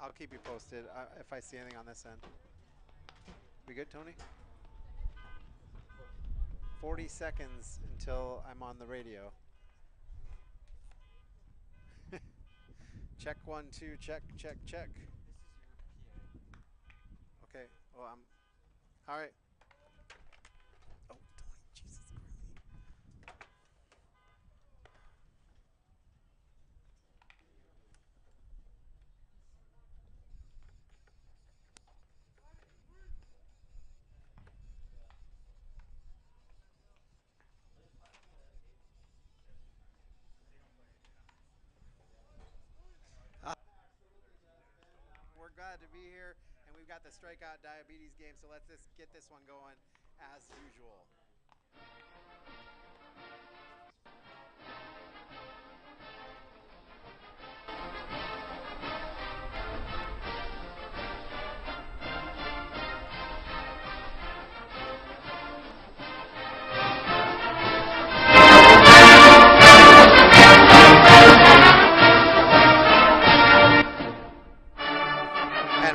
I'll keep you posted if I see anything on this end. We good, Tony? 40 seconds until I'm on the radio. Check 1, 2, check, check, check. Okay. Well, I'm. All right. Oh, Tony, Jesus Christ. We're glad to be here, and we've got the Strikeout Diabetes game, so let's just get this one going as usual.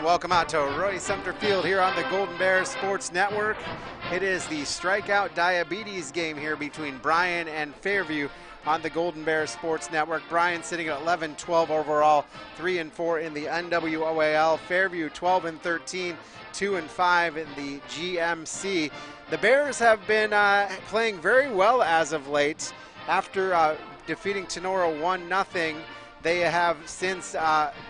Welcome out to Roy Sumter Field here on the Golden Bears Sports Network. It is the Strikeout Diabetes game here between Bryan and Fairview on the Golden Bears Sports Network. Bryan sitting at 11-12 overall, 3-4 in the NWOAL. Fairview 12-13, 2-5 in the GMC. The Bears have been playing very well as of late. After defeating Tenora 1-0, they have since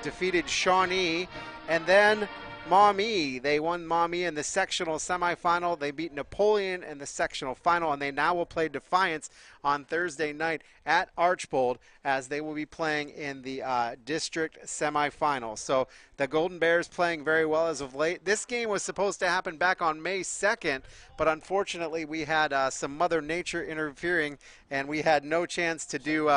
defeated Shawnee. And then Maumee, they won Maumee in the sectional semifinal. They beat Napoleon in the sectional final, and they now will play Defiance on Thursday night at Archbold as they will be playing in the district semifinal. So the Golden Bears playing very well as of late. This game was supposed to happen back on May 2nd, but unfortunately we had some Mother Nature interfering, and we had no chance to do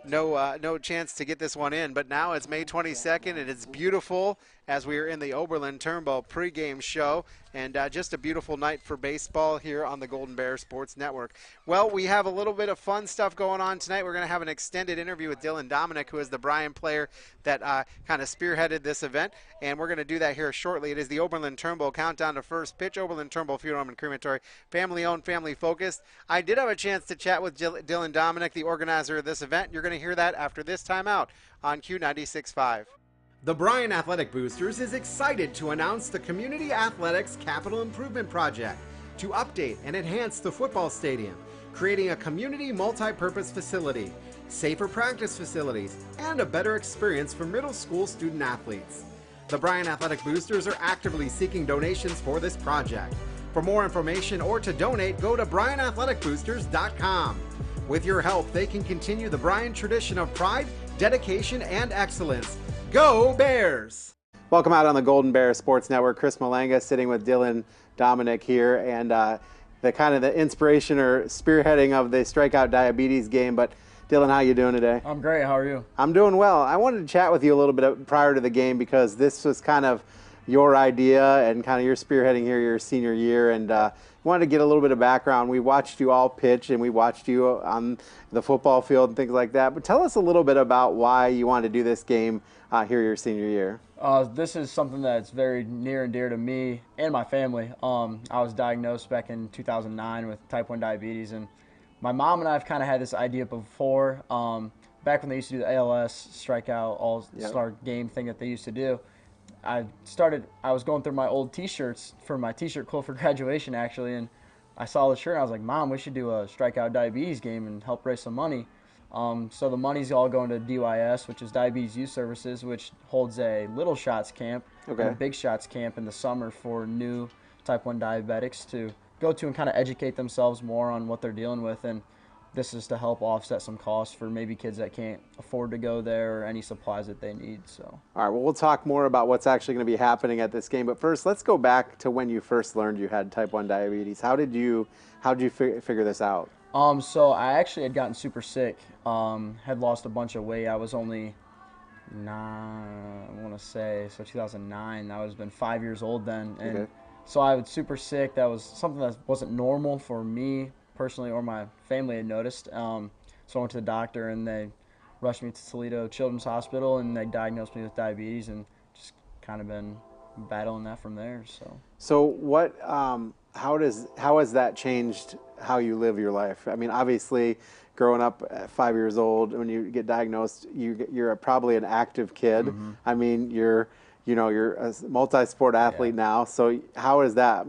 no chance to get this one in, but now it's May 22nd, and it's beautiful as we are in the Oberlin Turnbow pregame show, and just a beautiful night for baseball here on the Golden Bear Sports Network. Well, we have a little bit of fun stuff going on tonight. We're going to have an extended interview with Dylan Dominic, who is the Bryan player that kind of spearheaded this event, and we're going to do that here shortly. It is the Oberlin Turnbow countdown to first pitch. Oberlin Turnbow Funeral Home and Crematory, family-owned, family-focused. I did have a chance to chat with Dylan Dominic, the organizer of this event. You're going to hear that after this timeout on Q96.5. The Bryan Athletic Boosters is excited to announce the Community Athletics Capital Improvement Project to update and enhance the football stadium, creating a community multi-purpose facility, safer practice facilities, and a better experience for middle school student athletes. The Bryan Athletic Boosters are actively seeking donations for this project. For more information or to donate, go to BryanAthleticBoosters.com. With your help, they can continue the Bryan tradition of pride, dedication, and excellence. Go Bears! Welcome out on the Golden Bear Sports Network. Chris Malanga sitting with Dylan Dominic here, and the kind of the inspiration or spearheading of the Strikeout Diabetes game. But Dylan, how you doing today? I'm great. How are you? I'm doing well. I wanted to chat with you a little bit prior to the game because this was kind of your idea and kind of your spearheading here your senior year, and wanted to get a little bit of background. We watched you all pitch, and we watched you on the football field and things like that. But tell us a little bit about why you wanted to do this game here your senior year. This is something that's very near and dear to me and my family. I was diagnosed back in 2009 with type 1 diabetes, and my mom and I have kind of had this idea before. Back when they used to do the ALS strikeout all-star game thing that they used to do, I was going through my old T-shirts for my T-shirt quote for graduation, actually, and I saw the shirt, and I was like, Mom, we should do a Strikeout Diabetes game and help raise some money. So the money's all going to DYS, which is Diabetes Youth Services, which holds a Little Shots camp and a Big Shots camp in the summer for new type 1 diabetics to go to and kind of educate themselves more on what they're dealing with, and this is to help offset some costs for maybe kids that can't afford to go there or any supplies that they need. So. All right, well, we'll talk more about what's actually going to be happening at this game, but first let's go back to when you first learned you had type 1 diabetes. How did you figure this out? So I actually had gotten super sick, had lost a bunch of weight. I was only 2009. I was been 5 years old then, and so I was super sick. That was something that wasn't normal for me personally or my family had noticed. So I went to the doctor, and they rushed me to Toledo Children's Hospital, and they diagnosed me with diabetes, and just kind of been battling that from there. So what? How has that changed how you live your life? I mean, obviously, growing up at 5 years old, when you get diagnosed, you're probably an active kid. Mm-hmm. I mean, you're a multi-sport athlete now. So how is that?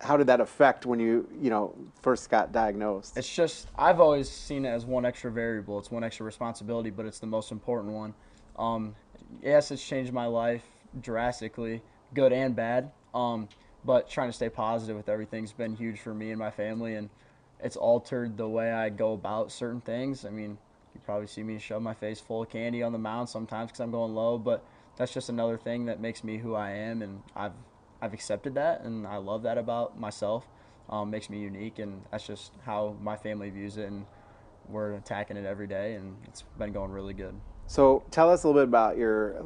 How did that affect when you first got diagnosed? It's just, I've always seen it as one extra variable. It's one extra responsibility, but it's the most important one. Yes, it's changed my life drastically, good and bad. But trying to stay positive with everything's been huge for me and my family, and it's altered the way I go about certain things. I mean, you probably see me shove my face full of candy on the mound sometimes because I'm going low, but that's just another thing that makes me who I am, and I've accepted that, and I love that about myself. Makes me unique, and that's just how my family views it, and we're attacking it every day, and it's been going really good. So tell us a little bit about your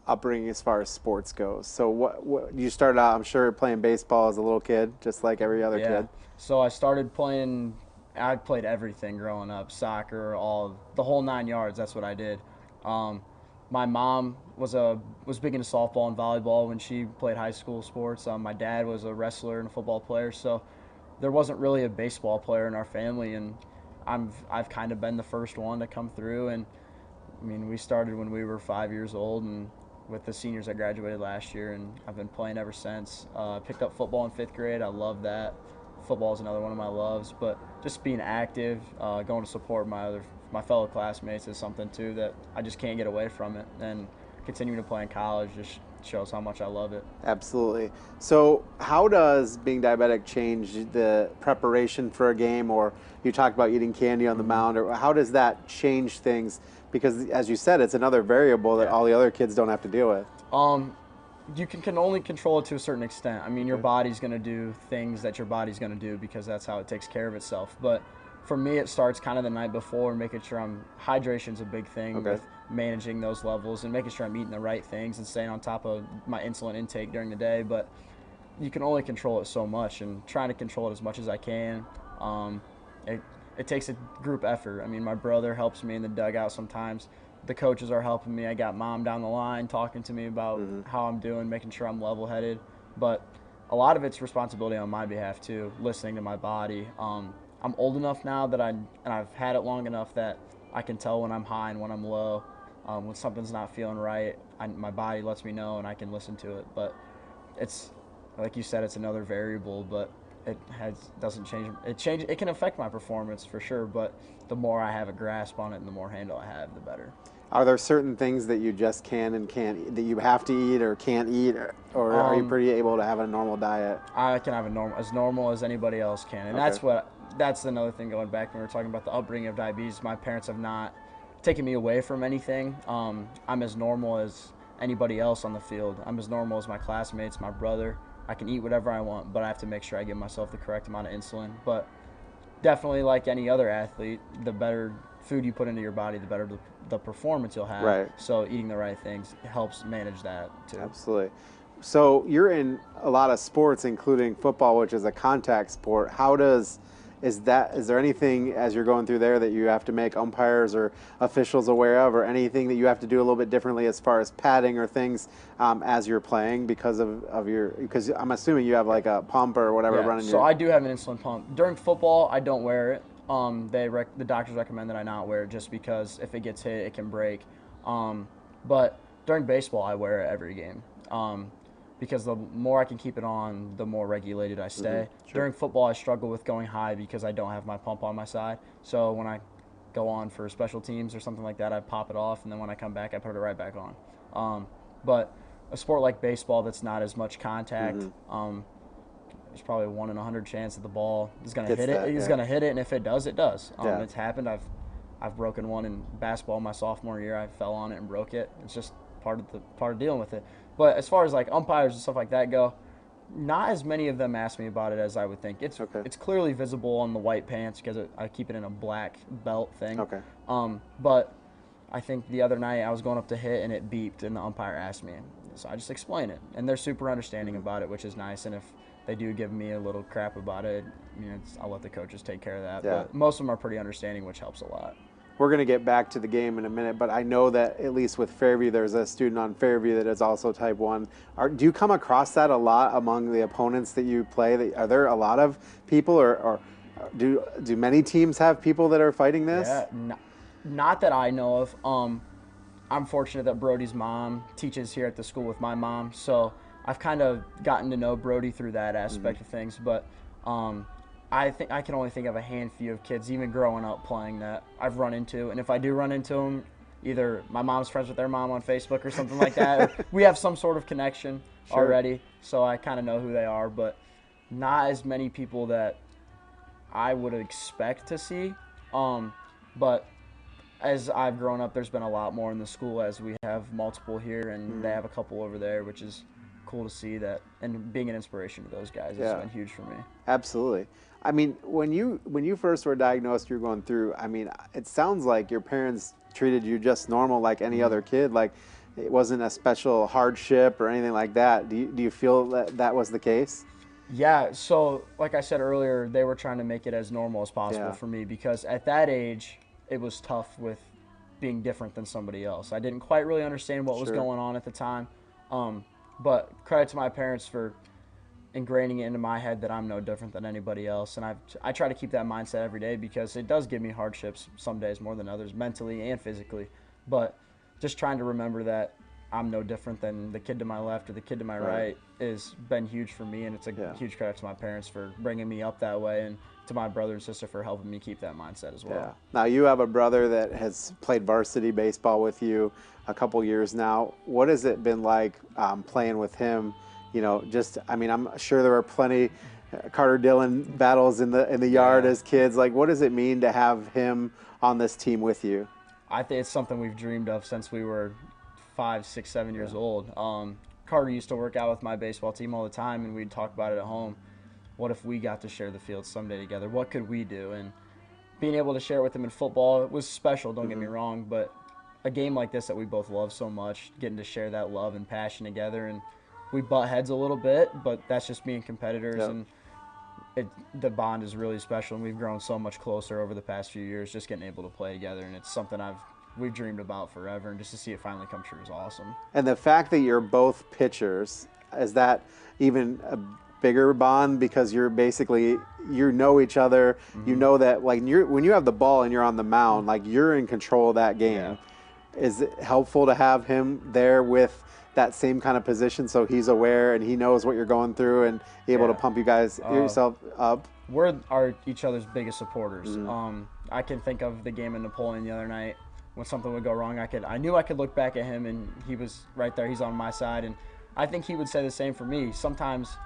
upbringing as far as sports goes. So what you started out, I'm sure, playing baseball as a little kid, just like every other kid. So I started playing. I played everything growing up: soccer, the whole 9 yards. That's what I did. My mom was big into softball and volleyball when she played high school sports. My dad was a wrestler and a football player, so there wasn't really a baseball player in our family, and I've kind of been the first one to come through. And I mean, we started when we were 5 years old, and with the seniors that graduated last year, and I've been playing ever since. Picked up football in 5th grade. I love that. Football is another one of my loves, but just being active, going to support my fellow classmates is something too that I just can't get away from it. And continuing to play in college just shows how much I love it. Absolutely. So how does being diabetic change the preparation for a game, or you talked about eating candy on the mound, or how does that change things? Because as you said, it's another variable that all the other kids don't have to deal with. You can only control it to a certain extent. I mean, your body's going to do things that your body's going to do because that's how it takes care of itself. But for me, it starts kind of the night before, making sure hydration's a big thing with managing those levels and making sure I'm eating the right things and staying on top of my insulin intake during the day. But you can only control it so much, and trying to control it as much as I can. It takes a group effort. I mean, my brother helps me in the dugout sometimes. The coaches are helping me. I got mom down the line talking to me about how I'm doing, making sure I'm level-headed. But a lot of it's responsibility on my behalf too, listening to my body. I'm old enough now that I've had it long enough that I can tell when I'm high and when I'm low. When something's not feeling right, my body lets me know, and I can listen to it. But it's, like you said, it's another variable, but doesn't change. It can affect my performance for sure, but the more I have a grasp on it and the more handle I have, the better. Are there certain things that you just can and can't, that you have to eat or can't eat, or are you pretty able to have a normal diet? I can have as normal as anybody else can, and that's another thing. Going back when we were talking about the upbringing of diabetes, my parents have not taken me away from anything. I'm as normal as anybody else on the field. I'm as normal as my classmates, my brother. I can eat whatever I want, but I have to make sure I give myself the correct amount of insulin. But definitely, like any other athlete, the better food you put into your body, the better the performance you'll have. Right. So eating the right things helps manage that too. Absolutely. So you're in a lot of sports, including football, which is a contact sport. Is there anything as you're going through there that you have to make umpires or officials aware of, or anything that you have to do a little bit differently as far as padding or things as you're playing because I'm assuming you have like a pump or whatever running. So I do have an insulin pump. During football, I don't wear it. The doctors recommend that I not wear it just because if it gets hit, it can break. But during baseball, I wear it every game. Because the more I can keep it on, the more regulated I stay. Sure. During football, I struggle with going high because I don't have my pump on my side. So when I go on for special teams or something like that, I pop it off, and then when I come back, I put it right back on. But a sport like baseball that's not as much contact, there's probably a 1 in 100 chance that the ball is going to hit it. It's going to hit it, and if it does, it does. It's happened. I've broken one in basketball my sophomore year. I fell on it and broke it. It's just part of dealing with it. But as far as like umpires and stuff like that go, not as many of them ask me about it as I would think. It's clearly visible on the white pants because I keep it in a black belt thing. Okay. But I think the other night I was going up to hit and it beeped and the umpire asked me. So I just explain it. And they're super understanding about it, which is nice. And if they do give me a little crap about it, I'll let the coaches take care of that. Yeah. But most of them are pretty understanding, which helps a lot. we're going to get back to the game in a minute, but I know that at least with Fairview, there's a student on Fairview that is also type 1. Do you come across that a lot among the opponents that you play? Are there a lot of people, or do many teams have people that are fighting this? Yeah, not that I know of. I'm fortunate that Brody's mom teaches here at the school with my mom, so I've kind of gotten to know Brody through that aspect of things. But I think I can only think of a handful of kids, even growing up playing, that I've run into. And if I do run into them, either my mom's friends with their mom on Facebook or something like that, or we have some sort of connection already, so I kind of know who they are. But not as many people that I would expect to see. But as I've grown up, there's been a lot more in the school, as we have multiple here, and they have a couple over there, which is cool to see that. And being an inspiration to those guys has been huge for me. Absolutely. I mean, when you first were diagnosed, you were going through, I mean, it sounds like your parents treated you just normal like any other kid. Like, it wasn't a special hardship or anything like that. Do you feel that was the case? Yeah, so like I said earlier, they were trying to make it as normal as possible for me, because at that age, it was tough with being different than somebody else. I didn't quite really understand what was going on at the time. But credit to my parents for ingraining it into my head that I'm no different than anybody else. And I try to keep that mindset every day, because it does give me hardships some days more than others, mentally and physically. But just trying to remember that I'm no different than the kid to my left or the kid to my right has been huge for me. And it's a huge credit to my parents for bringing me up that way, and to my brother and sister for helping me keep that mindset as well. Yeah. Now, you have a brother that has played varsity baseball with you a couple years now. What has it been like playing with him? You know, I mean, I'm sure there were plenty Carter Dillon battles in the yard as kids. Like, what does it mean to have him on this team with you? I think it's something we've dreamed of since we were 5, 6, 7 years old. Carter used to work out with my baseball team all the time, and we'd talk about it at home. What if we got to share the field someday together? What could we do? And being able to share with him in football, it was special, don't get me wrong, but a game like this that we both love so much, getting to share that love and passion together, and we butt heads a little bit, but that's just being competitors, and the bond is really special, and we've grown so much closer over the past few years just getting able to play together, and it's something we've dreamed about forever, and just to see it finally come true is awesome. And the fact that you're both pitchers, is that even a bigger bond, because you're basically, you know each other, you know that, like, when you have the ball and you're on the mound, like, you're in control of that game. Is it helpful to have him there with that same kind of position, so he's aware and he knows what you're going through and able to pump yourself up? We're each other's biggest supporters. I can think of the game in Napoleon the other night when something would go wrong. I knew I could look back at him, and he was right there. He's on my side, and I think he would say the same for me. Sometimes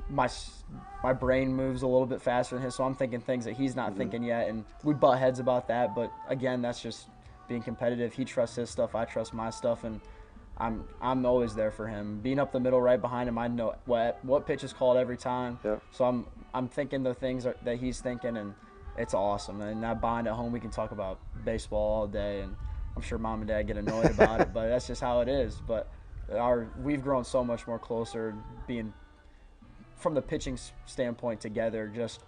my brain moves a little bit faster than his, so I'm thinking things that he's not thinking yet, and we butt heads about that. But again, that's just being competitive. He trusts his stuff, I trust my stuff, and I'm always there for him. Being up the middle right behind him, I know what pitch is called every time. So I'm thinking the things that he's thinking, and it's awesome. And that bond at home, we can talk about baseball all day, and I'm sure mom and dad get annoyed about it, but that's just how it is. But we've grown so much more closer, being from the pitching standpoint together, just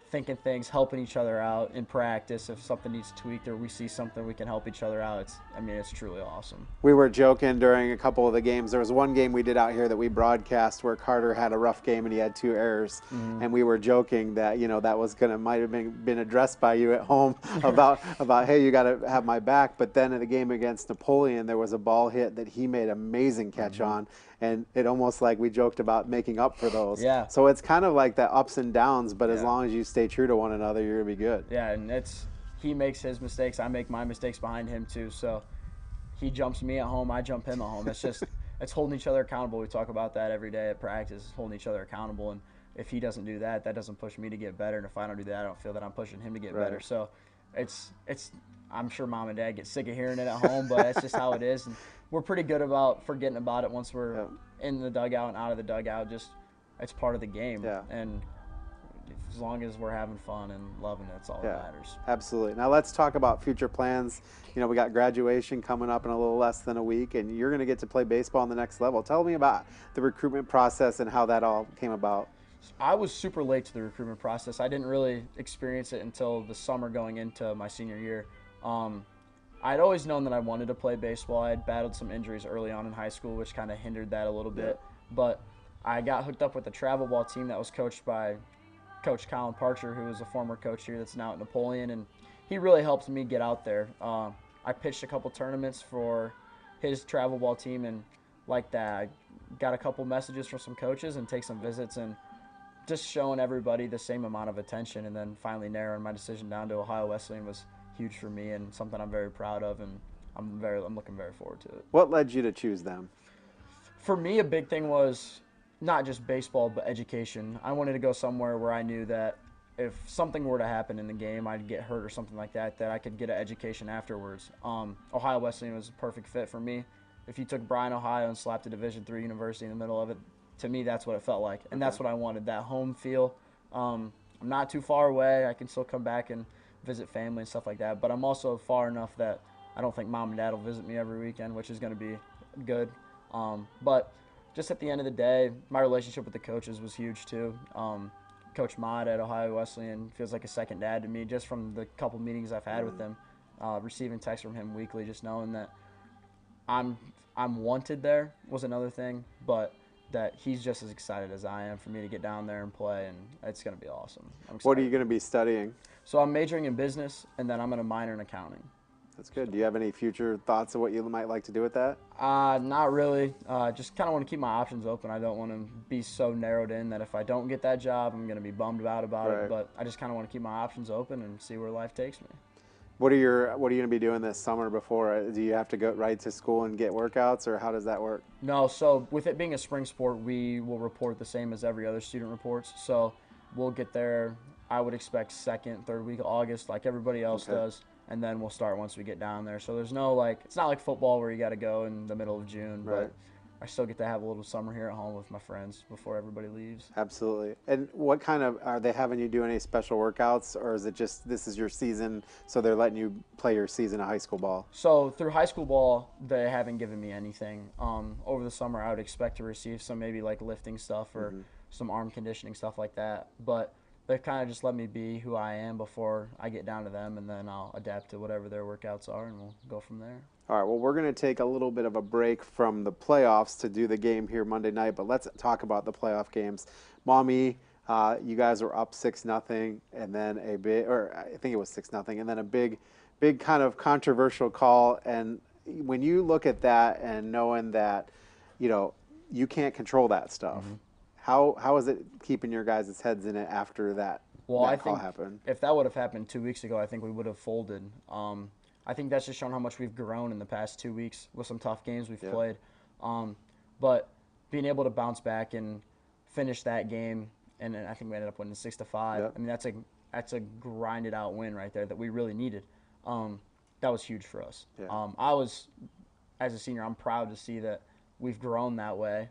thinking things, helping each other out in practice. If something needs tweaked or we see something, we can help each other out. It's truly awesome. We were joking during a couple of the games. There was one game we did out here that we broadcast where Carter had a rough game and he had 2 errors, and we were joking that, you know, that was might have been addressed by you at home about hey, you got to have my back. But then in the game against Napoleon, there was a ball hit that he made an amazing catch on, and it almost, like, we joked about making up for those. So it's kind of like that ups and downs, but as long as you stay true to one another, you're gonna be good. And he makes his mistakes, I make my mistakes behind him too. So he jumps me at home, I jump him at home. It's holding each other accountable. We talk about that every day at practice, holding each other accountable. And if he doesn't do that, that doesn't push me to get better. And if I don't do that, I don't feel that I'm pushing him to get better. So it's I'm sure mom and dad get sick of hearing it at home, but that's just how it is. And we're pretty good about forgetting about it once we're in the dugout and out of the dugout. Just it's part of the game. And as long as we're having fun and loving it, that's all that matters. Absolutely. Now let's talk about future plans. You know, we got graduation coming up in a little less than a week, and you're going to get to play baseball on the next level. Tell me about the recruitment process and how that all came about. I was super late to the recruitment process. I didn't really experience it until the summer going into my senior year. I'd always known that I wanted to play baseball. I had battled some injuries early on in high school, which kind of hindered that a little bit. But I got hooked up with a travel ball team that was coached by Coach Colin Parcher, who was a former coach here that's now at Napoleon, and he really helped me get out there. I pitched a couple tournaments for his travel ball team, and like that, I got a couple messages from some coaches and take some visits, and just showing everybody the same amount of attention, and then finally narrowing my decision down to Ohio Wesleyan was huge for me and something I'm very proud of, and I'm looking very forward to it. What led you to choose them? For me, a big thing was not just baseball, but education. I wanted to go somewhere where I knew that if something were to happen in the game, I'd get hurt or something like that, that I could get an education afterwards. Ohio Wesleyan was a perfect fit for me. If you took Bryan, Ohio, and slapped a Division III university in the middle of it, to me, that's what it felt like, and that's what I wanted, that home feel. I'm not too far away. I can still come back and visit family and stuff like that, but I'm also far enough that I don't think mom and dad will visit me every weekend, which is going to be good. But just at the end of the day, my relationship with the coaches was huge too. Coach Mott at Ohio Wesleyan feels like a second dad to me, just from the couple meetings I've had with him, receiving texts from him weekly, just knowing that I'm wanted there was another thing, but that he's just as excited as I am for me to get down there and play, and it's going to be awesome. What are you going to be studying? So I'm majoring in business, and then I'm going to minor in accounting. That's good. Do you have any future thoughts of what you might like to do with that? Not really. Just kind of want to keep my options open. I don't want to be so narrowed in that if I don't get that job, I'm going to be bummed out about it. But I just kind of want to keep my options open and see where life takes me. What are you going to be doing this summer before? Do you have to go right to school and get workouts, or how does that work? No. So with it being a spring sport, we will report the same as every other student reports. So we'll get there, I would expect second, third week of August, like everybody else does. And then we'll start once we get down there. So there's no, it's not like football where you got to go in the middle of June, but I still get to have a little summer here at home with my friends before everybody leaves. Absolutely. And what kind of, are they having you do any special workouts, or is it just this is your season, so they're letting you play your season of high school ball? So through high school ball, they haven't given me anything. Over the summer, I would expect to receive some maybe lifting stuff or some arm conditioning stuff like that. But they've kind of just let me be who I am before I get down to them, and then I'll adapt to whatever their workouts are, and we'll go from there. All right, well, we're going to take a little bit of a break from the playoffs to do the game here Monday night, but let's talk about the playoff games. Mommy, you guys were up 6-0, and then I think it was 6-0, and then a big kind of controversial call. And when you look at that and knowing that, you can't control that stuff, how is it keeping your guys' heads in it after that, call happened? If that would have happened 2 weeks ago, I think we would have folded. I think that's just shown how much we've grown in the past 2 weeks with some tough games we've played. But being able to bounce back and finish that game, and I think we ended up winning 6-5. I mean, that's a grinded out win right there that we really needed. That was huge for us. I was, as a senior, I'm proud to see that we've grown that way.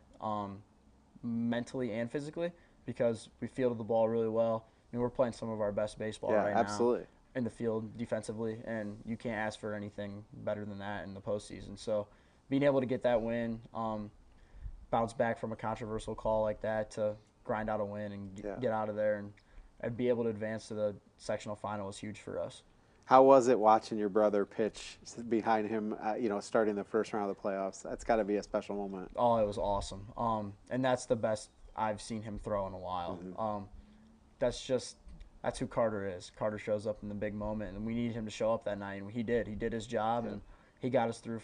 Mentally and physically, because we fielded the ball really well. I mean, we're playing some of our best baseball right now in the field defensively, and you can't ask for anything better than that in the postseason. So being able to get that win, bounce back from a controversial call like that to grind out a win and get out of there and be able to advance to the sectional final was huge for us. How was it watching your brother pitch behind him, starting the first round of the playoffs? That's got to be a special moment. Oh, it was awesome. And that's the best I've seen him throw in a while. That's who Carter is. Carter shows up in the big moment, and we needed him to show up that night, and he did. He did his job, and he got us through.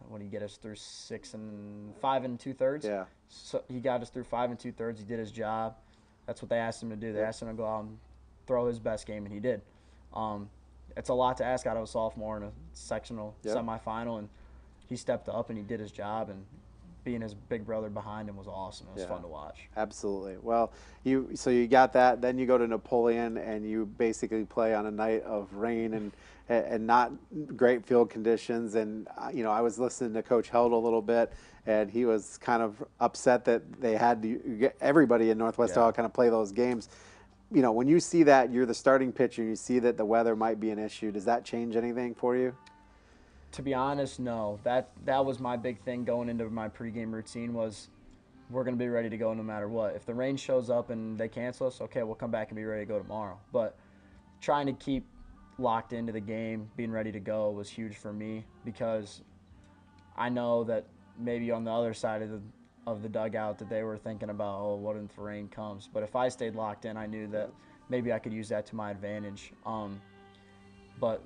What did he get us through? 5 2/3. Yeah. So he got us through 5 2/3. He did his job. That's what they asked him to do. They asked him to go out and throw his best game, and he did. It's a lot to ask out of a sophomore in a sectional semifinal, and he stepped up and he did his job, and being his big brother behind him was awesome. It was fun to watch. Absolutely. Well, you got that. Then you go to Napoleon, and you basically play on a night of rain and not great field conditions. And I was listening to Coach Held a little bit, and he was kind of upset that they had to get everybody in Northwest Ohio kind of play those games. When you see that you're the starting pitcher and you see that the weather might be an issue, does that change anything for you? To be honest, no. That was my big thing going into my pregame routine was we're going to be ready to go no matter what. If the rain shows up and they cancel us, okay, we'll come back and be ready to go tomorrow. But trying to keep locked into the game, being ready to go was huge for me because I know that maybe on the other side of the dugout that they were thinking about, oh, what if the rain comes? But if I stayed locked in, I knew that maybe I could use that to my advantage. But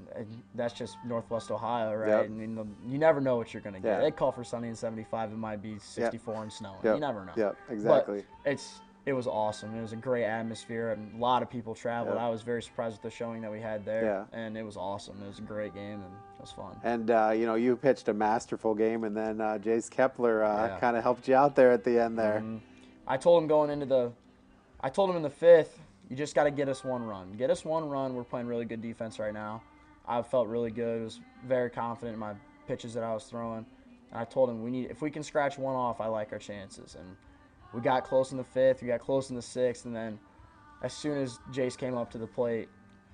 that's just Northwest Ohio, right? Yep. I mean, you never know what you're going to get. Yeah. They call for sunny and 75. It might be 64 and snowing. Yep. You never know. Yep, exactly. But it was awesome. It was a great atmosphere. And a lot of people traveled. Yep. I was very surprised with the showing that we had there. Yeah. And it was awesome. It was a great game, and it was fun. And, you pitched a masterful game, and then Jace Kepler kind of helped you out there at the end there. Mm-hmm. I told him in the fifth, you just got to get us one run. Get us one run. We're playing really good defense right now. I felt really good. I was very confident in my pitches that I was throwing. And I told him, if we can scratch one off, I like our chances. And we got close in the fifth. We got close in the sixth. And then as soon as Jace came up to the plate,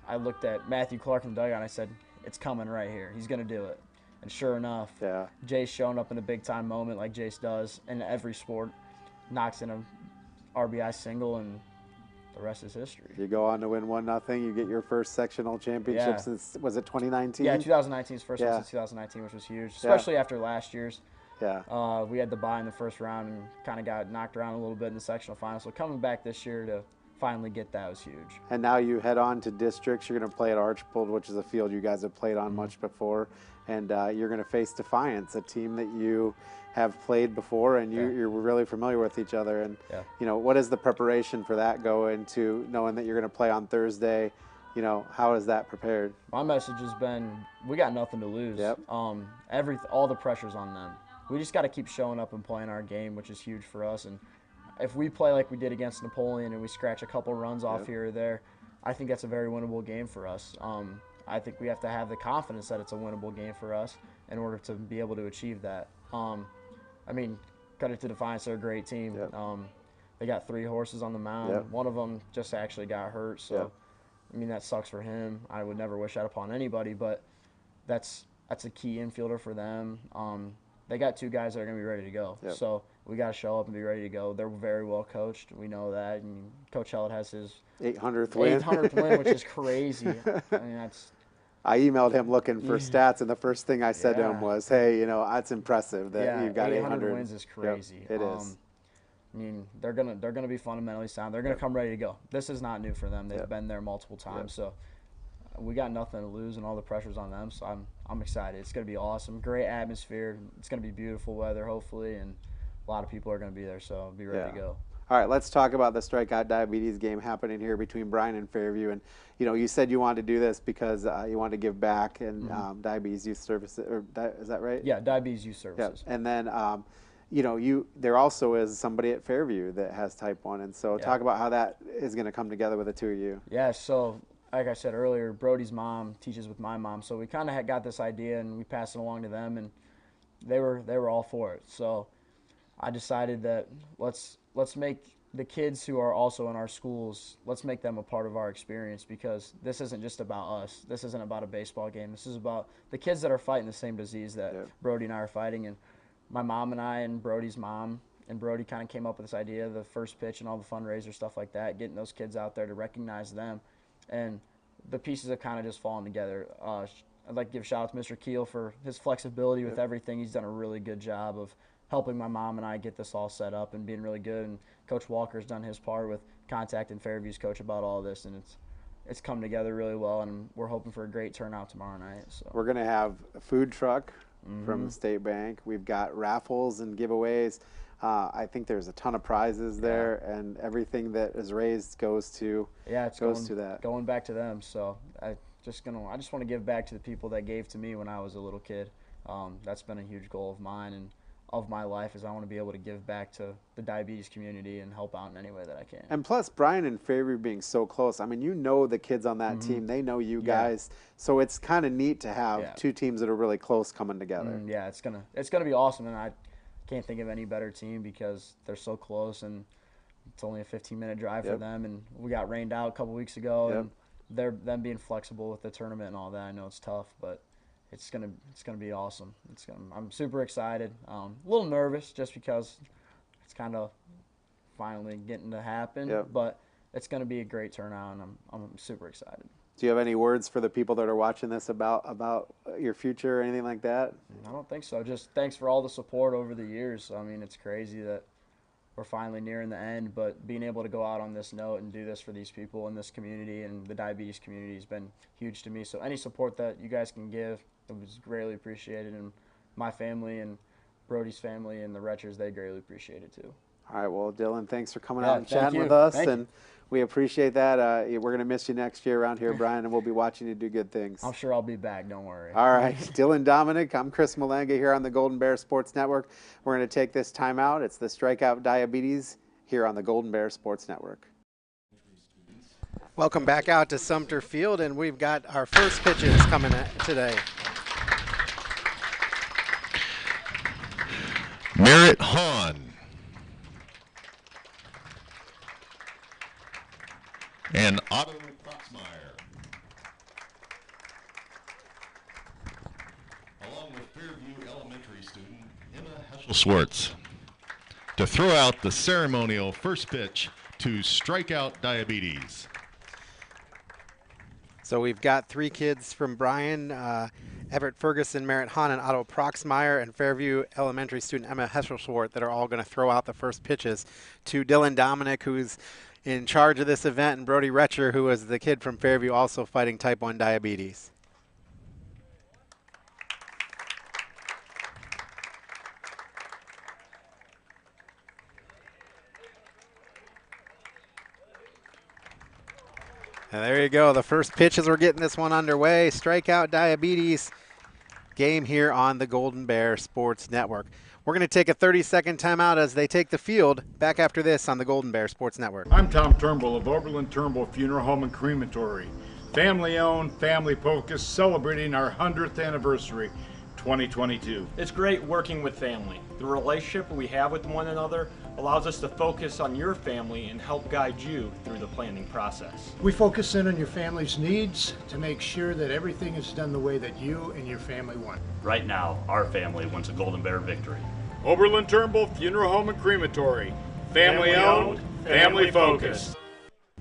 I looked at Matthew Clark in the dugout and I said, it's coming right here. He's going to do it. And sure enough, Jace showing up in a big-time moment like Jace does in every sport, knocks in a RBI single, and the rest is history. You go on to win 1-0. You get your first sectional championship since, was it 2019? Yeah, 2019's first one since 2019, which was huge, especially after last year's. Yeah. We had the bye in the first round and kind of got knocked around a little bit in the sectional final. So coming back this year to finally get that was huge. And now you head on to districts. You're going to play at Archbold, which is a field you guys have played on much before. And you're going to face Defiance, a team that you have played before and you're really familiar with each other. And, what is the preparation for that go into knowing that you're going to play on Thursday? How is that prepared? My message has been, we got nothing to lose. Yep. All the pressure's on them. We just got to keep showing up and playing our game, which is huge for us. And if we play like we did against Napoleon and we scratch a couple runs off here or there, I think that's a very winnable game for us. I think we have to have the confidence that it's a winnable game for us in order to be able to achieve that. Credit to Defiance, they're a great team. Yep. They got 3 horses on the mound. Yep. One of them just actually got hurt, so that sucks for him. I would never wish that upon anybody, but that's a key infielder for them. They got 2 guys that are going to be ready to go. Yep. So we got to show up and be ready to go. They're very well coached. We know that. And Coach Hellett has his 800th win. 800th win, which is crazy. I emailed him looking for stats, and the first thing I said to him was, hey, that's impressive that you've got 800 wins is crazy. Yep, it is. They're gonna be fundamentally sound. They're gonna come ready to go. This is not new for them. They've been there multiple times. So we got nothing to lose, and all the pressure's on them. So I'm excited. It's gonna be awesome. Great atmosphere. It's gonna be beautiful weather, hopefully, and a lot of people are gonna be there. So be ready to go. All right, let's talk about the Strikeout Diabetes game happening here between Bryan and Fairview. And, you said you wanted to do this because you wanted to give back and Diabetes Youth Services, is that right? Yeah, Diabetes Youth Services. Yeah. And then, there also is somebody at Fairview that has type 1. And so talk about how that is going to come together with the 2 of you. Yeah, so like I said earlier, Brody's mom teaches with my mom. So we kind of got this idea and we passed it along to them, and they were all for it. So I decided that let's make the kids who are also in our schools, let's make them a part of our experience, because this isn't just about us. This isn't about a baseball game. This is about the kids that are fighting the same disease that Brody and I are fighting. And my mom and I and Brody's mom and Brody kind of came up with this idea, the first pitch and all the fundraiser stuff like that, getting those kids out there to recognize them. And the pieces have kind of just fallen together. I'd like to give a shout out to Mr. Keel for his flexibility with everything. He's done a really good job of helping my mom and I get this all set up and being really good. And Coach Walker's done his part with contacting Fairview's coach about all this, and it's come together really well, and we're hoping for a great turnout tomorrow night. So we're going to have a food truck from the State Bank. We've got raffles and giveaways. I think there's a ton of prizes there, and everything that is raised goes to that. Going back to them. So I just want to give back to the people that gave to me when I was a little kid. That's been a huge goal of mine and of my life, is I want to be able to give back to the diabetes community and help out in any way that I can. And plus, Bryan and Fairview being so close, I mean, the kids on that team, they know you guys, so it's kind of neat to have 2 teams that are really close coming together. Yeah, it's gonna be awesome, and I can't think of any better team because they're so close, and it's only a 15-minute drive for them. And we got rained out a couple weeks ago, and them being flexible with the tournament and all that. I know it's tough, but it's gonna be awesome. I'm super excited. A little nervous just because it's kind of finally getting to happen. But it's gonna be a great turnout, and I'm super excited. Do you have any words for the people that are watching this about your future or anything like that? I don't think so. Just thanks for all the support over the years. I mean, it's crazy that we're finally nearing the end, but being able to go out on this note and do this for these people in this community and the diabetes community has been huge to me. So any support that you guys can give, it was greatly appreciated. And my family and Brody's family and the Retchers, they greatly appreciate it too. All right, well, Dylan, thanks for coming out and thank chatting you. with us, Thank and you. we appreciate that. We're going to miss you next year around here, Bryan, and we'll be watching you do good things. I'm sure I'll be back, don't worry. All right, Dylan Dominic, I'm Chris Malenga here on the Golden Bear Sports Network. We're going to take this time out. It's the Strikeout Diabetes here on the Golden Bear Sports Network. Welcome back out to Sumter Field, and we've got our first pitches coming today. Merritt Hahn. And Otto Proxmire. Along with Fairview Elementary student Emma Heschel-Swartz to throw out the ceremonial first pitch to Strikeout Diabetes. So we've got three kids from Bryan, Everett Ferguson, Merritt Hahn, and Otto Proxmire, and Fairview Elementary student Emma Heschel-Swartz that are all going to throw out the first pitches to Dylan Dominic, who's in charge of this event, and Brody Retcher, who is the kid from Fairview also fighting type 1 diabetes. And there you go. The first pitches are getting this one underway. Strikeout Diabetes game here on the Golden Bear Sports Network. We're going to take a 30-second timeout as they take the field. Back after this on the Golden Bear Sports Network. I'm Tom Turnbull of Oberlin Turnbull Funeral Home and Crematory. Family owned, family focused, celebrating our 100th anniversary, 2022. It's great working with family. The relationship we have with one another allows us to focus on your family and help guide you through the planning process. We focus in on your family's needs to make sure that everything is done the way that you and your family want. Right now, our family wants a Golden Bear victory. Oberlin Turnbull Funeral Home and Crematory. Family owned, family focused.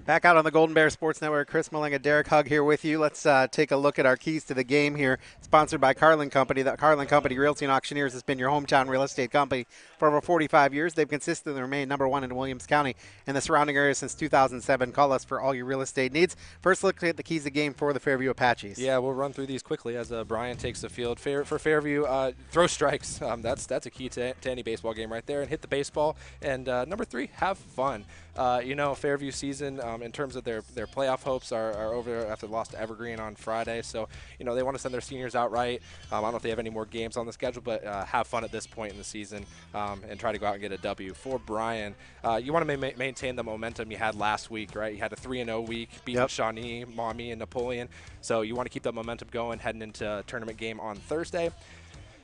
Back out on the Golden Bear Sports Network, Chris Malenga, Derek Hugg here with you. Let's take a look at our keys to the game here, sponsored by Carlin Company. The Carlin Company Realty and Auctioneers has been your hometown real estate company for over 45 years. They've consistently remained number one in Williams County and the surrounding area since 2007. Call us for all your real estate needs. First, look at the keys to the game for the Fairview Apaches. Yeah, we'll run through these quickly as Bryan takes the field. For Fairview, throw strikes. That's a key to any baseball game right there. And hit the baseball. And number 3, have fun. Fairview season in terms of their playoff hopes are over after the loss to Evergreen on Friday. So, they want to send their seniors out right. I don't know if they have any more games on the schedule, but have fun at this point in the season and try to go out and get a W. For Bryan, you want to maintain the momentum you had last week, right? You had a 3-0 week, beating Shawnee, Maumee, and Napoleon. So you want to keep that momentum going heading into a tournament game on Thursday.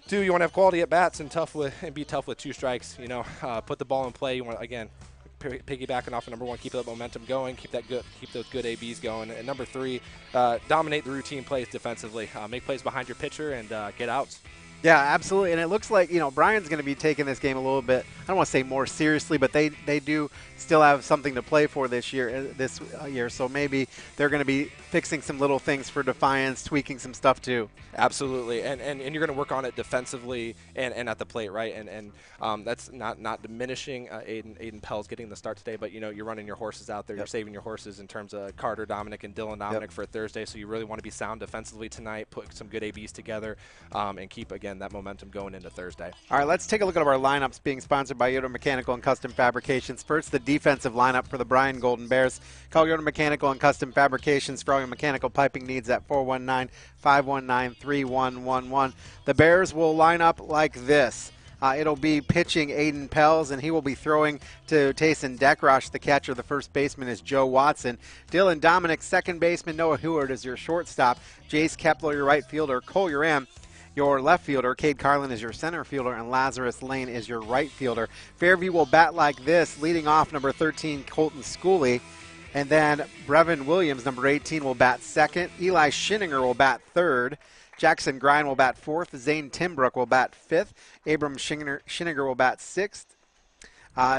2, you want to have quality at bats and be tough with 2 strikes. Put the ball in play. You want, again, piggybacking off of number 1, keep that momentum going, keep those good ABs going. And number 3, dominate the routine plays defensively. Make plays behind your pitcher and get outs. Yeah, absolutely. And it looks like, Bryan's going to be taking this game a little bit, I don't want to say more seriously, but they do still have something to play for this year. So maybe they're going to be fixing some little things for Defiance, tweaking some stuff too. Absolutely. And you're going to work on it defensively and at the plate, right? And that's not diminishing Aiden Pell's getting the start today, but you're running your horses out there. You're saving your horses in terms of Carter Dominic and Dylan Dominic for Thursday. So you really want to be sound defensively tonight, put some good ABs together, and keep, again, that momentum going into Thursday. All right, let's take a look at our lineups being sponsored by Yoder Mechanical and Custom Fabrications. First, the defensive lineup for the Bryan Golden Bears. Call Yoder Mechanical and Custom Fabrications for all your mechanical piping needs at 419-519-3111. The Bears will line up like this. It'll be pitching Aiden Pells, and he will be throwing to Tayson Dekrosh, the catcher. The first baseman is Joe Watson. Dylan Dominic, second baseman. Noah Heward is your shortstop. Jace Kepler, your right fielder. Cole Uram, your left fielder. Cade Carlin is your center fielder, and Lazarus Lane is your right fielder. Fairview will bat like this, leading off number 13, Colton Schooley. And then Brevin Williams, number 18, will bat second. Eli Schinninger will bat third. Jackson Grine will bat fourth. Zane Timbrook will bat fifth. Abram Schinninger will bat sixth.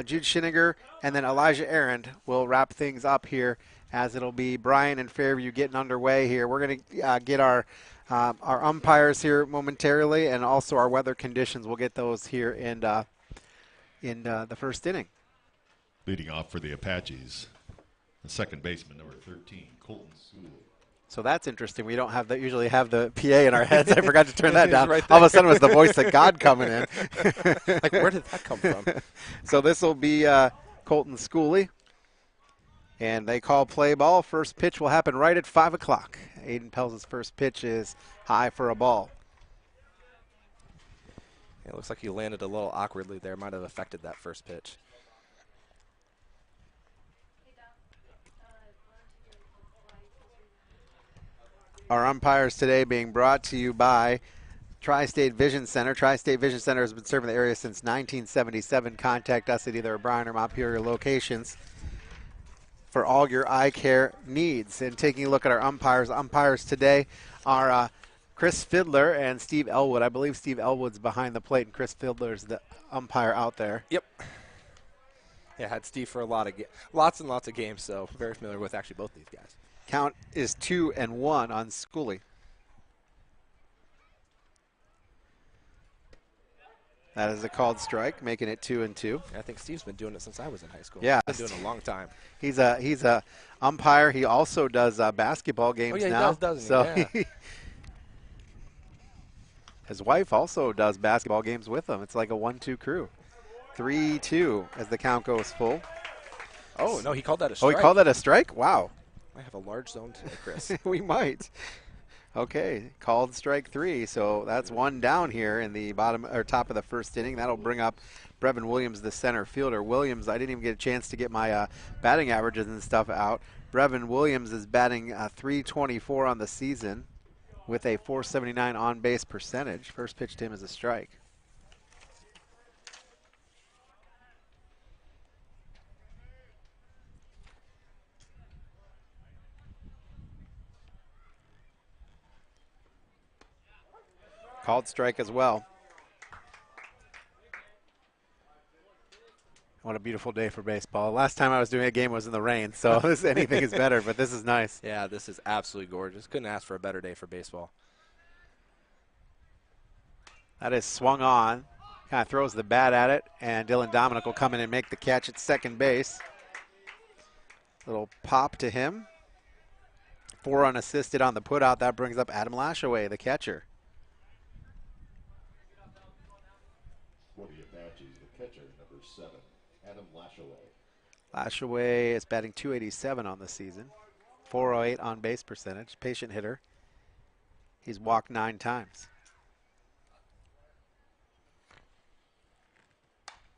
Jude Schinninger and then Elijah Arend will wrap things up here as it'll be Bryan and Fairview getting underway here. We're going to get our umpires here momentarily, and also our weather conditions. We'll get those here in the first inning. Leading off for the Apaches, the second baseman, number 13, Colton Sewell. So that's interesting. We don't have that. Usually have the PA in our heads. I forgot to turn that down. Right All of a sudden, it was the voice of God coming in. Like, where did that come from? So this will be Colton Schooley, and they call play ball. First pitch will happen right at 5 o'clock. Aiden Pelz's first pitch is high for a ball. It looks like he landed a little awkwardly there. Might have affected that first pitch. Our umpires today being brought to you by Tri-State Vision Center. Tri-State Vision Center has been serving the area since 1977. Contact us at either Bryan or Montpelier locations for all your eye care needs. And taking a look at our umpires today are Chris Fiddler and Steve Elwood. I believe Steve Elwood's behind the plate, and Chris Fiddler's the umpire out there. Yep. Yeah, had Steve for lots and lots of games, so very familiar with actually both these guys. Count is 2-1 on Schooley. That is a called strike, making it 2-2. I think Steve's been doing it since I was in high school. Yeah, been doing it a long time. He's a umpire. He also does basketball games now. He does, so yeah. His wife also does basketball games with him. It's like a 1-2 crew. 3-2 as the count goes full. Oh, no, he called that a strike. Oh, he called that a strike? Wow. I have a large zone today, Chris. We might. Okay, called strike 3. So that's one down here in the bottom or top of the first inning. That'll bring up Brevin Williams, the center fielder. Williams, I didn't even get a chance to get my batting averages and stuff out. Brevin Williams is batting .324 on the season with a .479 on-base percentage. First pitch to him is a strike. Called strike as well. What a beautiful day for baseball. Last time I was doing a game was in the rain, so anything is better, but this is nice. Yeah, this is absolutely gorgeous. Couldn't ask for a better day for baseball. That is swung on. Kind of throws the bat at it, and Dylan Dominic will come in and make the catch at second base. Little pop to him. 4 unassisted on the putout. That brings up Adam Lashaway, the catcher. For the Apaches, the catcher, number 7, Adam Lashaway. Lashaway is batting .287 on the season. .408 on base percentage. Patient hitter. He's walked 9 times.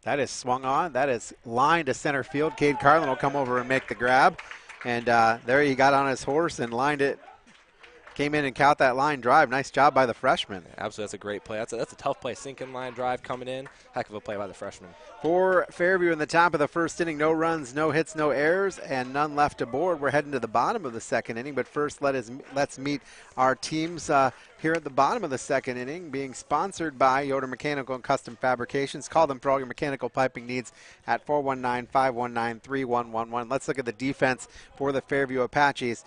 That is swung on. That is lined to center field. Cade Carlin will come over and make the grab. And there he got on his horse and lined it. Came in and caught that line drive. Nice job by the freshman. Absolutely, that's a great play. That's a tough play. Sinking line drive coming in. Heck of a play by the freshman. For Fairview in the top of the first inning, no runs, no hits, no errors, and none left aboard. We're heading to the bottom of the second inning, but first let's meet our teams here at the bottom of the second inning, being sponsored by Yoder Mechanical and Custom Fabrications. Call them for all your mechanical piping needs at 419-519-3111. Let's look at the defense for the Fairview Apaches.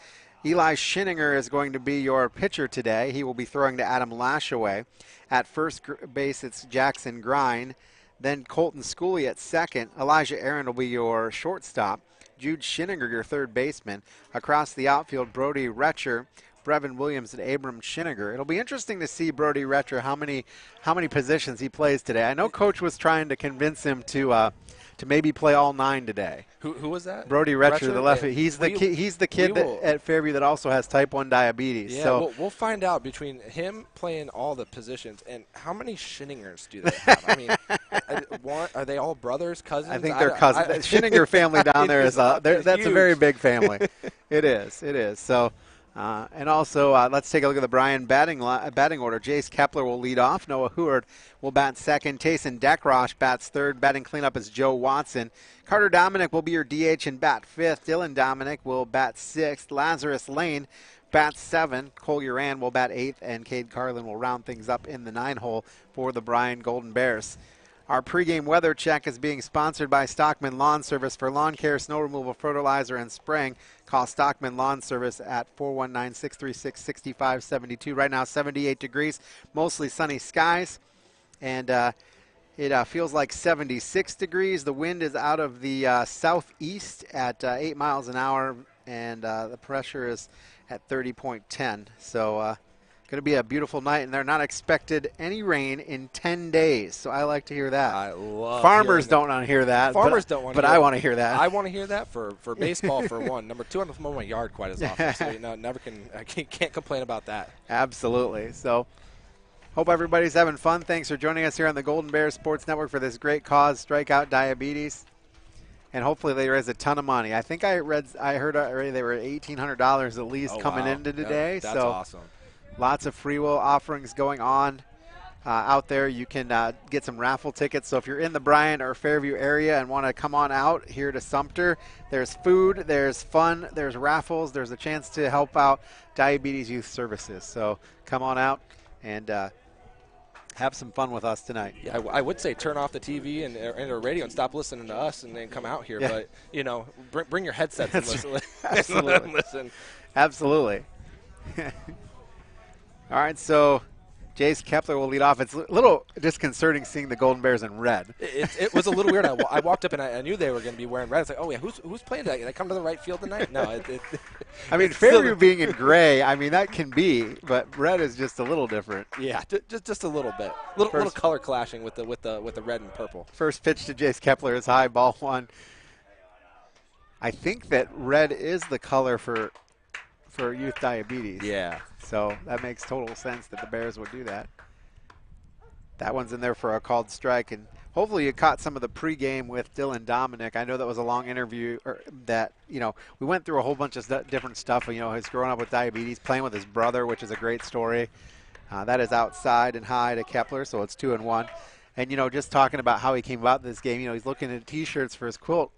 Eli Schinninger is going to be your pitcher today. He will be throwing to Adam Lashaway. At first base, it's Jackson Grine. Then Colton Schooley at second. Elijah Aaron will be your shortstop. Jude Schinninger, your third baseman. Across the outfield, Brody Retcher, Brevin Williams, and Abram Schinninger. It'll be interesting to see Brody Retcher how many positions he plays today. I know Coach was trying to convince him to maybe play all 9 today. Who was that? Brody Retcher, the left. He's the kid at Fairview that also has type 1 diabetes. Yeah, so we'll find out between him playing all the positions and how many Schinningers do they have. I mean, are they all brothers, cousins? I think they're cousins. The Schinninger family down there is that's a very big family. It is. So. And also, let's take a look at the Bryan batting order. Jace Kepler will lead off. Noah Heward will bat second. Tayson Dekrosh bats third. Batting cleanup is Joe Watson. Carter Dominic will be your DH and bat fifth. Dylan Dominic will bat sixth. Lazarus Lane bats seventh. Cole Uran will bat eighth. And Cade Carlin will round things up in the 9 hole for the Bryan Golden Bears. Our pregame weather check is being sponsored by Stockman Lawn Service. For lawn care, snow removal, fertilizer, and spraying, call Stockman Lawn Service at 419-636-6572. Right now, 78 degrees, mostly sunny skies, and it feels like 76 degrees. The wind is out of the southeast at 8 miles an hour, and the pressure is at 30.10. So going to be a beautiful night, and they're not expected any rain in 10 days. So I like to hear that. I love Farmers don't want to hear that. Farmers don't want to but hear I want to hear that. I want to hear that for baseball, for one. Number two, I don't mow my yard quite as often, so I can't complain about that. Absolutely. So hope everybody's having fun. Thanks for joining us here on the Golden Bear Sports Network for this great cause, Strike Out Diabetes. And hopefully there is a ton of money. I think I heard already they were $1,800 at least coming into today. That's awesome. Lots of free will offerings going on out there. You can get some raffle tickets. So if you're in the Bryan or Fairview area and want to come on out here to Sumter, there's food, there's fun, there's raffles, there's a chance to help out Diabetes Youth Services. So come on out and have some fun with us tonight. Yeah, I would say turn off the TV and the radio and stop listening to us and then come out here. Yeah. But, bring your headsets and listen. Absolutely. Listen. Absolutely. All right, so Jace Kepler will lead off. It's a little disconcerting seeing the Golden Bears in red. It was a little weird. I walked up and I knew they were going to be wearing red. It's like, oh, yeah, who's playing that? Did I come to the right field tonight? No. I mean, Fairview being in gray, I mean, that can be, but red is just a little different. Yeah, just a little bit. Little color clashing with the red and purple. First pitch to Jace Kepler is high, ball one. I think that red is the color for youth diabetes. Yeah. So that makes total sense that the Bears would do that. That one's in there for a called strike, and hopefully you caught some of the pregame with Dylan Dominic. I know that was a long interview that, we went through a whole bunch of different stuff. He's growing up with diabetes, playing with his brother, which is a great story. That is outside and high to Kepler, so it's 2-1. And, just talking about how he came about this game, he's looking at T-shirts for his quilt,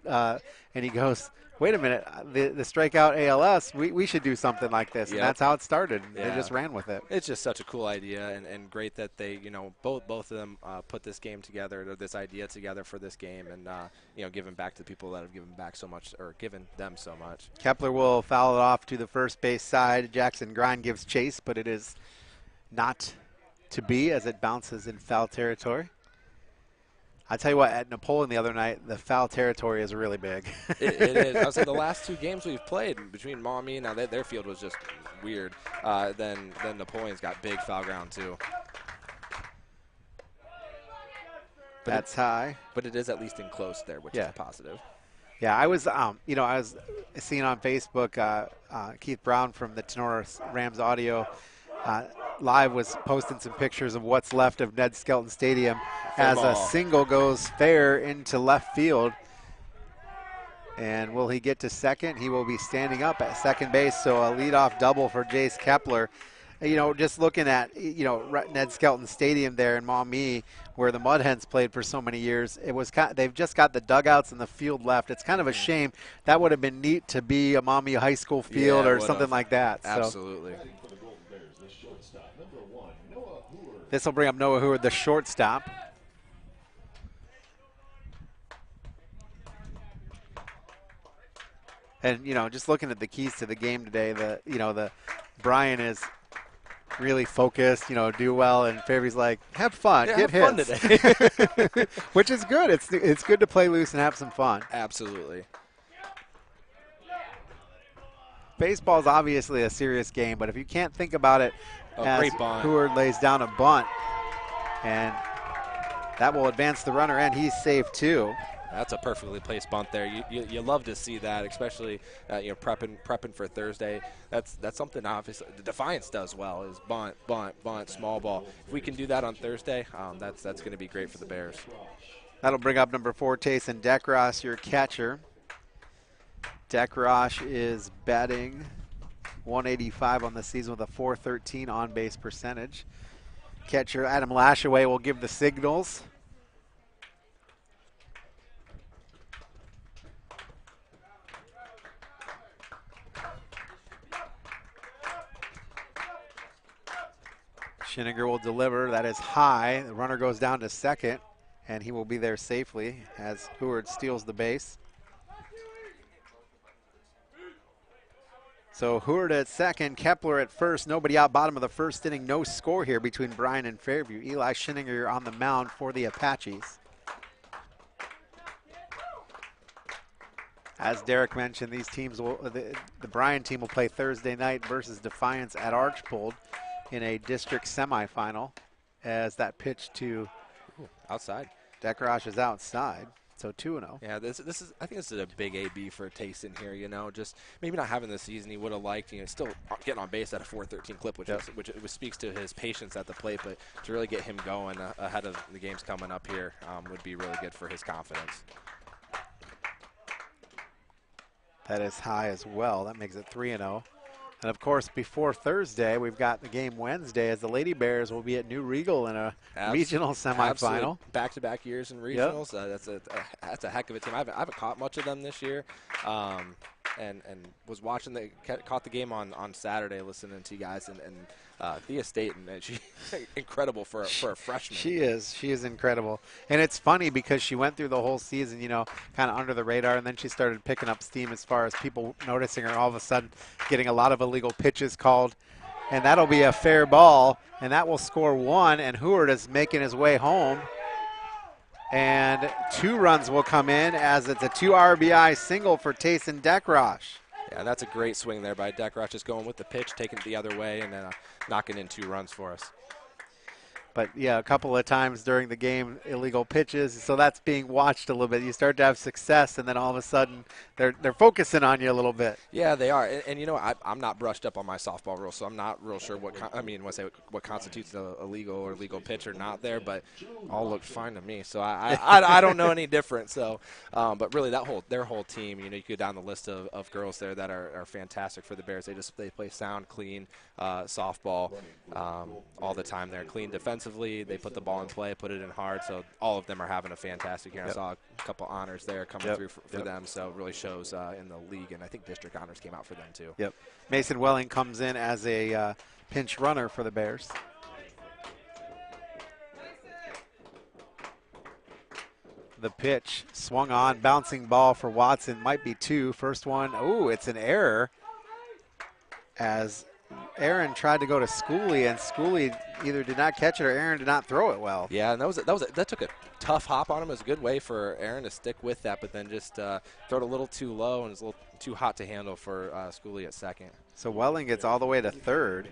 and he goes, wait a minute, the strikeout ALS, we should do something like this. Yep. And that's how it started. Yeah. They just ran with it. It's just such a cool idea, and great that they, both of them put this game together, or this idea together for this game, and, giving back to the people that have given back so much, or given them so much. Kepler will foul it off to the first base side. Jackson Grind gives chase, but it is not to be as it bounces in foul territory. I tell you what, at Napoleon the other night, the foul territory is really big. It is. I was saying the last two games we've played between Maumee, now their field was just weird. Then Napoleon's got big foul ground too. That's high, but it is at least enclosed there, which is positive. Yeah, I was seeing on Facebook Keith Brown from the Tenor Rams Audio Live was posting some pictures of what's left of Ned Skelton Stadium as a single goes fair into left field. And will he get to second? He will be standing up at second base, so a leadoff double for Jace Kepler. Just looking at, Ned Skelton Stadium there in Maumee, where the Mud Hens played for so many years, they've just got the dugouts and the field left. It's kind of a shame. That would have been neat to be a Maumee High School field or something like that. Absolutely. So. This will bring up Noah Hoover, the shortstop. And, just looking at the keys to the game today, the Bryan is really focused, do well, and Fairview's like, have fun, get hits. Fun today. Which is good. It's good to play loose and have some fun. Absolutely. Baseball is obviously a serious game, but if you can't think about it, great bunt. Hoover lays down a bunt, and that will advance the runner, and he's safe too. That's a perfectly placed bunt there. You love to see that, especially prepping for Thursday. That's something obviously the Defiance does well, is bunt, small ball. If we can do that on Thursday, that's going to be great for the Bears. That'll bring up number 4, Tayson Dekrosh, your catcher. Dekrosh is batting .185 on the season with a .413 on-base percentage. Catcher Adam Lashaway will give the signals. Schiniger will deliver. That is high. The runner goes down to second. and he will be there safely as Heward steals the base. So Heward at second, Kepler at first. Nobody out, bottom of the first inning. No score here between Bryan and Fairview. Eli Schinninger on the mound for the Apaches. As Derek mentioned, these teams will, the Bryan team will play Thursday night versus Defiance at Archbold in a district semifinal. As that pitch to outside. Dekrosh is outside. So 2-0. Yeah, this is. I think this is a big AB for Tayson here. You know, just maybe not having the season he would have liked. You know, still getting on base at a 4.13 clip, which speaks to his patience at the plate. But to really get him going ahead of the games coming up here would be really good for his confidence. That is high as well. That makes it 3-0. And of course, before Thursday, we've got the game Wednesday as the Lady Bears will be at New Regal in a regional semifinal. Back-to-back years in regionals. Yep. That's a heck of a team. I haven't caught much of them this year, and was watching caught the game on Saturday, listening to you guys and Thea Staten. She's incredible for a freshman. She is incredible, and it's funny because she went through the whole season, you know, kind of under the radar, and then she started picking up steam as far as people noticing her. All of a sudden, getting a lot of illegal pitches called, and that'll be a fair ball, and that will score 1. And Heward is making his way home, and 2 runs will come in as it's a 2 RBI single for Tayson Dekrosh. Yeah, that's a great swing there by Dekrosh, just going with the pitch, taking it the other way, and then knocking in 2 runs for us. But, yeah, a couple of times during the game, illegal pitches, so that's being watched a little bit. You start to have success, and then all of a sudden they're focusing on you a little bit. Yeah, they are. And you know, I'm not brushed up on my softball rules, so I'm not real sure what constitutes a legal or legal pitch or not there, but all looked fine to me. So I don't know any different. So, but really their whole team, you know, you go down the list of girls there that are fantastic for the Bears. They play sound, clean softball all the time. They're clean defensively. They put the ball in play, put it in hard. So all of them are having a fantastic year. Yep. I saw a couple honors there coming through for them. So it really shows in the league. And I think district honors came out for them too. Yep. Mason Welling comes in as a pinch runner for the Bears. The pitch swung on, bouncing ball for Watson, might be 2. First one, it's an error as Aaron tried to go to Schooley, and Schooley either did not catch it or Aaron did not throw it well. Yeah, and that took a tough hop on him. It was a good way for Aaron to stick with that, but then just throw it a little too low, and it was a little too hot to handle for Schooley at second. So Welling gets all the way to third,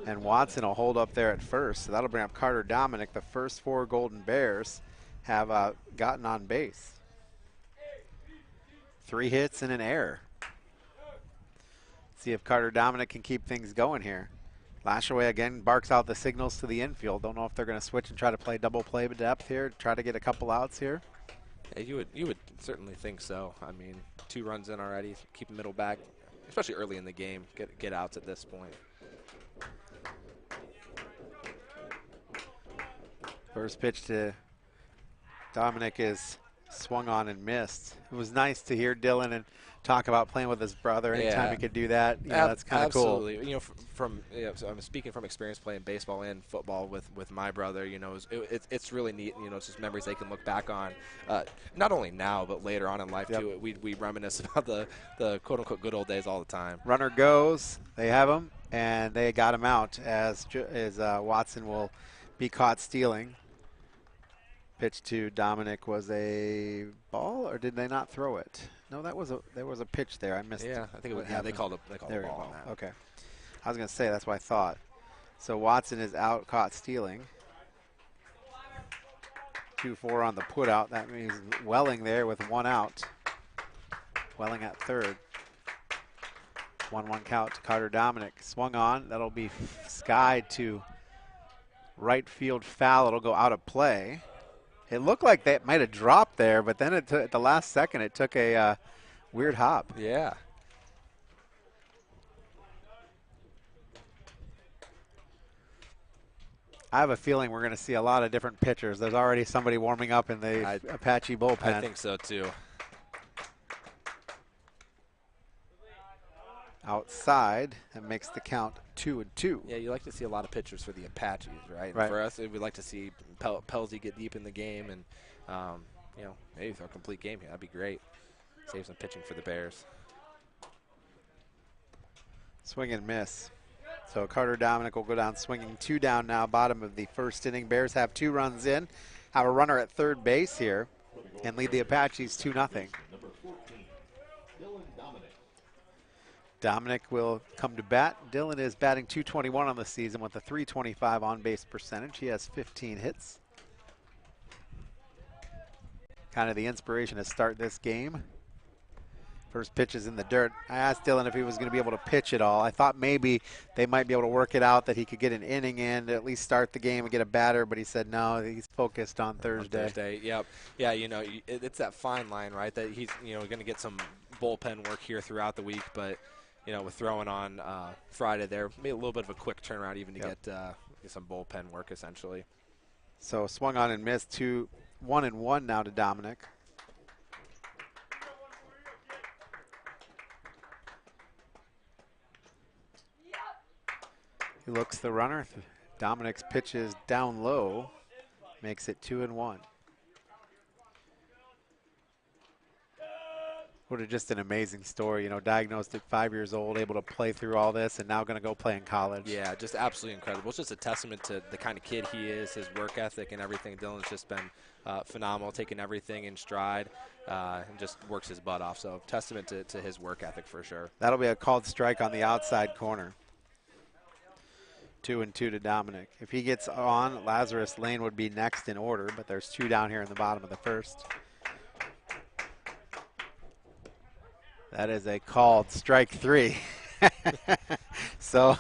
and Watson will hold up there at first. So that'll bring up Carter Dominic. The first 4 Golden Bears have gotten on base. 3 hits and an error. See if Carter Dominic can keep things going here. Lashaway again barks out the signals to the infield. Don't know if they're going to switch and try to play double play depth here, try to get a couple outs here. Yeah, you would certainly think so. I mean, 2 runs in already, keep the middle back, especially early in the game, get outs at this point. First pitch to Dominic is swung on and missed. It was nice to hear Dylan and talk about playing with his brother. Anytime he could do that, you know, that's kind of cool. Absolutely. You know, so I'm speaking from experience playing baseball and football with my brother. You know, it's really neat. You know, it's just memories they can look back on, not only now but later on in life too. We reminisce about the quote unquote good old days all the time. Runner goes. They have him, and they got him out as Watson will be caught stealing. Pitch to Dominic was a ball, or did they not throw it? No, there was a pitch there. I missed. Yeah, I think it was. Yeah, they called a ball on that. Okay, I was gonna say that's what I thought. So Watson is out, caught stealing. 2-4 on the put out. That means Welling there with 1 out. Welling at third. 1-1 count to Carter Dominic. Swung on. That'll be skied to right field foul. It'll go out of play. It looked like that might have dropped there, but then at the last second, it took a weird hop. Yeah. I have a feeling we're going to see a lot of different pitchers. There's already somebody warming up in the Apache bullpen. I think so, too. outside. That makes the count 2-2. Yeah, you like to see a lot of pitchers for the Apaches, right? Right. For us, we'd like to see Pelsey get deep in the game and, maybe throw a complete game here. That'd be great. Save some pitching for the Bears. Swing and miss. So Carter Dominic will go down swinging, 2 down now, bottom of the first inning. Bears have 2 runs in, have a runner at third base here, and lead the Apaches 2-0. Dominic will come to bat. Dylan is batting .221 on the season with a .325 on-base percentage. He has 15 hits. Kind of the inspiration to start this game. First pitch is in the dirt. I asked Dylan if he was going to be able to pitch it all. I thought maybe they might be able to work it out that he could get an inning in, at least start the game and get a batter, but he said no, he's focused on Thursday. Yep. Yeah, it's that fine line, right, that he's, going to get some bullpen work here throughout the week, but with throwing on Friday there, maybe a little bit of a quick turnaround even to get some bullpen work essentially. So swung on and missed. 1-1 now to Dominic. He looks the runner. Dominic's pitch is down low, makes it 2-1. What just an amazing story, diagnosed at 5 years old, able to play through all this, and now going to go play in college. Yeah, just absolutely incredible. It's just a testament to the kind of kid he is, his work ethic and everything. Dylan's just been phenomenal, taking everything in stride and just works his butt off. So testament to his work ethic for sure. That'll be a called strike on the outside corner. 2-2 to Dominic. If he gets on, Lazarus Lane would be next in order, but there's 2 down here in the bottom of the first. That is a called strike 3. So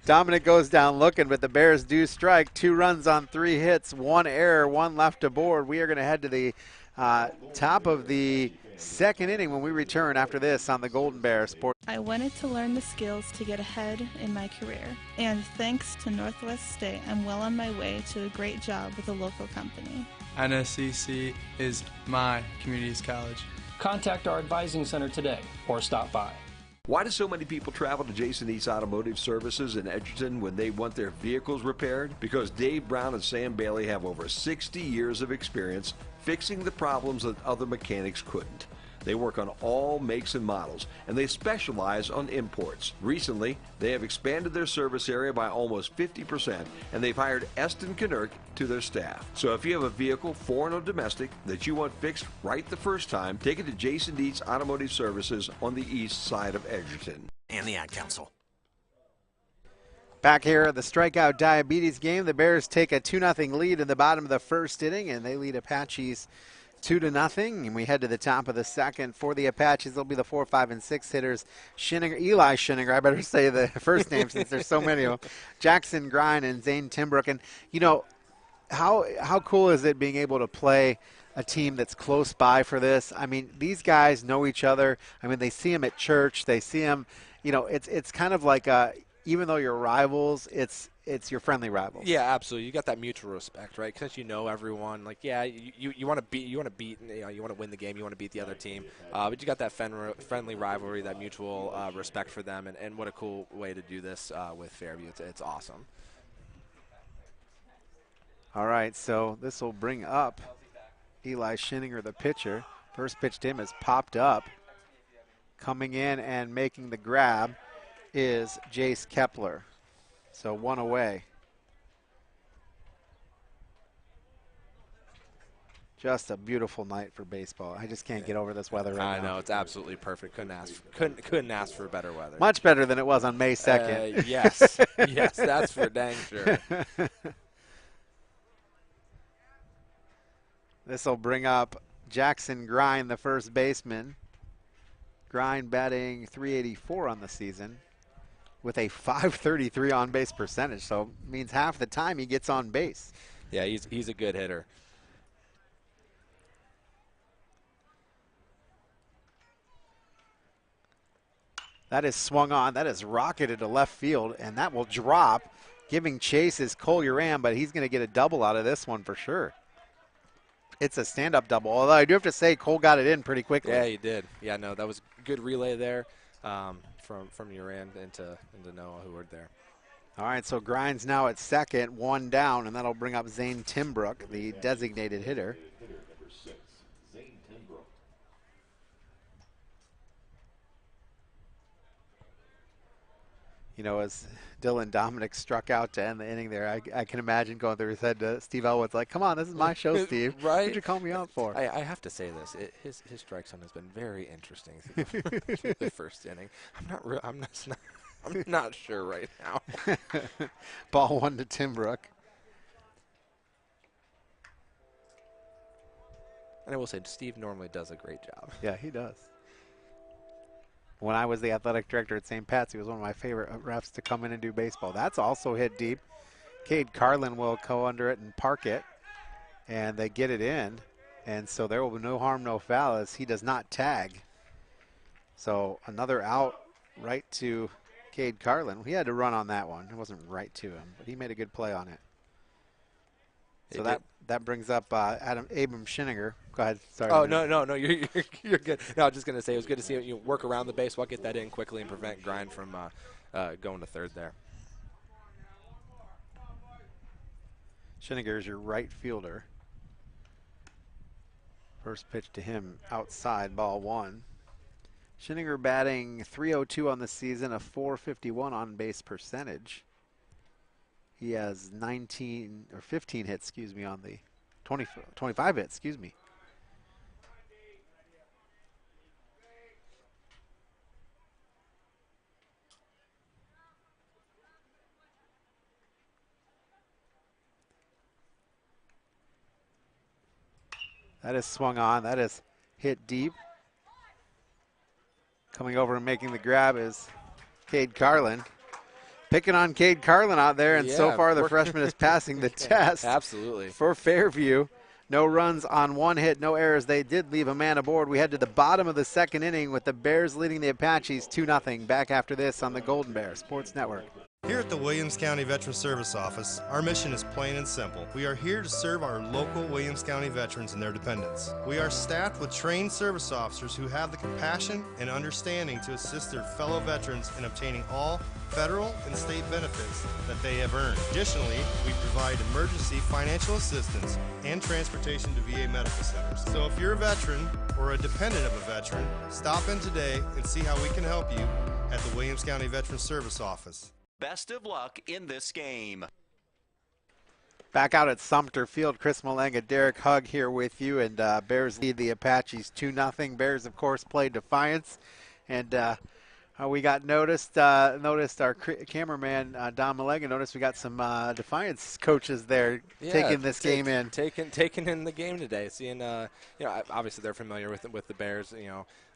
Dominic goes down looking, but the Bears do strike. 2 runs on 3 hits, 1 error, 1 left aboard. We are going to head to the top of the second inning when we return after this on the Golden Bear Sports. I wanted to learn the skills to get ahead in my career, and thanks to Northwest State, I'm well on my way to a great job with a local company. NSCC is my community's college. Contact our advising center today or stop by. Why do so many people travel to Jason East Automotive Services in Edgerton when they want their vehicles repaired? Because Dave Brown and Sam Bailey have over 60 years of experience fixing the problems that other mechanics couldn't. They work on all makes and models, and they specialize on imports. Recently, they have expanded their service area by almost 50%, and they've hired Eston Knerk to their staff. So if you have a vehicle, foreign or domestic, that you want fixed right the first time, take it to Jason Dietz Automotive Services on the east side of Edgerton. And the Ad Council. Back here at the strikeout diabetes game, the Bears take a 2-0 lead in the bottom of the first inning, and they lead Apaches 2-0, and we head to the top of the second. For the Apaches, they'll be the 4, 5, and 6 hitters. Eli Schinninger, I better say the first name since there's so many of them. Jackson Grine and Zane Timbrook. And, how cool is it being able to play a team that's close by for this? I mean, these guys know each other. I mean, they see them at church. They see them, it's kind of like even though you're rivals, it's your friendly rivals. Yeah, absolutely. You got that mutual respect, right? Because you know everyone. Like, yeah, you want to beat, you want to win the game, you want to beat the other team. But you got that friendly rivalry, that mutual respect for them, and what a cool way to do this with Fairview. It's awesome. All right, so this will bring up Eli Schinninger, the pitcher. First pitch to him is popped up. Coming in and making the grab is Jace Kepler. So 1 away. Just a beautiful night for baseball. I just can't get over this weather right now. I know, it's absolutely perfect. Couldn't ask for better weather. Much better than it was on May 2nd. Yes, yes, that's for dang sure. This will bring up Jackson Grine, the first baseman. Grine batting .384 on the season with a .533 on-base percentage, so means half the time he gets on base. Yeah, he's a good hitter. That is swung on. That is rocketed to left field, and that will drop. Giving chase is Cole Uran, but he's going to get a double out of this one for sure. It's a stand-up double, although I do have to say Cole got it in pretty quickly. Yeah, he did. Yeah, no, that was a good relay there. from your end into Noah, who were there. All right, so Grimes now at second, 1 down, and that'll bring up Zane Timbrook, the designated hitter. You know, as Dylan Dominic struck out to end the inning there, I can imagine going through his head to Steve Elwood's like, come on, this is my show, Steve. Right? What'd you call me out for? I have to say this. His strike zone has been very interesting through the first inning. I'm not sure right now. Ball 1 to Timbrook. And I will say, Steve normally does a great job. Yeah, he does. When I was the athletic director at St. Pat's, he was one of my favorite refs to come in and do baseball. That's also hit deep. Cade Carlin will go under it and park it, and they get it in. And so there will be no harm, no foul, as he does not tag. So another out right to Cade Carlin. He had to run on that one. It wasn't right to him, but he made a good play on it. So that brings up Abram Schinninger. Go ahead. Sorry. Oh, no, you're good. No, I was just going to say it was good to see you work around the baseball, get that in quickly, and prevent Grind from going to third there. Schinninger is your right fielder. First pitch to him outside, ball 1. Schinninger batting .302 on the season, a .451 on base percentage. He has 15 hits, on the 25 hits, That is swung on. That is hit deep. Coming over and making the grab is Cade Carlin. Picking on Cade Carlin out there, and so far the freshman is passing the test. Absolutely. For Fairview. No runs on 1 hit, no errors. They did leave a man aboard. We head to the bottom of the second inning with the Bears leading the Apaches 2-0. Back after this on the Golden Bear Sports Network. Here at the Williams County Veteran Service Office, our mission is plain and simple. We are here to serve our local Williams County veterans and their dependents. We are staffed with trained service officers who have the compassion and understanding to assist their fellow veterans in obtaining all federal and state benefits that they have earned. Additionally, we provide emergency financial assistance and transportation to VA medical centers. So if you're a veteran or a dependent of a veteran, stop in today and see how we can help you at the Williams County Veteran Service Office. Best of luck in this game. Back out at Sumter Field, Chris Malenga, Derek Hugg here with you, and Bears lead the Apaches 2-0. Bears, of course, played Defiance, and we got noticed our cameraman, Don Malenga, noticed we got some Defiance coaches there taking this game in. Taking in the game today, seeing, obviously they're familiar with the Bears,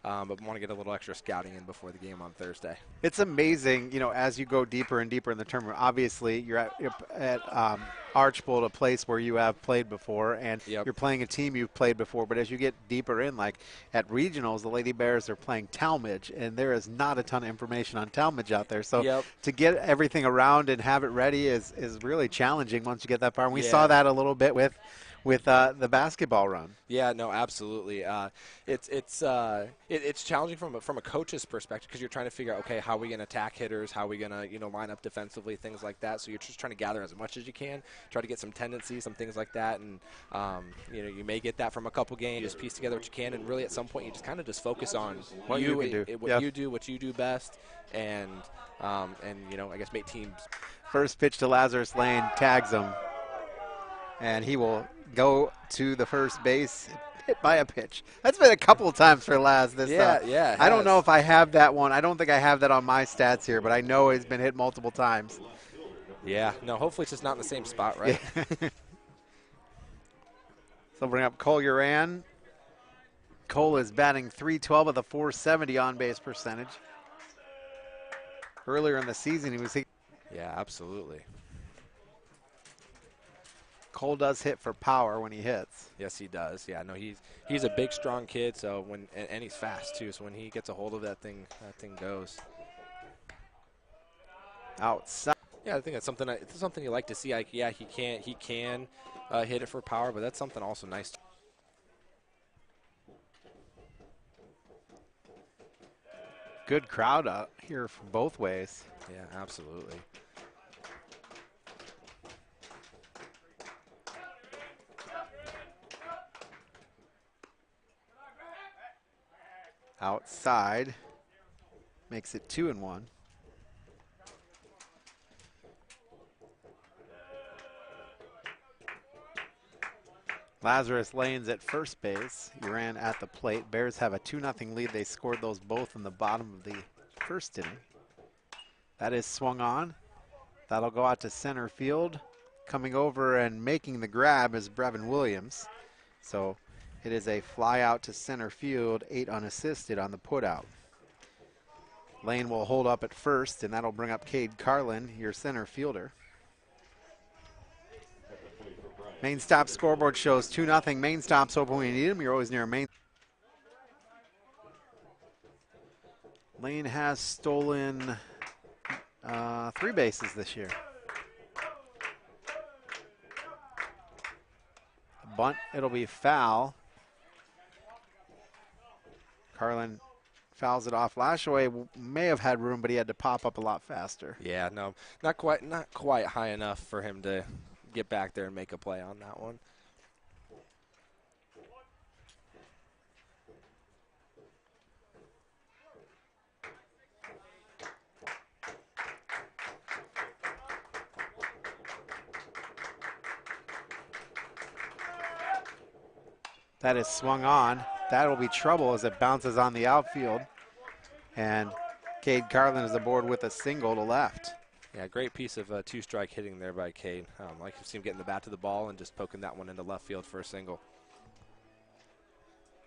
but want to get a little extra scouting in before the game on Thursday. It's amazing, as you go deeper and deeper in the tournament. Obviously, you're at Archbold, a place where you have played before, and you're playing a team you've played before. But as you get deeper in, like at regionals, the Lady Bears are playing Talmadge, and there is not a ton of information on Talmadge out there. So to get everything around and have it ready is really challenging once you get that far. And we saw that a little bit with the basketball run. Yeah, no, absolutely. It's challenging from a coach's perspective because you're trying to figure out, okay, how are we going to attack hitters? How are we going to line up defensively, things like that. So you're just trying to gather as much as you can, try to get some tendencies, some things like that. And you may get that from a couple games. You just piece together what you can, and really at some point you just kind of just focus on what you do, what you do best, and I guess make teams. First pitch to Lazarus Lane, tags him, and he will go to the first base, hit by a pitch. That's been a couple of times for Laz this time. I don't know if I have that one. I don't think I have that on my stats here, but I know he's been hit multiple times. Yeah, no, hopefully it's just not in the same spot, right? Yeah. So bring up Cole Uran. Cole is batting .312 with a .470 on-base percentage. Earlier in the season, he was. Yeah, absolutely. Cole does hit for power when he hits. Yes, he does. Yeah, no, he's a big, strong kid. So and he's fast too. So when he gets a hold of that thing goes outside. Yeah, I think that's something you like to see. Like, yeah, he can hit it for power, but that's something also nice. Good crowd out here from both ways. Yeah, absolutely. Outside makes it 2-1. Lazarus Lanes at first base. He ran at the plate. Bears have a 2-0 lead. They scored those both in the bottom of the first inning. That is swung on. That'll go out to center field. Coming over and making the grab is Brevin Williams. So it is a fly out to center field, 8 unassisted on the putout. Lane will hold up at first, and that'll bring up Cade Carlin, your center fielder. Main Stop scoreboard shows 2-0. Main Stop's open when you need them. You're always near a main. Lane has stolen 3 bases this year. A bunt, it'll be foul. Carlin fouls it off. Lashaway may have had room, but he had to pop up a lot faster. Yeah, no, not quite high enough for him to get back there and make a play on that one. That is swung on. That'll be trouble as it bounces on the outfield. And Cade Carlin is aboard with a single to left. Yeah, great piece of two-strike hitting there by Cade. Like to see him getting the bat to the ball and just poking that one into left field for a single.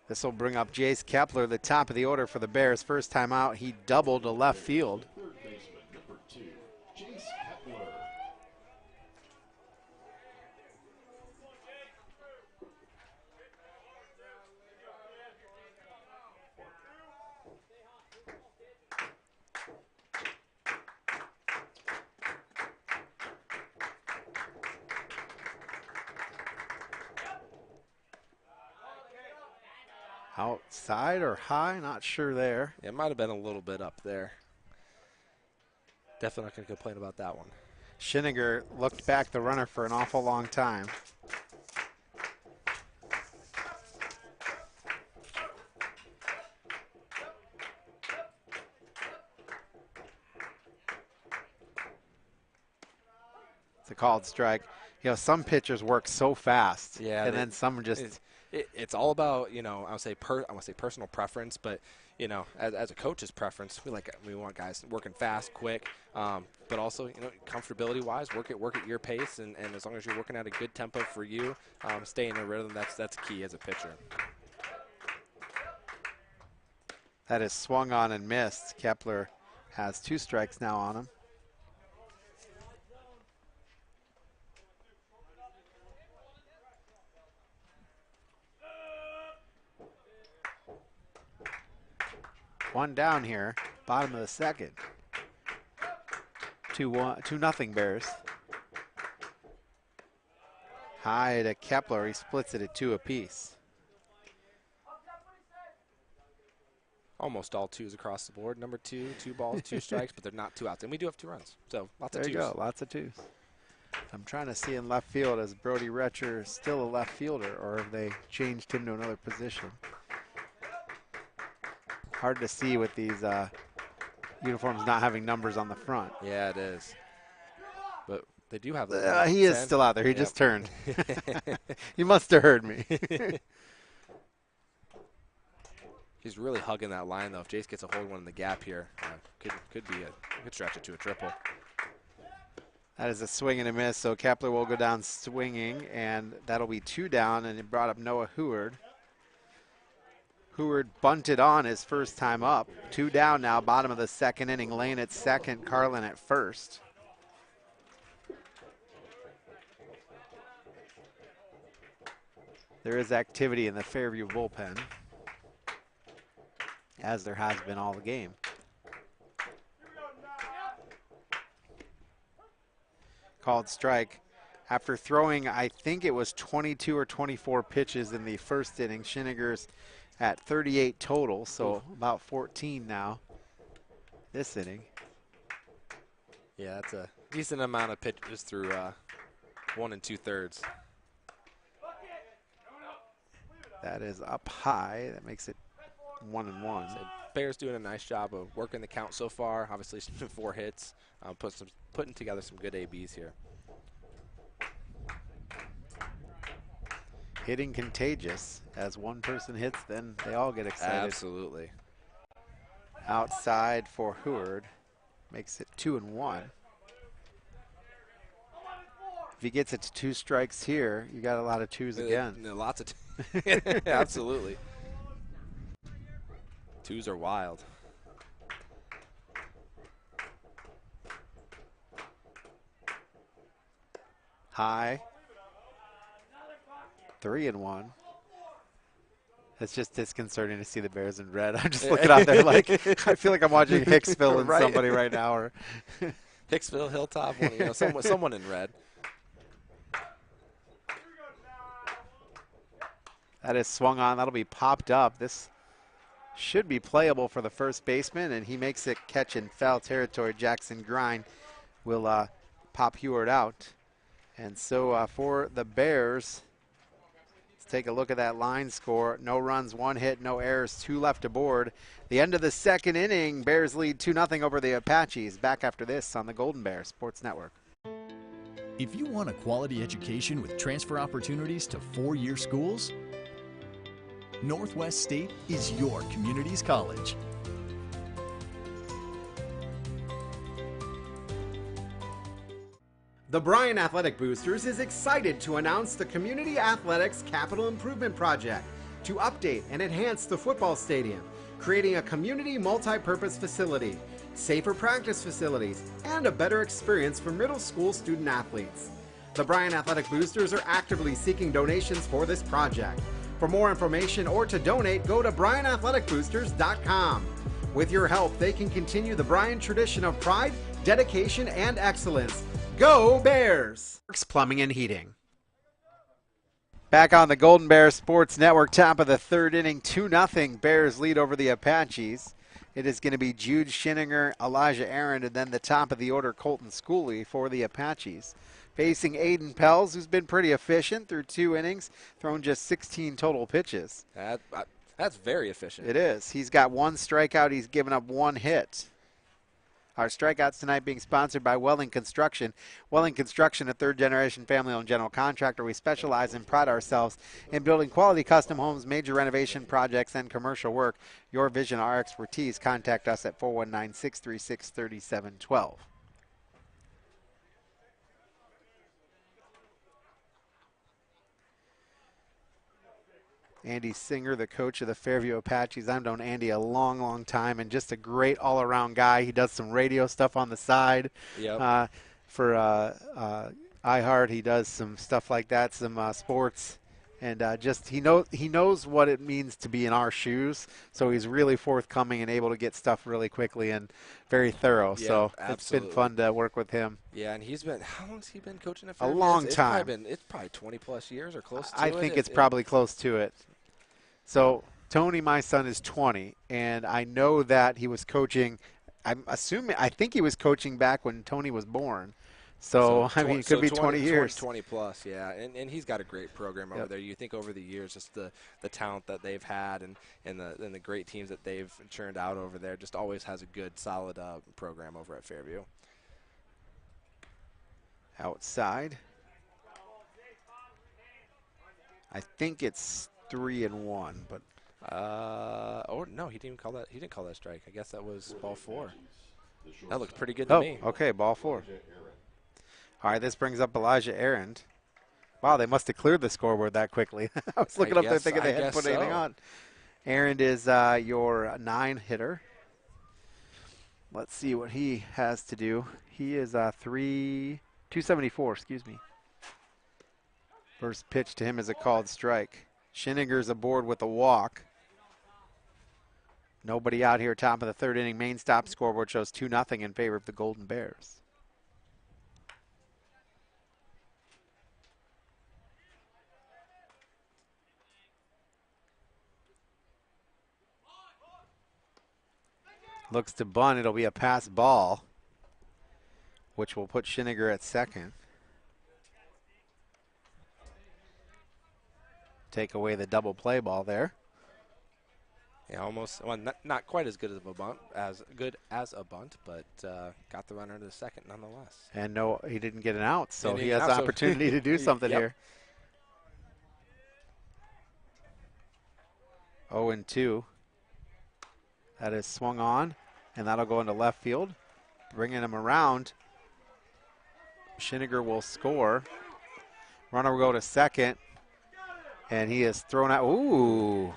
This will bring up Jace Kepler, the top of the order for the Bears. First time out, he doubled to left field. Third baseman, number 2, Jace Kepler. Outside or high, not sure there. Yeah, it might have been a little bit up there. Definitely not going to complain about that one. Schiniger looked back the runner for an awful long time. It's a called strike. You know, some pitchers work so fast, yeah, and then some just. It's all about, you know, I want to say personal preference, but you know, as a coach's preference, we want guys working fast, quick, but also, you know, comfortability wise, work at your pace, and as long as you're working at a good tempo for you, stay in a rhythm. That's key as a pitcher. That is swung on and missed. Kepler has 2 strikes now on him. One down here, bottom of the second. 2-0 Bears. High to Kepler, he splits it at 2 apiece. Almost all 2s across the board. Number 2, 2 balls, 2 strikes, but they're not 2 outs. And we do have 2 runs, so lots of 2s. There you go, lots of 2s. I'm trying to see in left field, is Brody Retcher still a left fielder, or have they changed him to another position? Hard to see with these uniforms not having numbers on the front. Yeah, it is. But they do have he is still out there. He just turned. He must have heard me. He's really hugging that line, though. If Jace gets a hold one in the gap here, could stretch it to a triple. That is a swing and a miss, so Kepler will go down swinging, and that'll be 2 down, and it brought up Noah Heward. Heward bunted on his first time up. 2 down now, bottom of the second inning. Lane at second, Carlin at first. There is activity in the Fairview bullpen, as there has been all the game. Called strike. After throwing, I think it was 22 or 24 pitches in the first inning, Schiniger's at 38 total, so about 14 now. this inning. Yeah, that's a decent amount of pitches through 1 2/3. That is up high. That makes it 1-1. So Bears doing a nice job of working the count so far. Obviously, 4 hits, putting together some good ABs here. Hitting contagious. As one person hits, then they all get excited. Absolutely. Outside for Heward. Makes it 2-1. If he gets it to 2 strikes here, you got a lot of twos again. Lots of absolutely. Twos are wild. High. 3-1. It's just disconcerting to see the Bears in red. I'm just looking out there like I feel like I'm watching Hicksville and somebody right now. Or Hicksville, Hilltop, someone in red. That is swung on. That'll be popped up. This should be playable for the first baseman, and he makes it catch in foul territory. Jackson Grind will pop Heward out. And so for the Bears, let's take a look at that line score. No runs, 1 hit, no errors, 2 left aboard. The end of the second inning, Bears lead 2-0 over the Apaches. Back after this on the Golden Bear Sports Network. If you want a quality education with transfer opportunities to 4-year schools, Northwest State is your community's college. The Bryan Athletic Boosters is excited to announce the Community Athletics Capital Improvement Project to update and enhance the football stadium, creating a community multi-purpose facility, safer practice facilities, and a better experience for middle school student athletes. The Bryan Athletic Boosters are actively seeking donations for this project. For more information or to donate, go to BryanAthleticBoosters.com. With your help, they can continue the Bryan tradition of pride, dedication, and excellence. Go Bears! Plumbing and Heating. Back on the Golden Bear Sports Network, top of the third inning, 2-0. Bears lead over the Apaches. It is going to be Jude Schinninger, Elijah Aaron, and then the top of the order, Colton Schooley for the Apaches. Facing Aiden Pels, who's been pretty efficient through 2 innings, thrown just 16 total pitches. That's very efficient. It is. He's got 1 strikeout. He's given up 1 hit. Our strikeouts tonight being sponsored by Welling Construction. Welling Construction, a 3rd-generation family-owned general contractor. We specialize and pride ourselves in building quality custom homes, major renovation projects, and commercial work. Your vision, our expertise. Contact us at 419-636-3712. Andy Singer, the coach of the Fairview Apaches. I've known Andy a long, long time, and just a great all-around guy. He does some radio stuff on the side. Yep. For iHeart. He does some stuff like that, some sports, and just he knows what it means to be in our shoes. So he's really forthcoming and able to get stuff really quickly and very thorough. Yeah, so absolutely. It's been fun to work with him. Yeah, and he's been, how long has he been coaching at A Fairview? long time. It's probably 20-plus years or close to it. I think it's probably close to it. So Tony, my son, is 20, and I know that he was coaching. I think he was coaching back when Tony was born. So I mean, it could be 20 years. 20-plus, yeah. And he's got a great program over there. You think over the years, just the talent that they've had and the great teams that they've churned out over there, just always has a good, solid program over at Fairview. Outside. I think it's 3-1, but no, he didn't call that. He didn't call that strike. I guess that was ball 4. That looks pretty good to me. Okay, ball 4. All right, this brings up Elijah Aaron. Wow, they must have cleared the scoreboard that quickly. I was looking up there thinking they hadn't put anything on. Aaron is your 9 hitter. Let's see what he has to do. He is 274, excuse me. First pitch to him is a called strike. Schinninger's aboard with a walk. Nobody out here, top of the third inning. Main stop scoreboard shows 2-0 in favor of the Golden Bears. Looks to bunt. It'll be a pass ball, which will put Schiniger at second. Take away the double play ball there. Yeah, almost. Well, not quite as good as a bunt, but got the runner to the second nonetheless. And no, he didn't get an out, so Didn't he get has an the out, so- opportunity to do something Yep. here. 0-2. That is swung on, and that'll go into left field, bringing him around. Schiniger will score. Runner will go to second, and he is thrown out. Ooh.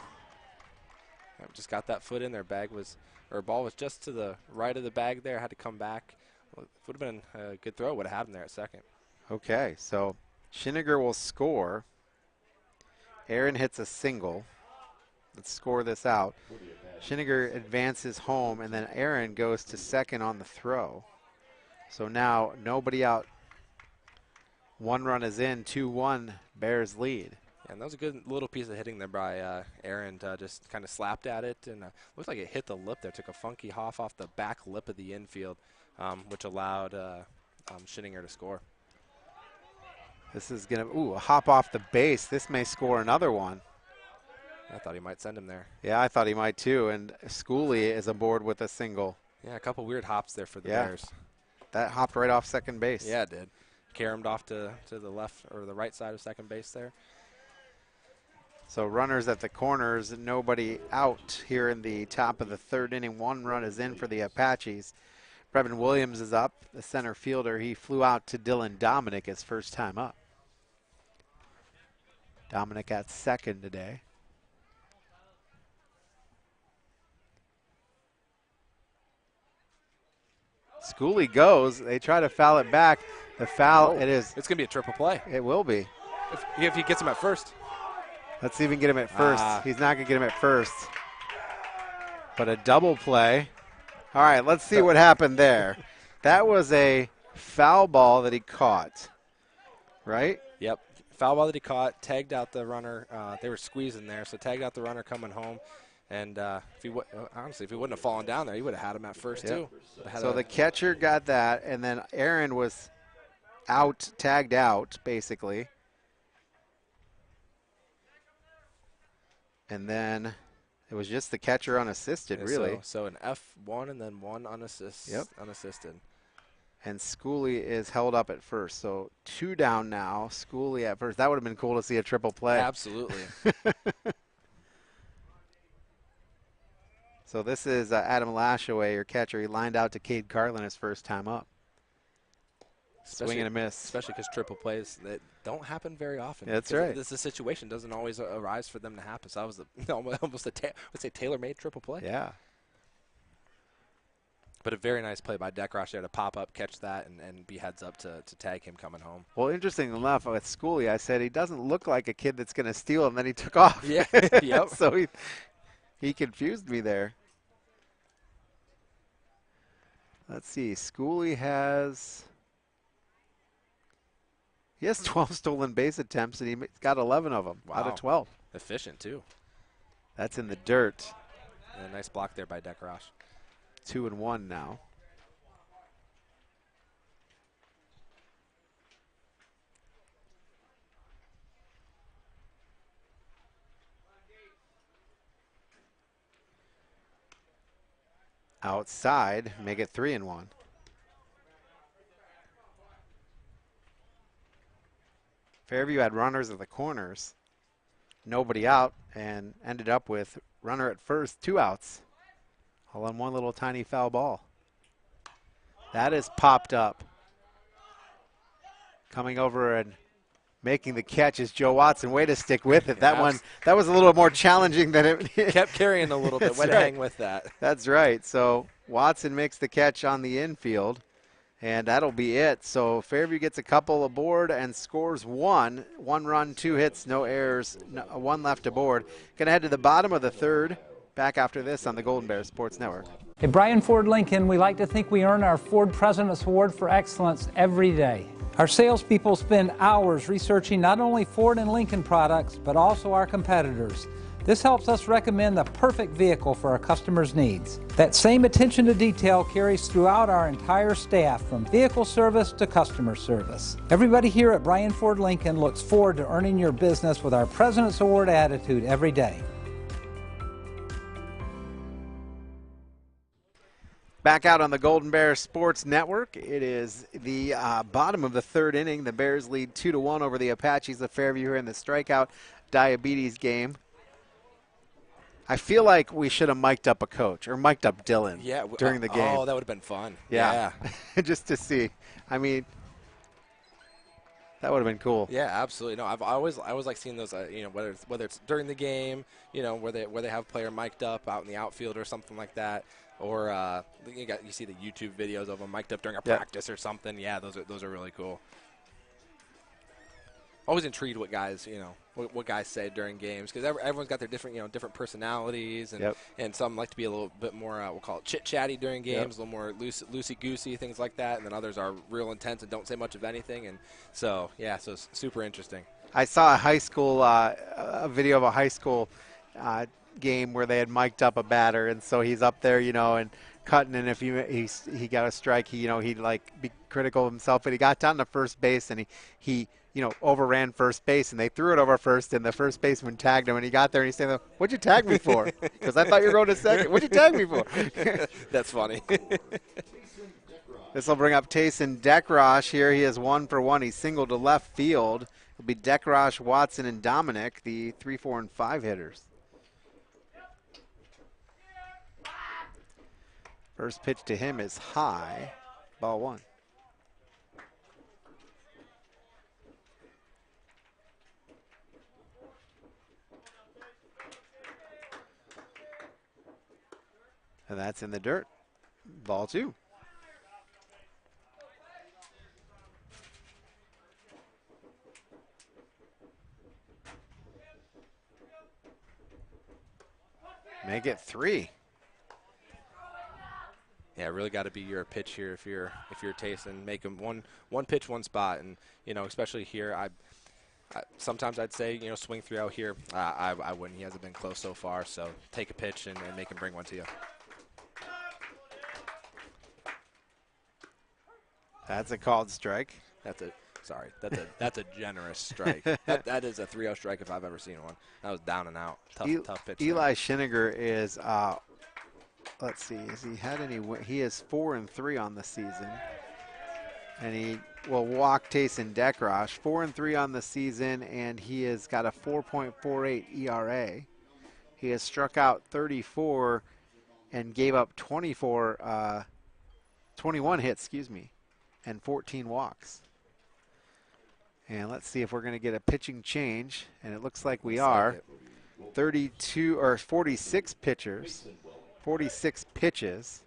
Just got that foot in there. Ball was just to the right of the bag there. Had to come back. Well, would have been a good throw. Would have had him there at second. Okay, so Schiniger will score. Aaron hits a single. Let's score this out. Schiniger advances home, and then Aaron goes to second on the throw. So now nobody out. One run is in, 2-1, Bears lead. And that was a good little piece of hitting there by Aaron. Just kind of slapped at it, and looked like it hit the lip there. Took a funky hoff off the back lip of the infield, which allowed Schiniger to score. This is going to, a hop off the base. This may score another one. I thought he might send him there. Yeah, I thought he might too. And Schooley is aboard with a single. Yeah, a couple weird hops there for the Bears. That hopped right off second base. Yeah, it did. Caromed off to the left or the right side of second base there. So runners at the corners, nobody out here in the top of the third inning. One run is in for the Apaches. Brevin Williams is up, the center fielder. He flew out to Dylan Dominic his first time up. Dominic at second today. Schooley goes. They try to foul it back. The foul, it is. It's going to be a triple play. It will be. If he gets him at first. Let's see if we can get him at first. He's not going to get him at first. But a double play. All right, let's see what happened there. That was a foul ball that he caught, right? Yep. Foul ball that he caught, tagged out the runner. They were squeezing there, so tagged out the runner coming home. And if he wouldn't have fallen down there, he would have had him at first too. So the catcher got that, and then Aaron was tagged out, basically. And then it was just the catcher unassisted, yeah, really. So an F1 and then one unassisted. And Schooley is held up at first. So 2 down now. Schooley at first. That would have been cool to see a triple play. Absolutely. So this is Adam Lashaway, your catcher. He lined out to Cade Carlin his first time up. Swing and a miss. Especially because triple plays that don't happen very often. Yeah, that's right. This situation doesn't always arise for them to happen. So that was almost a tailor-made triple play. Yeah. But a very nice play by Dekrosh there to pop up, catch that, and be heads up to tag him coming home. Well, interesting enough, with Schooley, I said he doesn't look like a kid that's going to steal, and then he took off. Yeah, yep. So he confused me there. Let's see. Schooley has 12 stolen base attempts, and he's got 11 of them out of 12. Efficient, too. That's in the dirt. And a nice block there by Dekrosh. 2-1 now. Outside, make it 3-1. Fairview had runners at the corners, nobody out, and ended up with runner at first, 2 outs. All on one little tiny foul ball. That is popped up. Coming over and making the catch is Joe Watson. Way to stick with it. That was a little more challenging than it. Kept carrying a little bit. Way to hang with that. That's right. So Watson makes the catch on the infield, and that'll be it. So Fairview gets a couple aboard and scores 1 run, 2 hits, no errors, 1 left aboard. Going to head to the bottom of the third. Back after this on the Golden Bears Sports Network. At Bryan Ford Lincoln, we like to think we earn our Ford President's Award for Excellence every day. Our salespeople spend hours researching not only Ford and Lincoln products, but also our competitors. This helps us recommend the perfect vehicle for our customers' needs. That same attention to detail carries throughout our entire staff, from vehicle service to customer service. Everybody here at Bryan Ford Lincoln looks forward to earning your business with our President's Award attitude every day. Back out on the Golden Bear Sports Network, it is the bottom of the third inning. The Bears lead 2-1 over the Apaches of Fairview here in the strikeout diabetes game. I feel like we should have mic'd up a coach or mic'd up Dylan during the game. Oh, that would have been fun. Yeah. Just to see. I mean, that would have been cool. Yeah, absolutely. No, I always like seeing those. Whether it's during the game, where they have a player mic'd up out in the outfield or something like that, or you see the YouTube videos of them mic'd up during a practice or something. Yeah, those are really cool. Always intrigued what guys what guys say during games, because everyone's got their different personalities, and some like to be a little bit more we'll call it chit chatty during games, a little more loosey goosey, things like that, and then others are real intense and don't say much of anything, and so it's super interesting. I saw a video of a high school game where they had mic'd up a batter, and so he's up there and cutting, and if he got a strike, he'd like be critical of himself, but he got down to first base and he overran first base, and they threw it over first, and the first baseman tagged him, and he got there, and he's saying, "What'd you tag me for?" Because I thought you were going to second. What'd you tag me for? That's funny. This will bring up Tayson Dekrosh here. He is 1 for 1. He's singled to left field. It'll be Dekrosh, Watson, and Dominic, the 3, 4, and 5 hitters. First pitch to him is high, ball 1. And that's in the dirt. Ball 2. Make it 3. Yeah, really got to be your pitch here if you're Tayson. Make him one pitch, one spot, and especially here, I sometimes I'd say swing 3 out here. I wouldn't. He hasn't been close so far, so take a pitch and make him bring one to you. That's a called strike. That's a generous strike. That is a 3-0 strike if I've ever seen one. That was down and out. Tough pitch. Eli Schiniger is let's see, has he had any? He is 4 and 3 on the season, and he will walk Tayson Dekrosh. 4 and 3 on the season, and he has got a 4.48 ERA. He has struck out 34 and gave up 21 hits, and 14 walks. And let's see if we're going to get a pitching change, and it looks like we are. 46 pitchers. 46 pitches.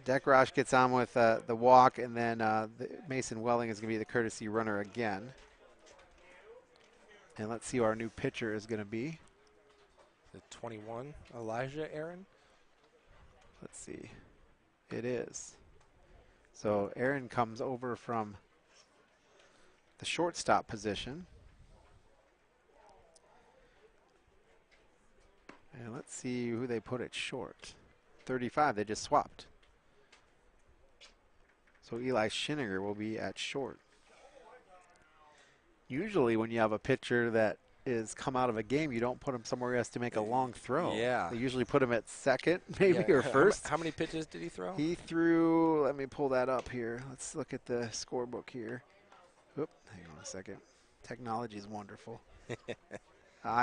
Dekrosh gets on with the walk, and then Mason Welling is going to be the courtesy runner again. And let's see who our new pitcher is going to be. The 21, Elijah Aaron? Let's see. It is. So Aaron comes over from the shortstop position. And let's see who they put at short. 35, they just swapped. So Eli Schiniger will be at short. Usually when you have a pitcher that is come out of a game, you don't put him somewhere he has to make a long throw. Yeah. They usually put him at second, maybe, or first. How many pitches did he throw? He threw, let me pull that up here. Let's look at the scorebook here. Oop, hang on a second. Technology is wonderful.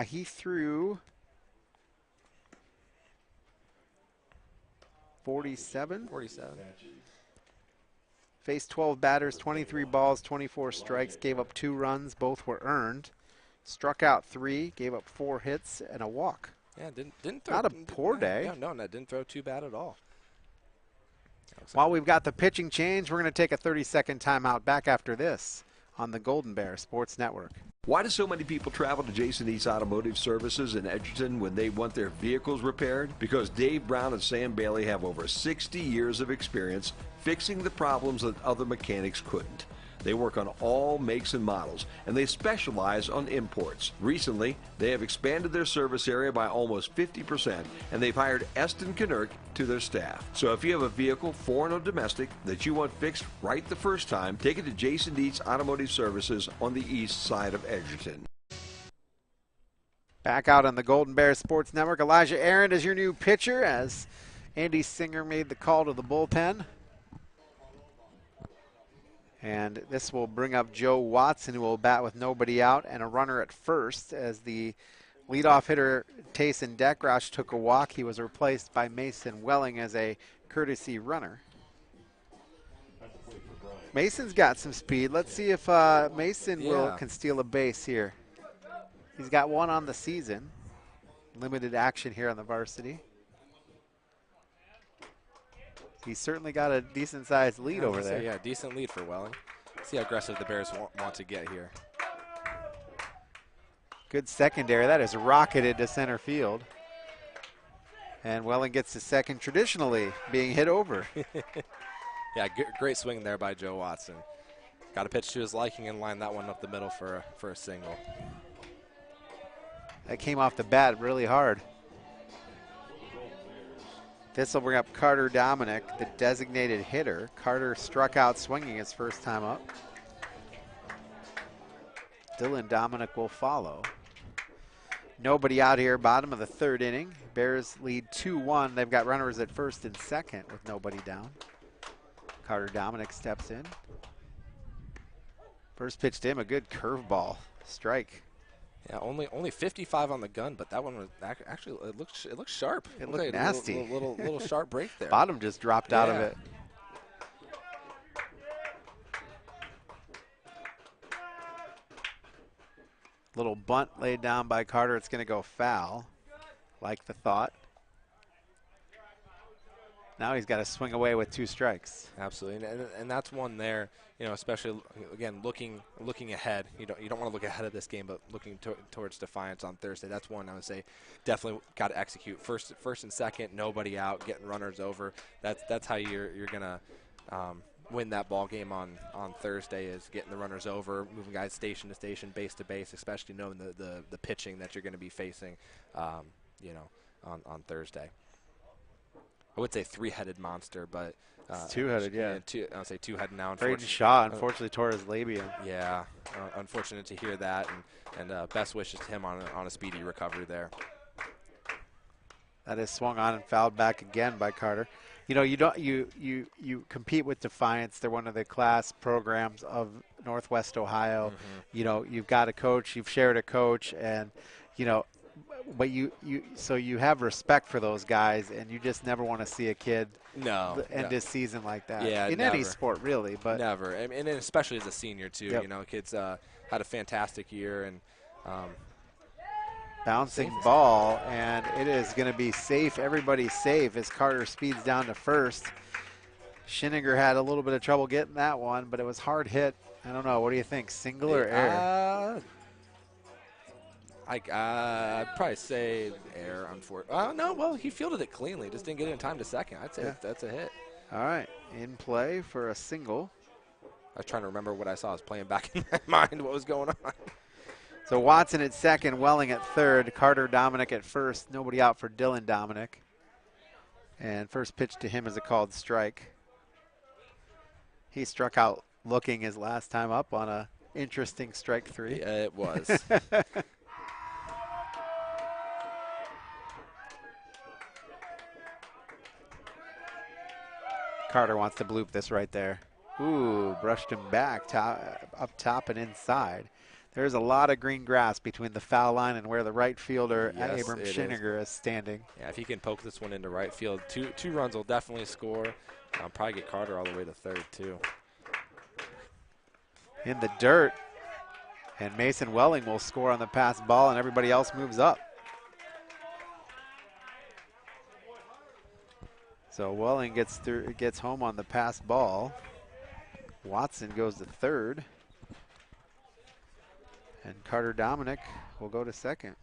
He threw 47. Faced 12 batters, 23 balls, 24 strikes, gave up 2 runs. Both were earned. Struck out 3, gave up 4 hits and a walk. Yeah, didn't throw. Not a poor day. Yeah, no, didn't throw too bad at all. While we've got the pitching change, we're going to take a 30-second timeout. Back after this on the Golden Bear Sports Network. Why do so many people travel to Jason East Automotive Services in Edgerton when they want their vehicles repaired? Because Dave Brown and Sam Bailey have over 60 years of experience fixing the problems that other mechanics couldn't. They work on all makes and models, and they specialize on imports. Recently, they have expanded their service area by almost 50%, and they've hired Eston Knerk to their staff. So if you have a vehicle, foreign or domestic, that you want fixed right the first time, take it to Jason Dietz Automotive Services on the east side of Edgerton. Back out on the Golden Bears Sports Network, Elijah Aaron is your new pitcher as Andy Singer made the call to the bullpen. And this will bring up Joe Watson, who will bat with nobody out and a runner at first as the leadoff hitter Tayson Dekrosh took a walk. He was replaced by Mason Welling as a courtesy runner. Mason's got some speed. Let's see if Mason can steal a base here. He's got one on the season. Limited action here on the varsity. He's certainly got a decent-sized lead over there. Yeah, decent lead for Welling. See how aggressive the Bears want to get here. Good secondary. That is rocketed to center field. And Welling gets to second, traditionally being hit over. Yeah, great swing there by Joe Watson. Got a pitch to his liking and line that one up the middle for a single. That came off the bat really hard. This will bring up Carter Dominic, the designated hitter. Carter struck out swinging his first time up. Dylan Dominic will follow. Nobody out here, bottom of the third inning. Bears lead 2-1. They've got runners at first and second with nobody down. Carter Dominic steps in. First pitch to him, a good curveball. Strike. Yeah, only 55 on the gun, but that one was actually it looks sharp. It looked nasty. Little sharp break there. Bottom just dropped out of it. Little bunt laid down by Carter. It's going to go foul. Like the thought. Now he's got to swing away with 2 strikes. Absolutely, and that's one there. You know, especially again looking ahead. You don't want to look ahead of this game, but looking towards Defiance on Thursday. That's one I would say definitely got to execute. First and second, nobody out, getting runners over. That's how you're gonna win that ball game on Thursday, is getting the runners over, moving guys station to station, base to base, especially knowing the pitching that you're going to be facing. On Thursday. I would say 3-headed monster, but it's 2-headed, yeah. I'll say 2-headed now. Braden Shaw unfortunately tore his labia. Yeah, unfortunate to hear that, and best wishes to him on a speedy recovery there. That is swung on and fouled back again by Carter. You know, you compete with Defiance. They're one of the class programs of Northwest Ohio. Mm-hmm. You know, you've got a coach, you've shared a coach, and you know. But you have respect for those guys, and you just never want to see a kid end his season like that. Yeah, in any sport, really. But never, and especially as a senior too. Yep. You know, kids had a fantastic year, and bouncing ball, and it is going to be safe. Everybody's safe as Carter speeds down to first. Schiniger had a little bit of trouble getting that one, but it was hard hit. I don't know. What do you think, single or air? I'd probably say air. No, well, he fielded it cleanly. Just didn't get it in time to second. I'd say that's a hit. All right, in play for a single. I was trying to remember what I saw. I was playing back in my mind what was going on. So Watson at second, Welling at third, Carter Dominic at first. Nobody out for Dylan Dominic. And first pitch to him is a called strike. He struck out looking his last time up on a interesting strike 3. Yeah, it was. Carter wants to bloop this right there. Ooh, brushed him back, up top and inside. There's a lot of green grass between the foul line and where the right fielder, Abram Schiniger, is standing. Yeah, if he can poke this one into right field, two runs will definitely score. Probably get Carter all the way to third, too. In the dirt, and Mason Welling will score on the pass ball, and everybody else moves up. So Welling gets home on the pass ball. Watson goes to third. And Carter Dominic will go to second.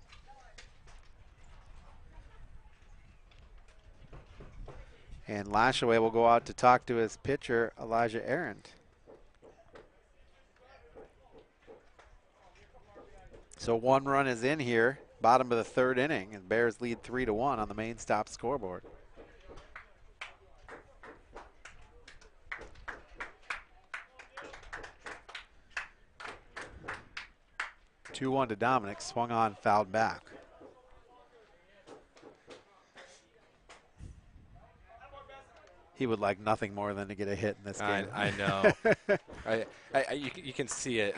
And Lashaway will go out to talk to his pitcher, Elijah Arendt. So 1 run is in here, bottom of the 3rd inning, and Bears lead 3-1 on the main stop scoreboard. 2-1 to Dominic, swung on, fouled back. He would like nothing more than to get a hit in this game. I know. You can see it.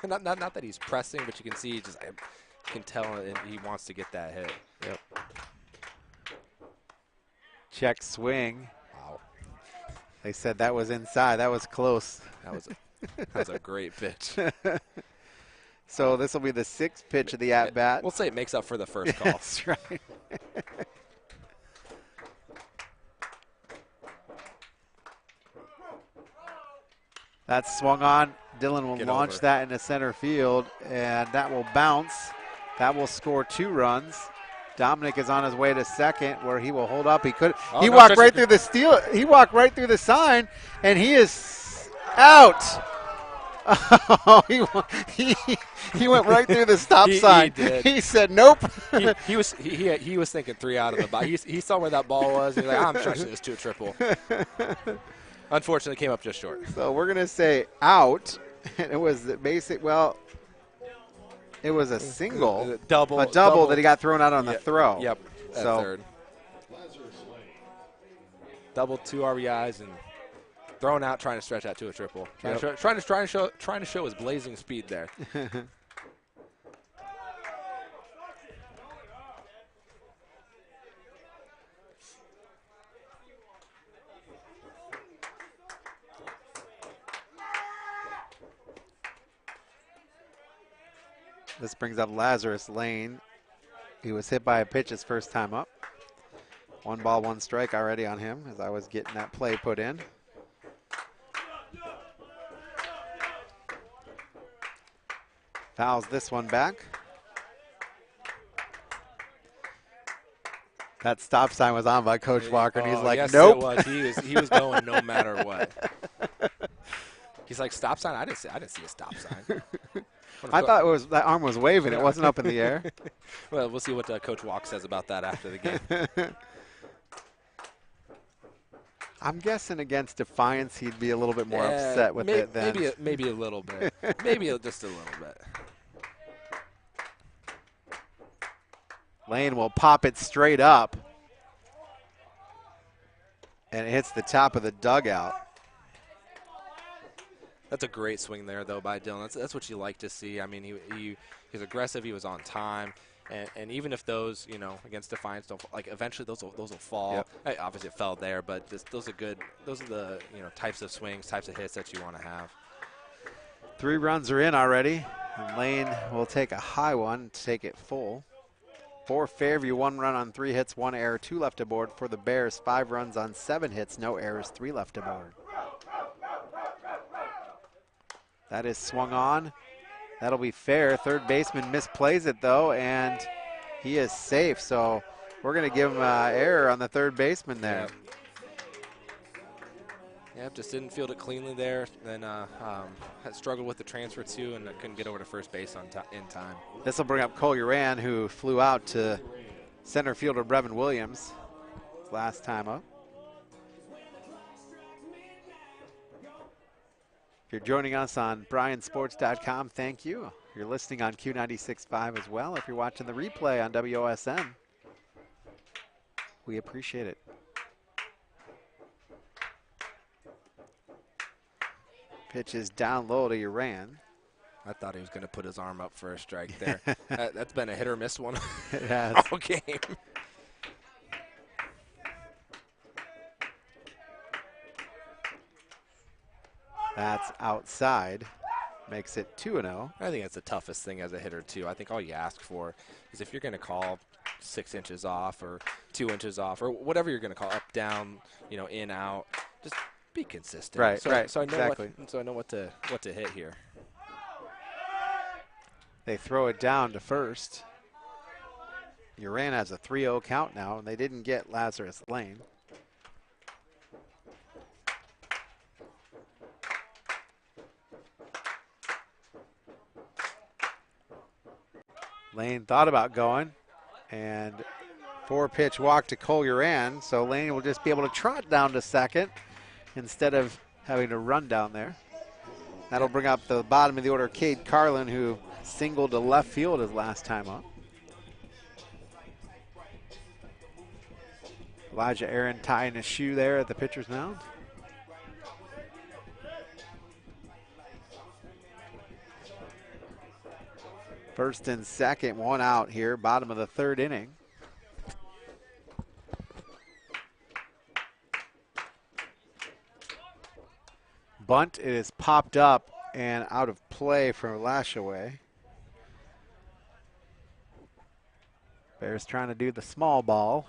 not that he's pressing, but you can see I can tell he wants to get that hit. Yep. Check swing. Wow. They said that was inside. That was close. That was a great pitch. So this will be the 6th pitch of the at-bat. We'll say it makes up for the first call. That's right. That's swung on. Dylan will launch that into center field, and that will bounce. That will score 2 runs. Dominic is on his way to second, where he will hold up. He walked right through the steal. He walked right through the sign, and he is out. Oh, he went right through the stop sign. He did. He said nope. he was thinking 3 out of the box. He saw where that ball was. He's like, I'm stretching this to a triple. Unfortunately, came up just short. So we're gonna say out, and it was the basic. Well, it was a single, a double that he got thrown out on the throw. Yep. At third. Double 2 RBIs and thrown out, trying to stretch that to a triple. Trying to show his blazing speed there. This brings up Lazarus Lane. He was hit by a pitch his first time up. 1 ball, 1 strike already on him as I was getting that play put in. Fouls this one back. That stop sign was on by Coach Walker, and he's like, yes, nope. It was. He was going no matter what. He's like, stop sign? I didn't see a stop sign. I thought it was that arm was waving. It wasn't up in the air. Well, we'll see what Coach Walk says about that after the game. I'm guessing against Defiance, he'd be a little bit more upset with it than. Maybe a little bit. Maybe just a little bit. Lane will pop it straight up. And it hits the top of the dugout. That's a great swing there, though, by Dylan. That's what you like to see. I mean, he was aggressive. He was on time. And even if those, against Defiance don't, eventually those will fall. Yep. Obviously it fell there, but those are good. Those are the, types of swings, types of hits that you want to have. 3 runs are in already. And Lane will take a high one to take it full. For Fairview, 1 run on 3 hits, 1 error, 2 left aboard. For the Bears, 5 runs on 7 hits, no errors, 3 left aboard. That is swung on. That'll be fair. Third baseman misplays it, though, and he is safe. So we're going to give him an error on the third baseman there. Yep, just didn't field it cleanly there. Then had struggled with the transfer, too, and couldn't get over to first base in time. This will bring up Cole Uran, who flew out to center fielder Brevin Williams his last time up. If you're joining us on BryanSports.com, thank you. If you're listening on Q96.5 as well. If you're watching the replay on WOSN, we appreciate it. Pitch is down low to Uran. I thought he was going to put his arm up for a strike there. That's been a hit or miss one it has. all game. That's outside. Makes it 2-0. I think that's the toughest thing as a hitter, too. I think all you ask for is if you're going to call 6 inches off or 2 inches off or whatever you're going to call, up, down, in, out, just be consistent. Right, so I know exactly. So I know what to hit here. They throw it down to first. Uran has a 3-0 count now, and they didn't get Lazarus Lane. Lane thought about going, and 4-pitch walk to Collier-Ann, so Lane will just be able to trot down to second instead of having to run down there. That'll bring up the bottom of the order, Cade Carlin, who singled to left field his last time up. Elijah Aaron tying his shoe there at the pitcher's mound. First and second, one out here, bottom of the third inning. Bunt is popped up and out of play for Lashaway. Bears trying to do the small ball.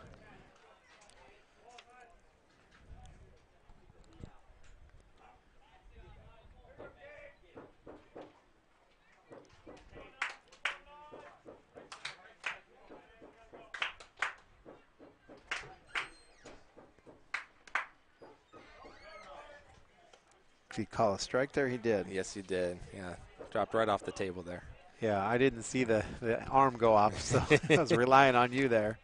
Did he call a strike there? He did. Yes, he did. Yeah, dropped right off the table there. Yeah, I didn't see the arm go off, so I was relying on you there.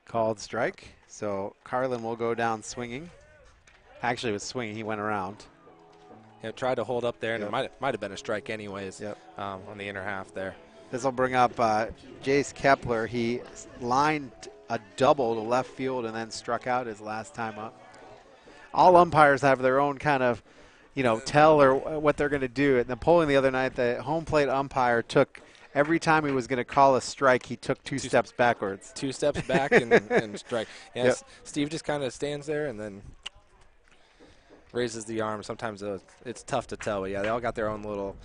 Called strike, so Carlin will go down swinging. Actually, it was swinging. He went around. Yeah, tried to hold up there, and it might have been a strike anyways. On the inner half there. This will bring up Jace Kepler. He lined a double to left field and then struck out his last time up. All umpires have their own kind of, tell or what they're going to do. At the polling the other night, the home plate umpire took, every time he was going to call a strike, he took two steps backwards. 2 steps back and strike. Yes, yep. Steve just kind of stands there and then raises the arm. Sometimes it's tough to tell, but yeah, they all got their own little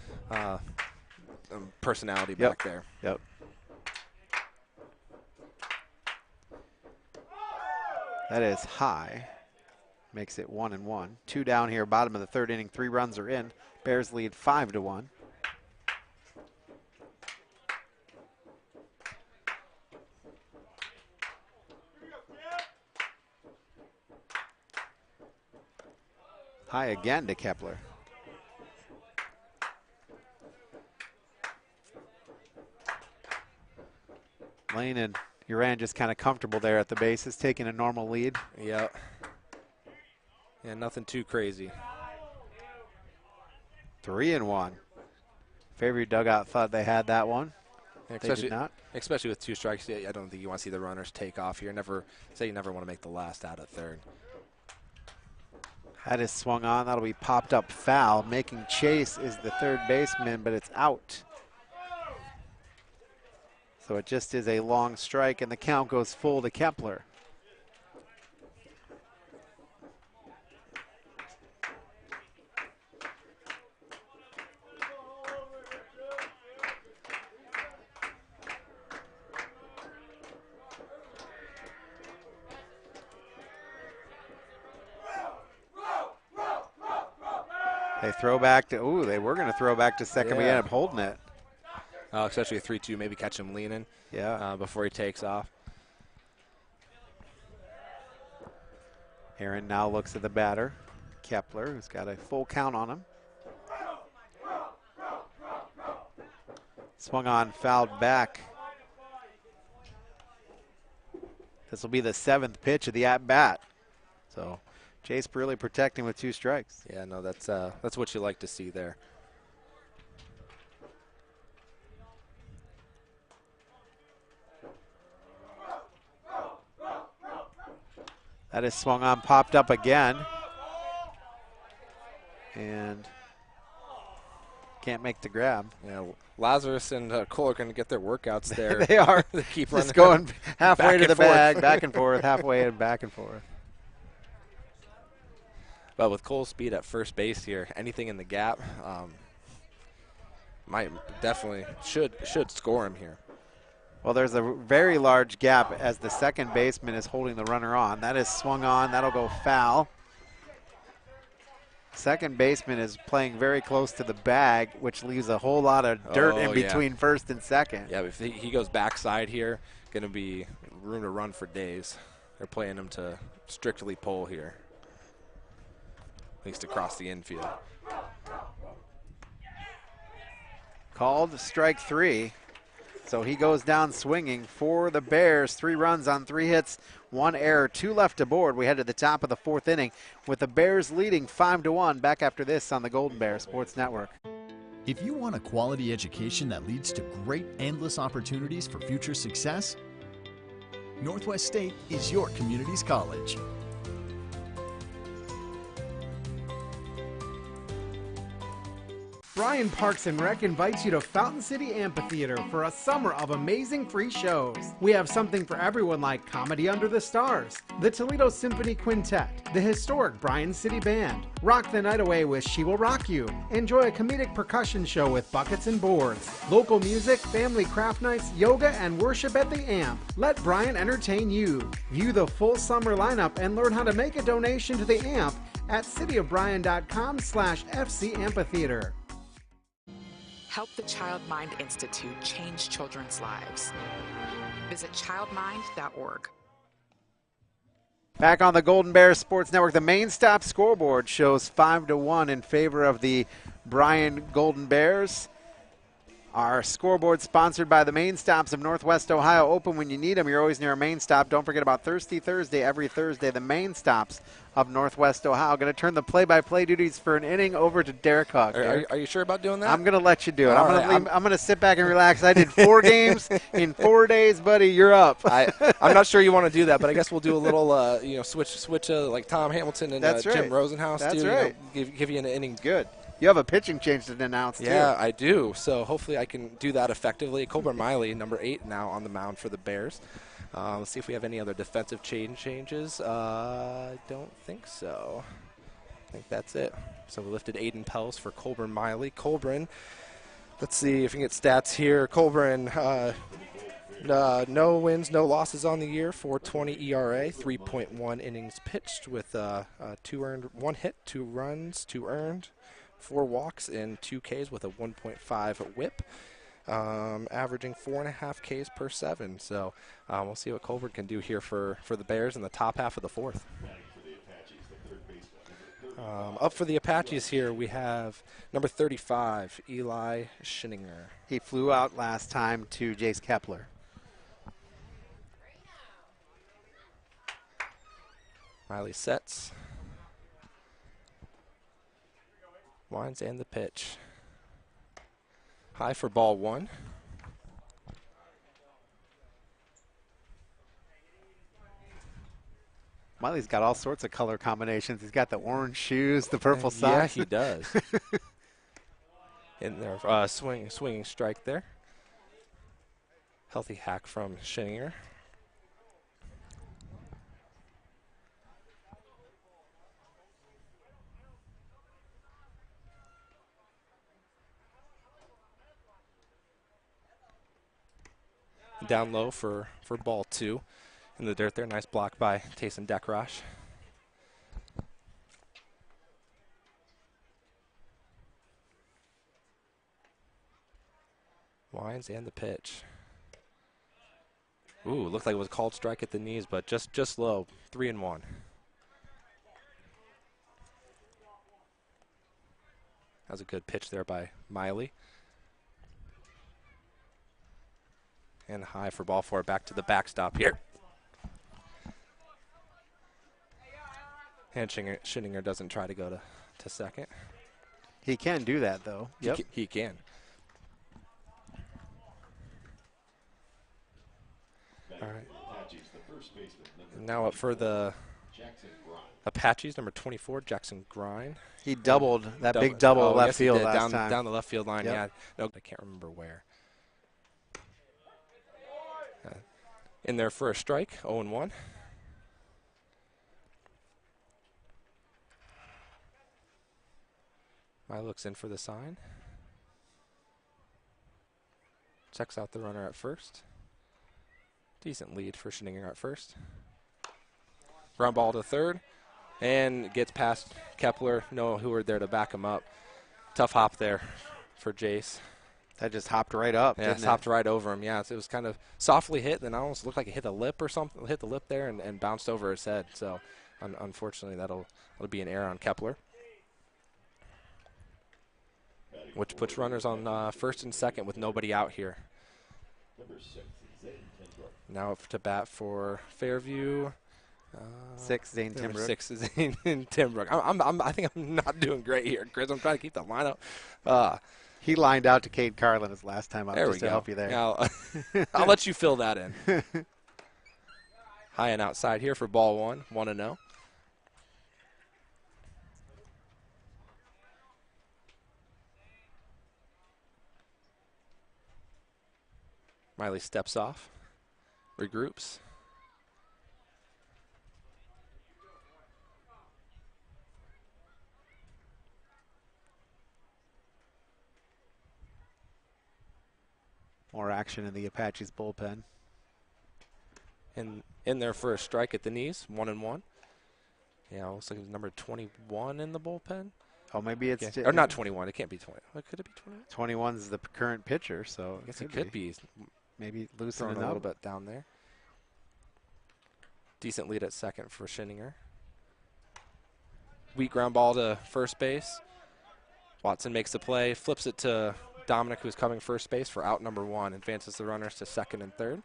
personality back there. Yep. That is high. Makes it 1-1. 2 down here, bottom of the third inning. 3 runs are in. Bears lead 5-1. High again to Kepler. Lane and Uran just kind of comfortable there at the bases, taking a normal lead. Yeah. Yeah, nothing too crazy. 3-1. Fairview dugout thought they had that one. Yeah, they did not. Especially with 2 strikes, I don't think you want to see the runners take off here. You never want to make the last out at third. That is swung on. That'll be popped up foul. Making chase is the third baseman, but it's out. So it just is a long strike, and the count goes full to Kepler. They throw back to, they were going to throw back to second. We end up holding it. Especially a 3-2, maybe catch him leaning before he takes off. Aaron now looks at the batter, Kepler, who's got a full count on him. Swung on, fouled back. This will be the 7th pitch of the at-bat. So Chase really protecting with 2 strikes. Yeah, no, that's what you like to see there. That is swung on, popped up again. And can't make the grab. Yeah, Lazarus and Cole are going to get their workouts there. They are. They keep just going halfway to the bag, back and forth, halfway and back and forth. But with Cole's speed at first base here, anything in the gap should score him here. Well, there's a very large gap as the second baseman is holding the runner on. That is swung on. That'll go foul. Second baseman is playing very close to the bag, which leaves a whole lot of dirt in between first and second. Yeah, if he goes backside here, going to be room to run for days. They're playing him to strictly pull here. at least across the infield. Called strike 3. So he goes down swinging for the Bears. 3 runs on 3 hits, 1 error, 2 left aboard. We head to the top of the 4th inning with the Bears leading 5-1. Back after this on the Golden Bear Sports Network. If you want a quality education that leads to great, endless opportunities for future success, Northwest State is your community's college. Bryan Parks and Rec invites you to Fountain City Amphitheater for a summer of amazing free shows. We have something for everyone like Comedy Under the Stars, the Toledo Symphony Quintet, the historic Bryan City Band, Rock the Night Away with She Will Rock You, enjoy a comedic percussion show with buckets and boards, local music, family craft nights, yoga, and worship at the Amp. Let Bryan entertain you. View the full summer lineup and learn how to make a donation to the Amp at cityofbryan.com/FC Amphitheater. Help the Child Mind Institute change children's lives. Visit childmind.org. Back on the Golden Bear Sports Network, the main stop scoreboard shows 5-1 in favor of the Bryan Golden Bears. Our scoreboard sponsored by the Main Stops of Northwest Ohio. Open when you need them. You're always near a Main Stop. Don't forget about Thirsty Thursday every Thursday. The Main Stops of Northwest Ohio. Going to turn the play-by-play duties for an inning over to Derek Hawk. Are you sure about doing that? I'm going to let you do it. All I'm going to sit back and relax. I did 4 games in 4 days, buddy. You're up. I'm not sure you want to do that, but I guess we'll do a little switch like Tom Hamilton and That's right. Jim Rosenhaus That's do. right. Give you an inning. Good. You have a pitching change to announce, too. Yeah, I do. So hopefully I can do that effectively. Colbert Miley, number 8, now on the mound for the Bears. Let's see if we have any other defensive changes. I don't think so. I think that's it. So we lifted Aiden Pels for Colburn Miley. Colburn, let's see if we can get stats here. Colburn, no wins, no losses on the year, 4.20 ERA, 3.1 innings pitched with 2 earned, 1 hit, 2 runs, 2 earned, 4 walks, and 2 Ks with a 1.5 whip, averaging 4.5 Ks per 7. So we'll see what Colbert can do here for the Bears in the top half of the 4th. Up for the Apaches here, we have number 35, Eli Schinninger. He flew out last time to Jace Kepler. Miley sets. Winds and the pitch. High for ball 1. Miley's got all sorts of color combinations. He's got the orange shoes, the purple Yeah, socks. he does. In there, swinging strike there. Healthy hack from Schinninger. Down low for ball 2 in the dirt there. Nice block by Tayson Dekrosh. Winds and the pitch. Ooh, looked like it was a called strike at the knees, but just low. 3-1. That was a good pitch there by Miley. And high for ball 4, back to the backstop here. And Schinninger doesn't try to go to second. He can do that, though. Yep. He can. All right. And now up for the Apaches, number 24, Jackson Grine. He doubled that big double left field last time. Down the left field line, Yep. yeah. No, I can't remember where. In there for a strike, 0-1. Miley looks in for the sign. Checks out the runner at first. Decent lead for Schinninger at first. Ground ball to third. And gets past Kepler. Noah Heward there to back him up. Tough hop there for Jace. That just hopped right up. Yeah, it hopped right over him. Yeah, so it was kind of softly hit, and then it almost looked like it hit a lip or something. Hit the lip there and bounced over his head. So, unfortunately, that'll be an error on Kepler. which puts runners on first and second with nobody out here. Now up to bat for Fairview. 6, Zane Timbrook. 6 is Zane Timbrook. I think I'm not doing great here, Chris. I'm trying to keep the lineup. He lined out to Cade Carlin his last time up just to help you there. Yeah, I'll let you fill that in. High and outside here for ball 1, 1-0. Miley steps off, regroups. More action in the Apaches bullpen. In there for a strike at the knees, 1-1. Yeah, looks like it's number 21 in the bullpen. Oh, maybe it's or not 21. It can't be 20. Could it be 21? 21 is the current pitcher, so I guess it could be. Maybe loosening a up little bit down there. Decent lead at second for Schinninger. Weak ground ball to first base. Watson makes the play, flips it to Dominic, who's coming first base for out number 1, advances the runners to second and third.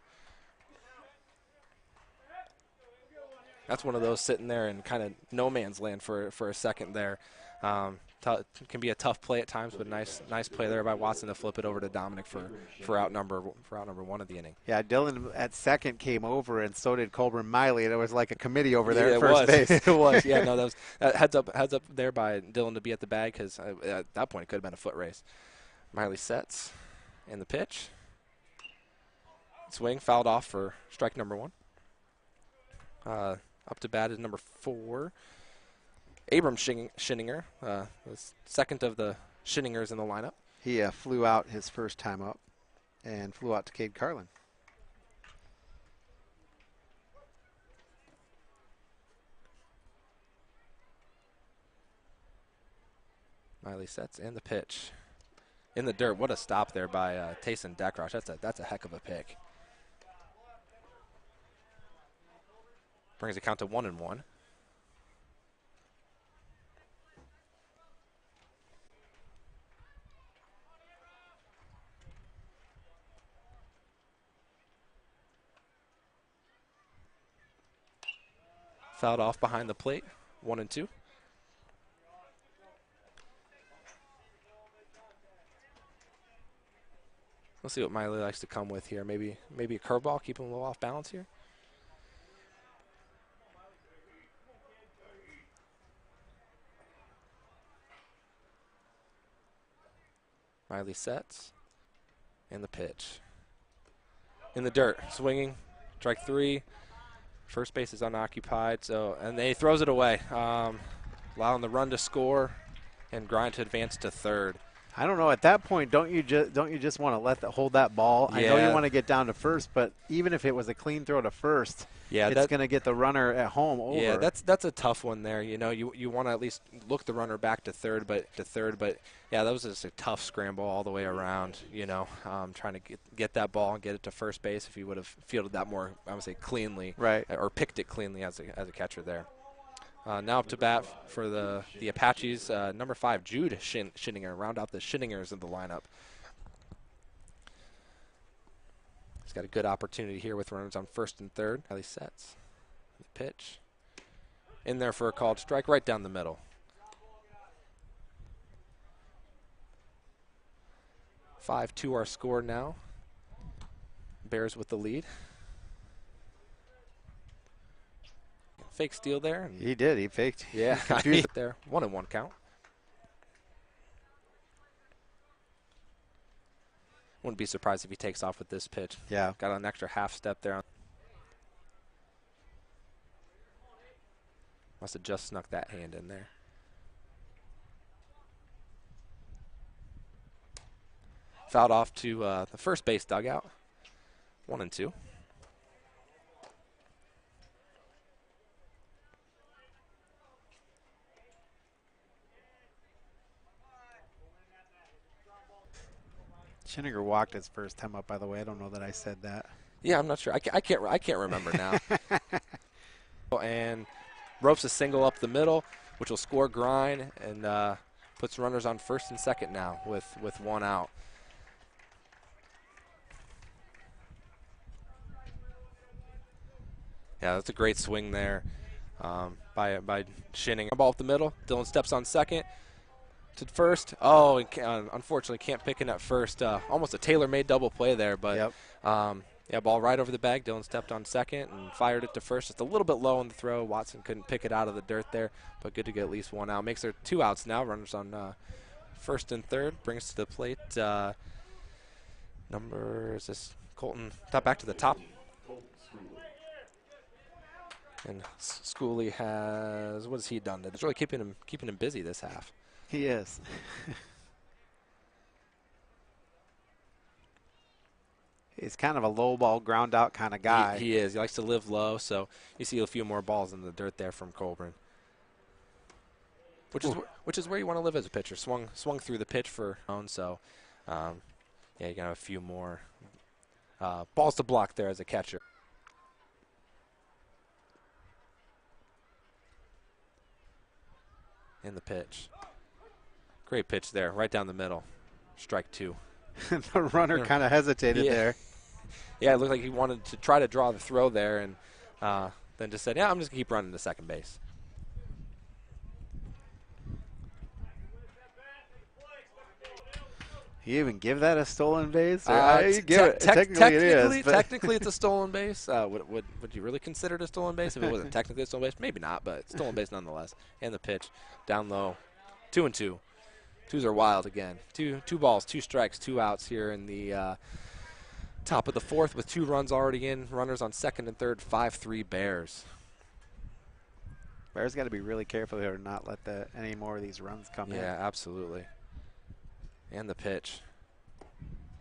That's one of those sitting there in kind of no man's land for a second there. Can be a tough play at times, but nice play there by Watson to flip it over to Dominic for out number 1 of the inning. Yeah, Dylan at second came over, and so did Colburn Miley. And it was like a committee over there at first base. It was. Yeah, no, that was heads up there by Dylan to be at the bag, because at that point it could have been a foot race. Miley sets in the pitch. Swing fouled off for strike number 1. Up to bat is number 4. Abram Schinninger, the second of the Schinningers in the lineup. He flew out his first time up and flew out to Cade Carlin. Miley sets and the pitch. In the dirt. What a stop there by Tayson Dekrosh. That's a heck of a pick. Brings the count to 1-1. Fouled off behind the plate, 1-2. Let's see what Miley likes to come with here. Maybe a curveball, keep him a little off balance here. Miley sets, and the pitch. In the dirt, swinging, strike 3. First base is unoccupied, and he throws it away, allowing the run to score and grind to advance to third. I don't know. At that point, don't you just want to hold that ball? Yeah. I know you want to get down to first, but even if it was a clean throw to first, it's going to get the runner at home over. Yeah, that's a tough one there. You know, you want to at least look the runner back to third, but yeah, that was just a tough scramble all the way around. You know, trying to get that ball and get it to first base. If he would have fielded that more, I would say cleanly, right, or picked it cleanly as a catcher there. Now up to bat for the Apaches, number 5, Jude Schinninger, round out the Schinningers in the lineup. He's got a good opportunity here with runners on first and third. Miley sets. The pitch. In there for a called strike right down the middle. 5-2 our score now. Bears with the lead. Fake steal there. He did. He faked. Yeah, confused there. 1-1 count. Wouldn't be surprised if he takes off with this pitch. Yeah. Got an extra half step there. Must have just snuck that hand in there. Fouled off to the first base dugout. 1-2. Schinninger walked his first time up, by the way. I don't know that I said that. Yeah, I'm not sure. I can't remember now. And ropes a single up the middle, which will score Bryan, and puts runners on first and second now with one out. Yeah, that's a great swing there by Shinning. Ball up the middle. Dylan steps on second to first. Oh, and unfortunately can't pick in at first. Almost a tailor-made double play there, but yeah, ball right over the bag. Dylan stepped on second and fired it to first. Just a little bit low on the throw. Watson couldn't pick it out of the dirt there, but good to get at least one out. Makes her 2 outs now. Runners on first and third. Brings to the plate. Number is this Colton? Back to the top. And Schooley has, what has he done? It's really keeping him busy this half. He is. He's kind of a low ball, ground out kind of guy. He is. He likes to live low, so you see a few more balls in the dirt there from Colburn. Which is where you want to live as a pitcher. Swung through the pitch for own, so yeah, you got a few more balls to block there as a catcher. In the pitch. Great pitch there, right down the middle. Strike 2. The runner kind of hesitated there. Yeah, it looked like he wanted to try to draw the throw there, and then just said, yeah, I'm just going to keep running to second base. You even give that a stolen base? Technically it is. Technically it's a stolen base. Would you really consider it a stolen base if it wasn't technically a stolen base? Maybe not, but stolen base nonetheless. And the pitch down low. 2-2. Twos are wild again. Two balls, 2 strikes, 2 outs here in the top of the fourth with 2 runs already in. Runners on second and third, 5-3 Bears. Bears got to be really careful here to not let any more of these runs come in. Yeah, absolutely. And the pitch.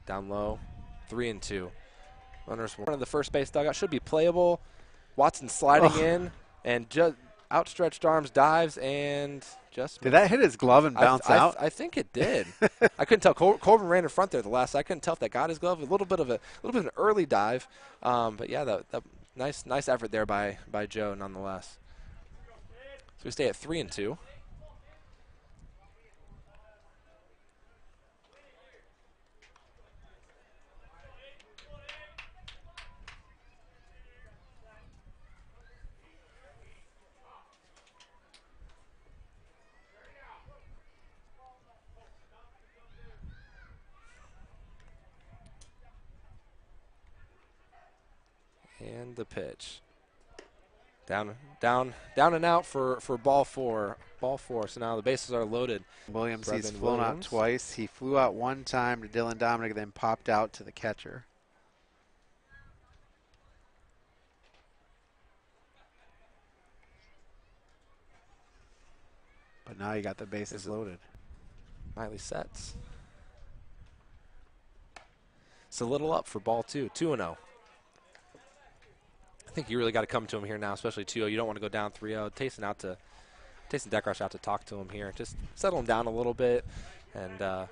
Down low, 3-2. Runners one of the first base dugout. Should be playable. Watson sliding in and just outstretched arms dives and just. Did that hit his glove and bounce out? I think it did. I couldn't tell. Corbin ran in front there the last. I couldn't tell if that got his glove. A little bit of an early dive, but yeah, that nice effort there by Joe nonetheless. So we stay at 3-2. And the pitch. Down and out for ball 4. Ball 4. So now the bases are loaded. Williams, he's flown out twice. He flew out one time to Dylan Dominic, then popped out to the catcher. But now you got the bases loaded. Miley sets. It's a little up for ball 2. 2-0. I think you really got to come to him here now, especially 2-0. You don't want to go down 3-0. Tayson Deckrush out to talk to him here. Just settle him down a little bit, and I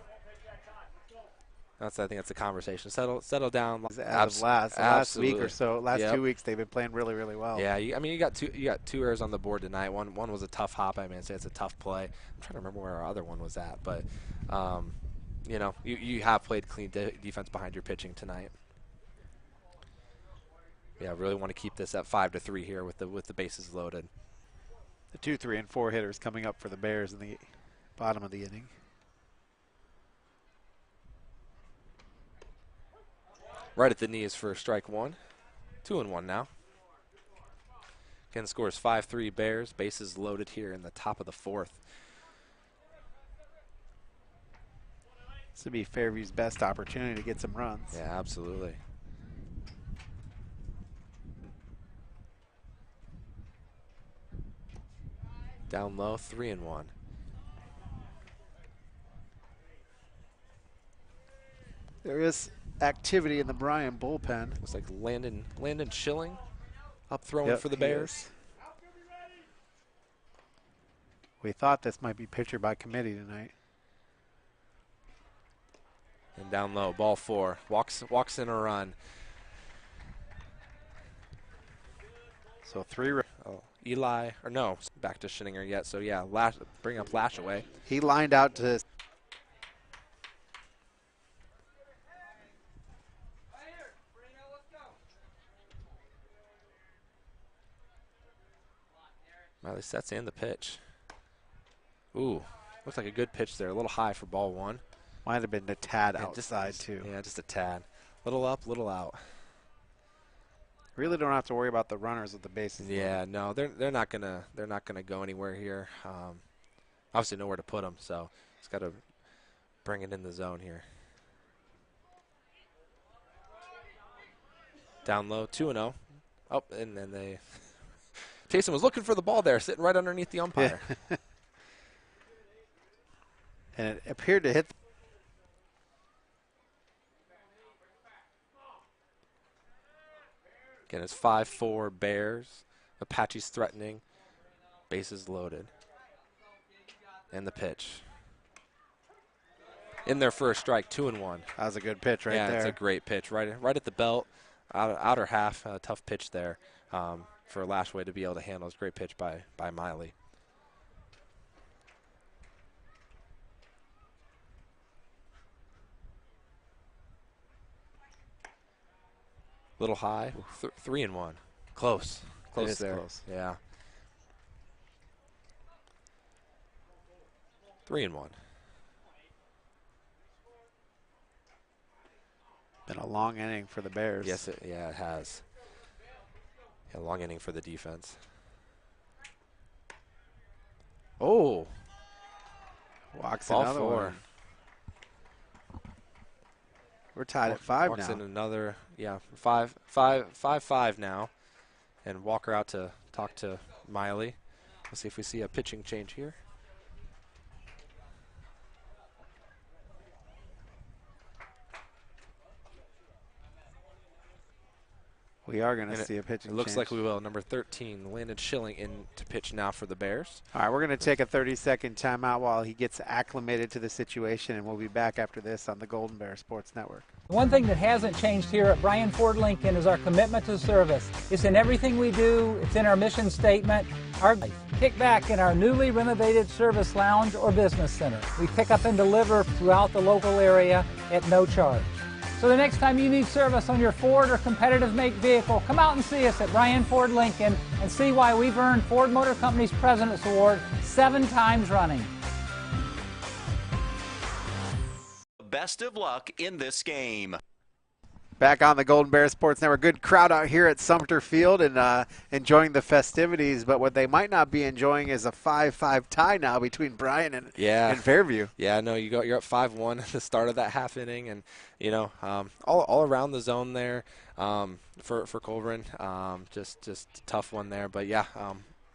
think that's the conversation. Settle down. As of last week or so, last 2 weeks, they've been playing really, really well. Yeah, you got 2 errors on the board tonight. One was a tough hop. I mean, I'd say it's a tough play. I'm trying to remember where our other one was at, but you have played clean defense behind your pitching tonight. Yeah, really want to keep this at 5-3 here with the bases loaded. The 2, 3, and 4 hitters coming up for the Bears in the bottom of the inning. Right at the knees for strike 1. 2-1 now. Again, the score is 5-3 Bears. Bases loaded here in the top of the fourth. This would be Fairview's best opportunity to get some runs. Yeah, absolutely. Down low, 3-1. There is activity in the Bryan bullpen. Looks like Landon Schilling up throwing for the Bears. We thought this might be pitcher by committee tonight. And down low, ball 4. Walks in a run. So 3. Eli, or no, back to Schinninger yet. So yeah, bring up Lashaway. He lined out to. Miley sets in the pitch. Ooh, looks like a good pitch there. A little high for ball one. Might have been a tad outside too. Yeah, just a tad. Little up, little out. Really don't have to worry about the runners with the bases. Yeah, no, they're not gonna go anywhere here. Obviously nowhere to put them, so just got to bring it in the zone here. Down low, 2-0. Oh, and then they Taysom was looking for the ball there, sitting right underneath the umpire. Yeah. And it appeared to hit. Again, it's 5-4 Bears. Apache's threatening. Bases loaded. And the pitch. In their first strike, 2-1. That was a good pitch right there. Yeah, it's a great pitch. Right at the belt, outer half. Tough pitch there for Lashaway to be able to handle. It's a great pitch by Miley. Little high, 3-1. Close there. Close. Yeah. 3-1. Been a long inning for the Bears. Yes, it has. Yeah, long inning for the defense. Oh. Walks Ball another 4. one. We're tied at 5 Walks now. in another, 5-5 now. And Walker out to talk to Miley. Let's see if we see a pitching change here. We are going to see a pitching change. It looks like we will. Number 13, Landon Schilling, in to pitch now for the Bears. All right, we're going to take a 30-second timeout while he gets acclimated to the situation, and we'll be back after this on the Golden Bear Sports Network. One thing that hasn't changed here at Bryan Ford Lincoln is our commitment to service. It's in everything we do. It's in our mission statement. Our kick back in our newly renovated service lounge or business center. We pick up and deliver throughout the local area at no charge. So the next time you need service on your Ford or competitive make vehicle, come out and see us at Bryan Ford Lincoln and see why we've earned Ford Motor Company's President's Award 7 times running. Best of luck in this game. Back on the Golden Bear Sports Network. Good crowd out here at Sumter Field and enjoying the festivities, but what they might not be enjoying is a 5-5 tie now between Bryan and Fairview. Yeah, no, you're up 5-1 at the start of that half inning, and all around the zone there for Colburn. Just a tough one there, but yeah,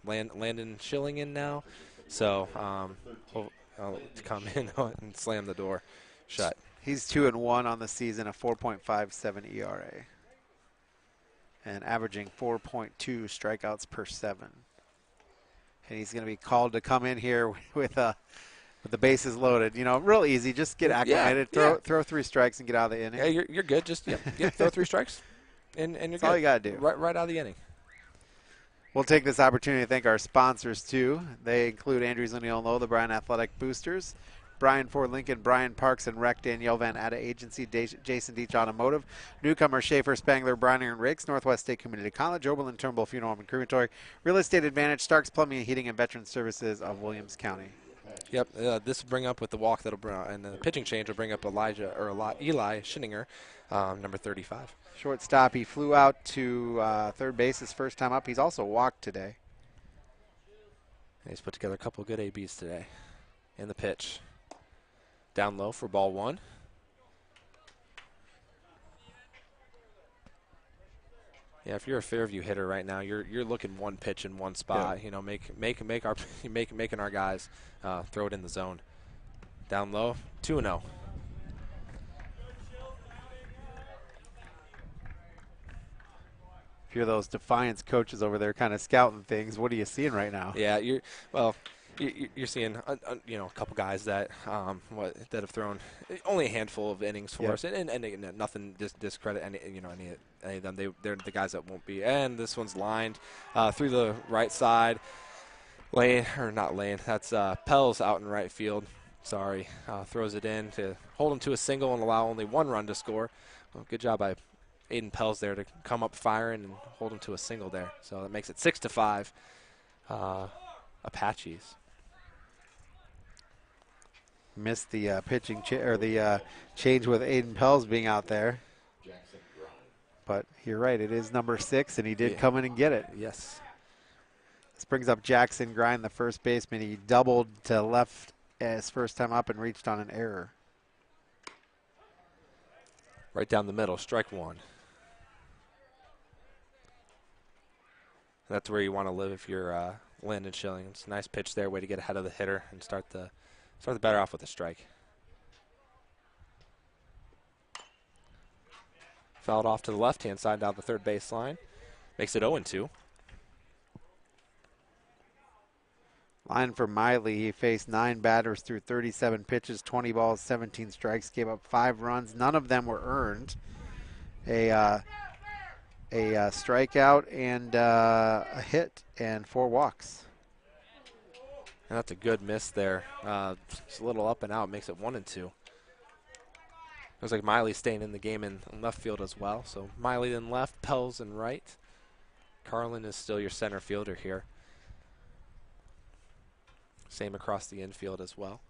Landon Schilling in now, so I'll come in and slam the door shut. He's 2-1 on the season, a 4.57 ERA, and averaging 4.2 strikeouts per 7. And he's going to be called to come in here with the bases loaded. Real easy. Just get acclimated. Throw 3 strikes and get out of the inning. Yeah, you're good. Just throw 3 strikes, and you're That's good. all you got to do. Right out of the inning. We'll take this opportunity to thank our sponsors too. They include Andrews O'Neill Lowe, the Bryan Athletic Boosters, Bryan Ford Lincoln, Bryan Parks and Rec, Danielle Van Atta Agency, Jason Deach Automotive, Newcomer Schaefer, Spangler, Bryner and Riggs, Northwest State Community College, Oberlin Turnbull Funeral Home and Crematory, Real Estate Advantage, Starks Plumbing and Heating and Veteran Services of Williams County. Yep, this will bring up with the walk that'll bring, and the pitching change will bring up Eli Schinninger, number 35. Shortstop, he flew out to third base his first time up. He's also walked today. And he's put together a couple of good ABs today. In the pitch. Down low for ball 1. Yeah, if you're a Fairview hitter right now, you're looking one pitch in one spot. Yeah. Making our guys throw it in the zone. Down low, 2-0. If you're those Defiance coaches over there kind of scouting things, what are you seeing right now? Yeah, you're seeing a couple guys that that have thrown only a handful of innings for us, and nothing discredit any of them. They're the guys that won't be. And this one's lined through the right side. Not Lane. That's Pell's out in right field. Sorry, throws it in to hold him to a single and allow only 1 run to score. Well, good job by Aiden Pell's there to come up firing and hold him to a single there. So that makes it 6-5. Apaches. Missed the pitching or the change with Aiden Pels being out there. But you're right, it is number 6, and he did come in and get it. Yes. This brings up Jackson Grind, the first baseman. He doubled to left his first time up and reached on an error. Right down the middle, strike 1. That's where you want to live if you're Landon Schilling. It's a nice pitch there, way to get ahead of the hitter and start the batter off with a strike. Fouled off to the left-hand side down the third baseline. Makes it 0-2. Line for Miley. He faced 9 batters through 37 pitches, 20 balls, 17 strikes, gave up 5 runs. None of them were earned. A strikeout and a hit and 4 walks. And that's a good miss there. It's a little up and out, makes it 1-2. Looks like Miley staying in the game in left field as well. So Miley in left, Pels in right. Carlin is still your center fielder here. Same across the infield as well.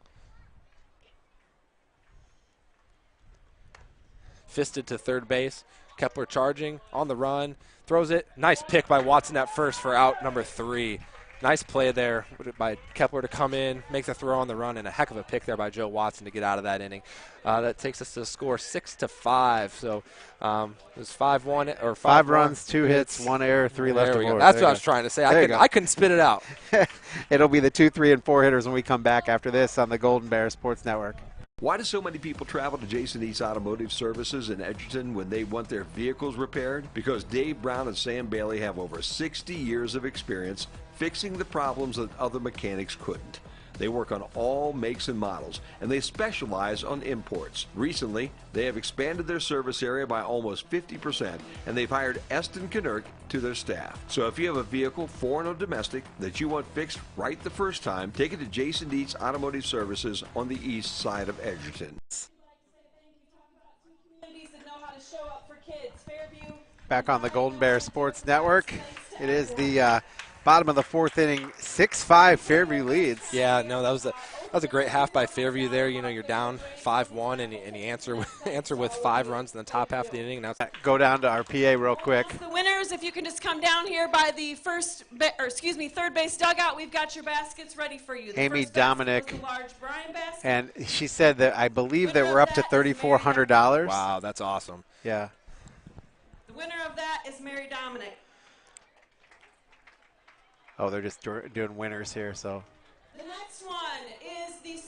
Fisted to third base. Kepler charging on the run. Throws it. Nice pick by Watson at first for out number 3. Nice play there by Kepler to come in, make the throw on the run, and a heck of a pick there by Joe Watson to get out of that inning. That takes us to score 6-5. So it was 5-1 or 5 runs, 2 hits, 1 error, 3 left of order. That's what I was trying to say. I couldn't spit it out. It'll be the 2, 3, and 4 hitters when we come back after this on the Golden Bear Sports Network. Why do so many people travel to Jason East Automotive Services in Edgerton when they want their vehicles repaired? Because Dave Brown and Sam Bailey have over 60 years of experience fixing the problems that other mechanics couldn't. They work on all makes and models, and they specialize on imports. Recently, they have expanded their service area by almost 50%, and they've hired Eston Knurk to their staff. So if you have a vehicle, foreign or domestic, that you want fixed right the first time, take it to Jason Dietz Automotive Services on the east side of Edgerton. Back on the Golden Bear Sports Network. It is the bottom of the 4th inning, 6-5 Fairview leads. Yeah, no, that was a great half by Fairview there. You know, you're down 5-1 and you answer with 5 runs in the top half of the inning. Now go down to our PA real quick. The winners, if you can just come down here by the third base dugout, we've got your baskets ready for you. The Amy first Dominic, was a large Bryan basket. and she said that I believe that we're up to $3,400. Wow, that's awesome. Yeah. The winner of that is Mary Dominic. Oh, they're just doing winners here, so. The next one is the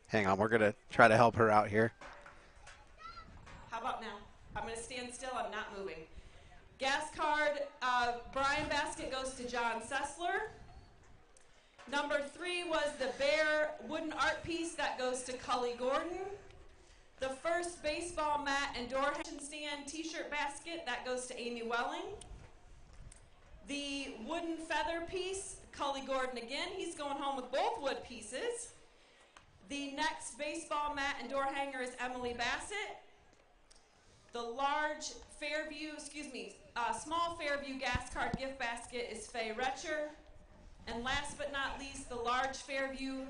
Hang on, we're going to try to help her out here. How about now? I'm going to stand still. I'm not moving. Gas card, Bryan basket goes to John Sessler. Number 3 was the Bear wooden art piece that goes to Cully Gordon. The first baseball mat and door stand t-shirt basket, that goes to Amy Welling. The wooden feather piece, Cully Gordon again. He's going home with both wood pieces. The next baseball mat and door hanger is Emily Bassett. The large Fairview, small Fairview gas card gift basket is Faye Retcher. And last but not least, the large Fairview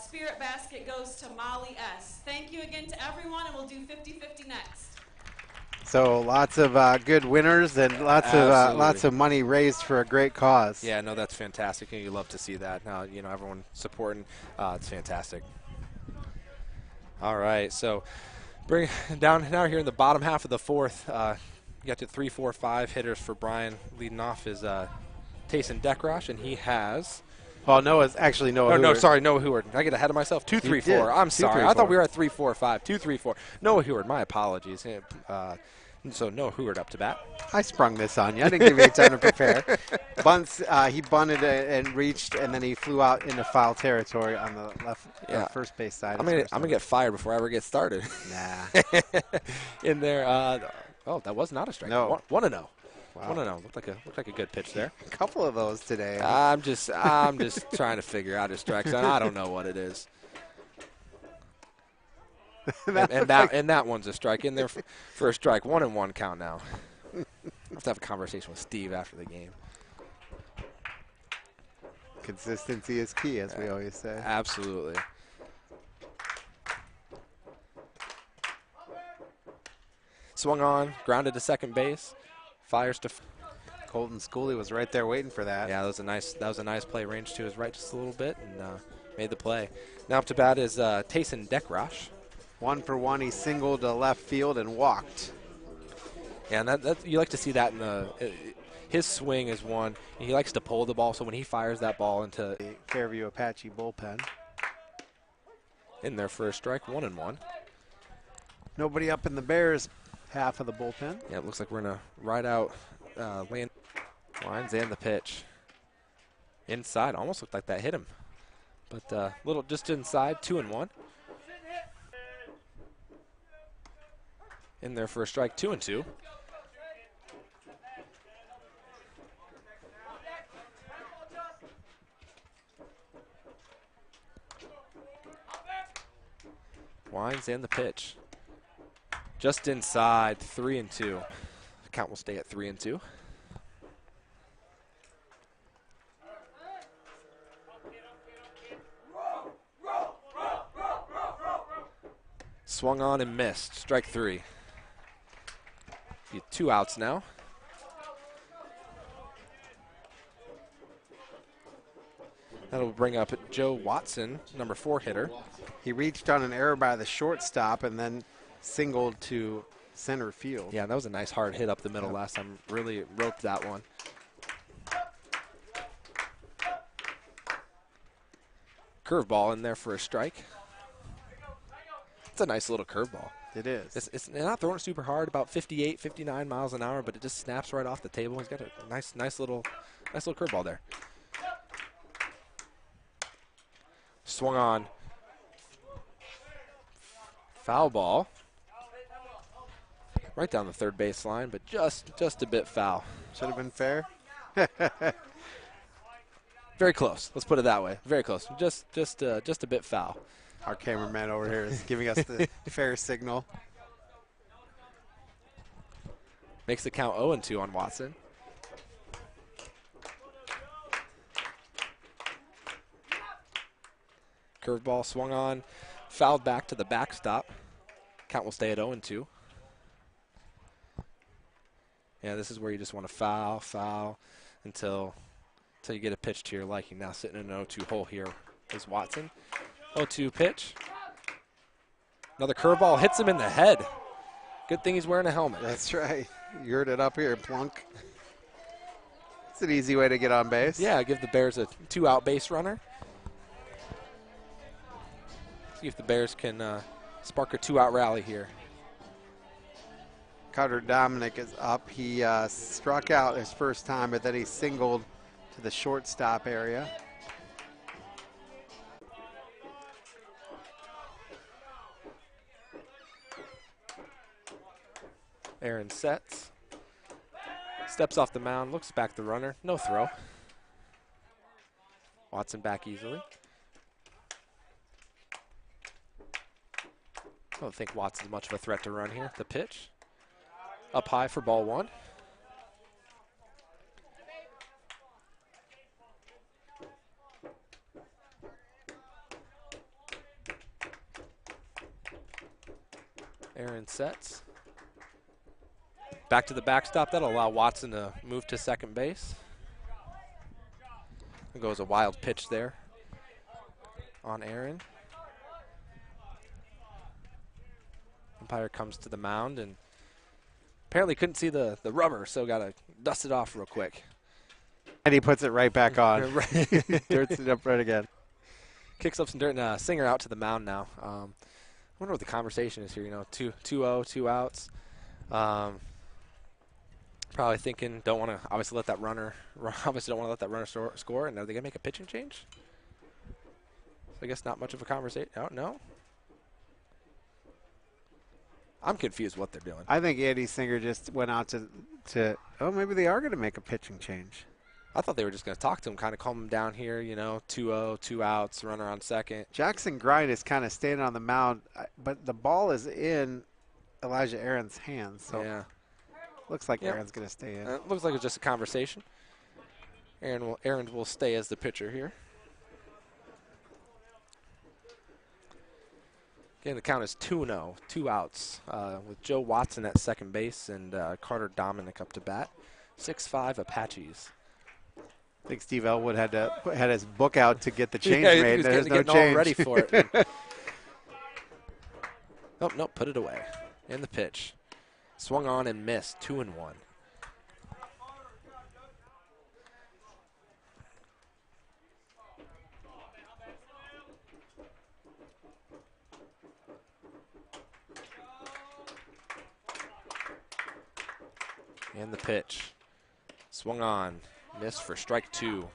spirit basket goes to Molly S. Thank you again to everyone, and we'll do 50-50 next. So lots of good winners and lots of money raised for a great cause. Yeah, no, that's fantastic, and you love to see that. Everyone supporting, it's fantastic. All right, so bring down now here in the bottom half of the 4th. You got the 3, 4, 5 hitters for Bryan. Leading off is Tayson Dekrosh, and he has. Well, Noah Heward. No, sorry, Noah Heward. I get ahead of myself. 2, 3, 4. I'm sorry. I thought we were at 3, 4, 5. 2, 3, 4. Noah Heward. My apologies. So no Heward up to bat. I sprung this on you. I didn't give you time to prepare. Bunts, he bunted and reached, and then he flew out into foul territory on the left first base side. I'm gonna get fired before I ever get started. Nah. In there. Oh, that was not a strike. No. 1-0. Wow. 1-0. Looked like a good pitch there. A couple of those today. I'm just trying to figure out his strikes, and I don't know what it is. and that one's a strike in there for a strike. 1-1 count now. I'll have to have a conversation with Steve after the game. Consistency is key, as we always say. Absolutely. Swung on, grounded to second base, fires to. Colton Schooley was right there waiting for that. Yeah, that was a nice play. Range to his right just a little bit and made the play. Now up to bat is Tayson Dekrosh. 1 for 1. He singled to left field and walked. Yeah, and that you like to see that in his swing is one. He likes to pull the ball, so when he fires that ball into the Fairview Apache bullpen. In there for a strike, 1-1. Nobody up in the Bears half of the bullpen. Yeah, it looks like we're gonna ride out land lines and the pitch. Inside, almost looked like that hit him, but little just inside, 2-1. In there for a strike, 2-2. Winds and the pitch. Just inside, 3-2. The count will stay at 3-2. Swung on and missed. Strike 3. Be 2 outs now. That'll bring up Joe Watson, number 4 hitter. He reached on an error by the shortstop and then singled to center field. Yeah, that was a nice hard hit up the middle last time. Really roped that one. Curveball in there for a strike. It's a nice little curveball. It is. It's not throwing it super hard, about 58, 59 miles an hour, but it just snaps right off the table. He's got a nice little curveball there. Swung on. Foul ball. Right down the third baseline, but just a bit foul. Should have been fair. Very close. Let's put it that way. Very close. Just a bit foul. Our cameraman over here is giving us the fair signal. Makes the count 0-2 on Watson. Curveball swung on, fouled back to the backstop. Count will stay at 0-2. Yeah, this is where you just want to foul until you get a pitch to your liking. Now sitting in an 0-2 hole here is Watson. 0-2 pitch. Another curveball hits him in the head. Good thing he's wearing a helmet. That's right. You heard it up here, plunk. It's an easy way to get on base. Yeah, give the Bears a 2-out base runner. See if the Bears can spark a 2-out rally here. Carter Dominic is up. He struck out his first time, but then he singled to the shortstop area. Aaron sets. Steps off the mound, looks back the runner. No throw. Watson back easily. I don't think Watson's much of a threat to run here. The pitch. Up high for ball 1. Aaron sets. Back to the backstop. That'll allow Watson to move to second base. There goes a wild pitch there on Aaron. Umpire comes to the mound and apparently couldn't see the rubber, so got to dust it off real quick. And he puts it right back on. Dirts it up right again. Kicks up some dirt and Singer out to the mound now. I wonder what the conversation is here. 2-0, 2 outs. Probably thinking, don't want to obviously let that runner score. And are they gonna make a pitching change? So I guess not much of a conversation. Oh, no. I'm confused what they're doing. I think Andy Singer just went out to oh, maybe they are going to make a pitching change. I thought they were just going to talk to him, kind of calm him down here, 2-0, 2 outs, runner on second. Jackson Grind is kind of standing on the mound, but the ball is in Elijah Aaron's hands. So yeah. Looks like Aaron's going to stay in. It looks like it's just a conversation. Aaron will stay as the pitcher here. Again, the count is 2-0, 2 outs, with Joe Watson at second base and Carter Dominic up to bat. 6-5 Apaches. I think Steve Elwood had his book out to get the change yeah, made. He was There's getting no change. all ready for it. Nope, put it away. And the pitch. Swung on and missed, 2-1. And the pitch. Swung on. Missed for strike 2.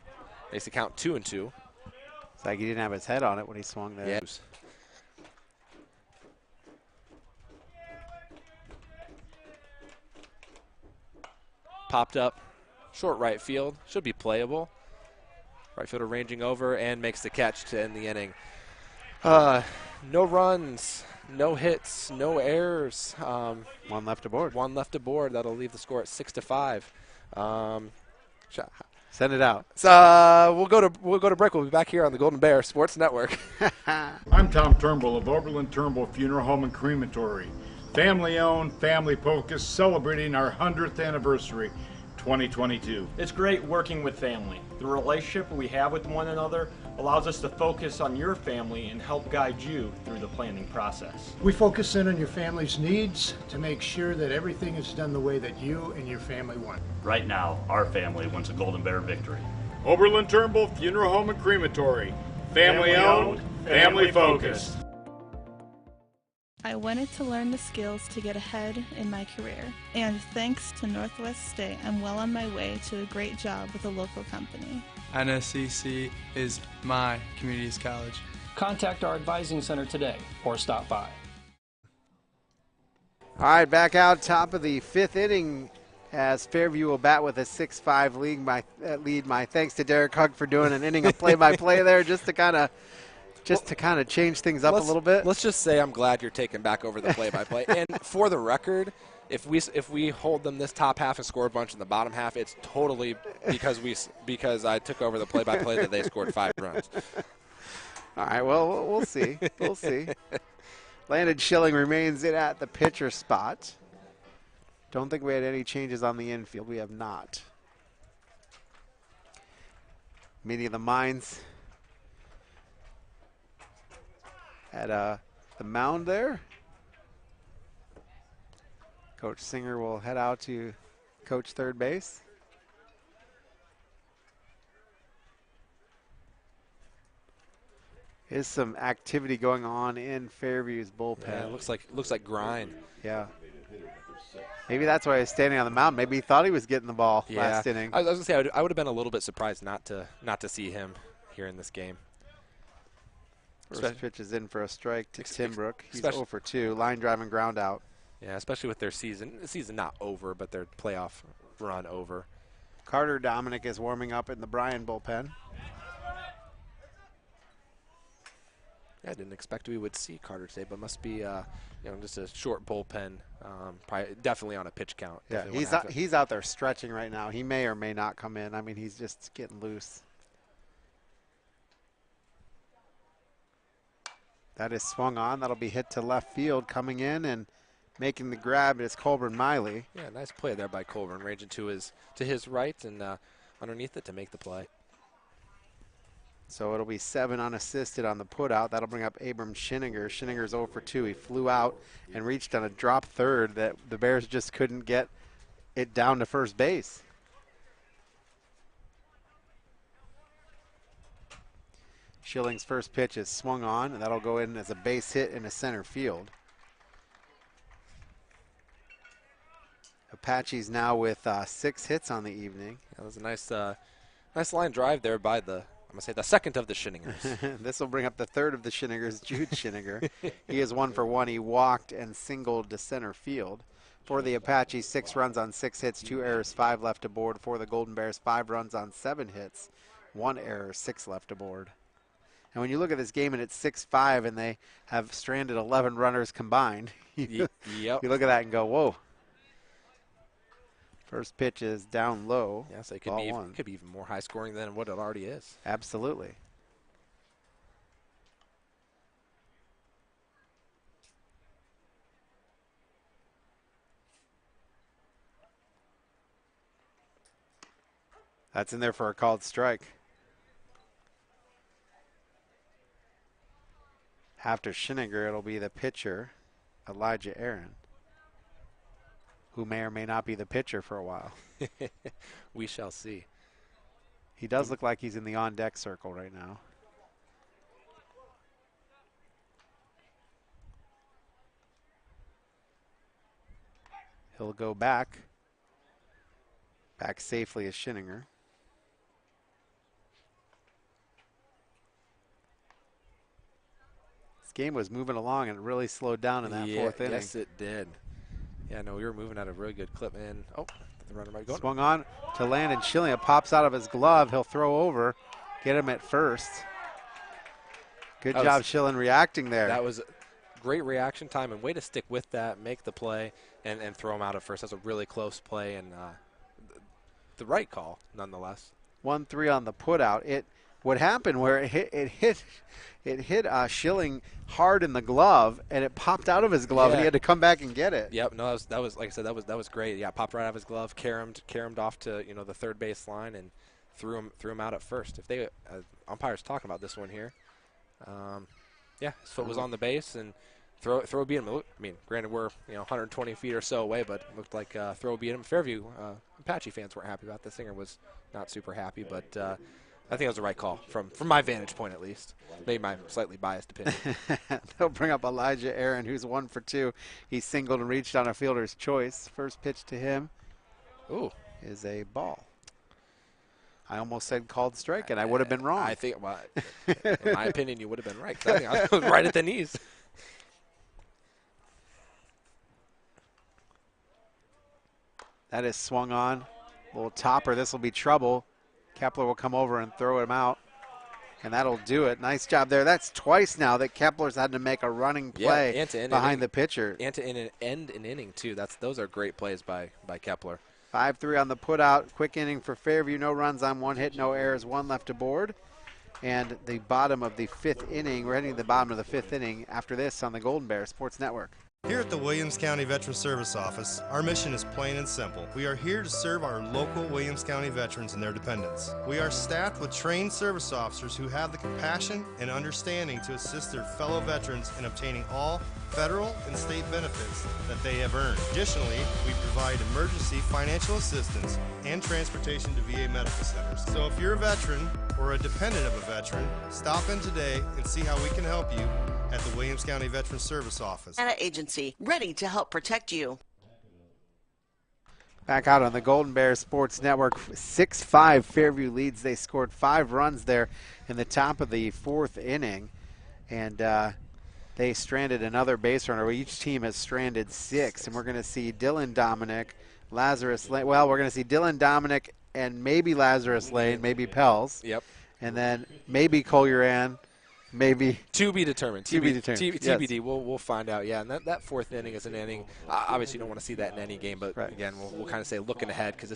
Makes the count 2-2. It's like he didn't have his head on it when he swung there. Yeah. Popped up. Short right field. Should be playable. Right fielder ranging over and makes the catch to end the inning. No runs, no hits, no errors. One left aboard. One left aboard. That'll leave the score at 6-5. Send it out. So we'll go to break. We'll be back here on the Golden Bear Sports Network. I'm Tom Turnbull of Oberlin Turnbull Funeral Home and Crematory. Family owned, family focused, celebrating our 100th anniversary, 2022. It's great working with family. The relationship we have with one another allows us to focus on your family and help guide you through the planning process. We focus in on your family's needs to make sure that everything is done the way that you and your family want. Right now, our family wants a Golden Bear victory. Oberlin Turnbull Funeral Home and Crematory. Family owned, family focused. I wanted to learn the skills to get ahead in my career. And thanks to Northwest State, I'm well on my way to a great job with a local company. NSCC is my community's college. Contact our advising center today or stop by. All right, back out top of the 5th inning as Fairview will bat with a 6-5 lead. My thanks to Derek Hug for doing an inning of play-by-play there just to kind of change things up a little bit. Let's just say I'm glad you're taking back over the play-by-play. And for the record, if we hold them this top half and score a bunch in the bottom half, it's totally because I took over the play-by-play that they scored 5 runs. All right, well, we'll see. We'll see. Landon Schilling remains in at the pitcher spot. Don't think we had any changes on the infield. We have not. Meeting of the minds at the mound there. Coach Singer will head out to coach third base. Is some activity going on in Fairview's bullpen. Yeah, it looks like grind. Yeah. Maybe that's why he's standing on the mound. Maybe he thought he was getting the ball last inning. I was going to say I would have been a little bit surprised not to see him here in this game. First pitch is in for a strike to Timbrook. He's 0 for 2. Line drive and ground out. Yeah, especially with their season. The season not over, but their playoff run over. Carter Dominic is warming up in the Bryan bullpen. I didn't expect we would see Carter today, but must be just a short bullpen. Probably definitely on a pitch count. Yeah, he's out there stretching right now. He may or may not come in. I mean, he's just getting loose. That is swung on. That'll be hit to left field. Coming in and making the grab is Colburn Miley. Yeah, nice play there by Colburn, ranging to his right and underneath it to make the play. So it'll be 7 unassisted on the putout. That'll bring up Abram Schinninger. Schinninger's 0 for 2. He flew out and reached on a drop third that the Bears just couldn't get it down to first base. Schilling's first pitch is swung on, and that'll go in as a base hit in the center field. Apaches now with 6 hits on the evening. That was a nice line drive there by the, I'm going to say, the second of the Schinningers. This will bring up the third of the Schinningers, Jude Schinninger. He is 1 for 1. He walked and singled to center field. For the Apaches, 6 runs on 6 hits, 2 errors, 5 left aboard. For the Golden Bears, 5 runs on 7 hits, 1 error, 6 left aboard. And when you look at this game and it's 6-5 and they have stranded 11 runners combined, you look at that and go, whoa. First pitch is down low. Yeah, so it could be even more high scoring than what it already is. Absolutely. That's in there for a called strike. After Schinninger, it'll be the pitcher, Elijah Aaron, who may or may not be the pitcher for a while. We shall see. He does look like he's in the on-deck circle right now. He'll go back. Back safely as Schinninger. This game was moving along and it really slowed down in that 4th inning. Yes, it did. Yeah, no, we were moving at a really good clip, man. Oh, the runner might go. Swung on to Landon Schilling. It pops out of his glove. He'll throw over, get him at first. Good job, Schilling, reacting there. That was great reaction time and way to stick with that, make the play, and throw him out at first. That's a really close play and the right call, nonetheless. 1-3 on the putout. What happened where it hit Schilling hard in the glove, and it popped out of his glove, and he had to come back and get it. Yep, no, that was like I said, that was great. Yeah, popped right out of his glove, caromed off to the third base line, and threw him out at first. If they umpires talking about this one here, yeah, his foot was on the base and throw beat him. I mean, granted we're 120 feet or so away, but it looked like throw beat him. Fairview Apache fans weren't happy about this. Singer was not super happy, but. I think it was the right call from my vantage point, at least. Maybe my slightly biased opinion. They'll bring up Elijah Aaron, who's 1 for 2. He singled and reached on a fielder's choice. First pitch to him is a ball. I almost said called strike, and I would have been wrong. I think, well, in my opinion, you would have been right. I think I was right at the knees. That is swung on. Little topper. This will be trouble. Kepler will come over and throw him out, and that'll do it. Nice job there. That's twice now that Kepler's had to make a running play behind the pitcher. And to end an inning, too. Those are great plays by Kepler. 5-3 on the putout. Quick inning for Fairview. No runs on 1 hit, no errors, 1 left aboard. And the bottom of the 5th inning. We're heading to the bottom of the 5th inning after this on the Golden Bear Sports Network. Here at the Williams County Veteran Service Office, our mission is plain and simple. We are here to serve our local Williams County veterans and their dependents. We are staffed with trained service officers who have the compassion and understanding to assist their fellow veterans in obtaining all federal and state benefits that they have earned. Additionally, we provide emergency financial assistance and transportation to VA medical centers. So if you're a veteran or a dependent of a veteran, stop in today and see how we can help you at the Williams County Veteran Service Office. An agency ready to help protect you. Back out on the Golden Bear Sports Network, 6-5 Fairview leads. They scored 5 runs there in the top of the 4th inning, and they stranded another base runner. Each team has stranded 6, and we're going to see Dylan Dominic, Lazarus Lane. Well, we're going to see Dylan Dominic and maybe Lazarus Lane, maybe Pels. Yep. And then maybe Collier-Ann. Maybe to be determined. TBD. Yes. We'll find out. Yeah, and that 4th inning is an inning. Obviously, you don't want to see that in any game, but again, we'll kind of say looking ahead because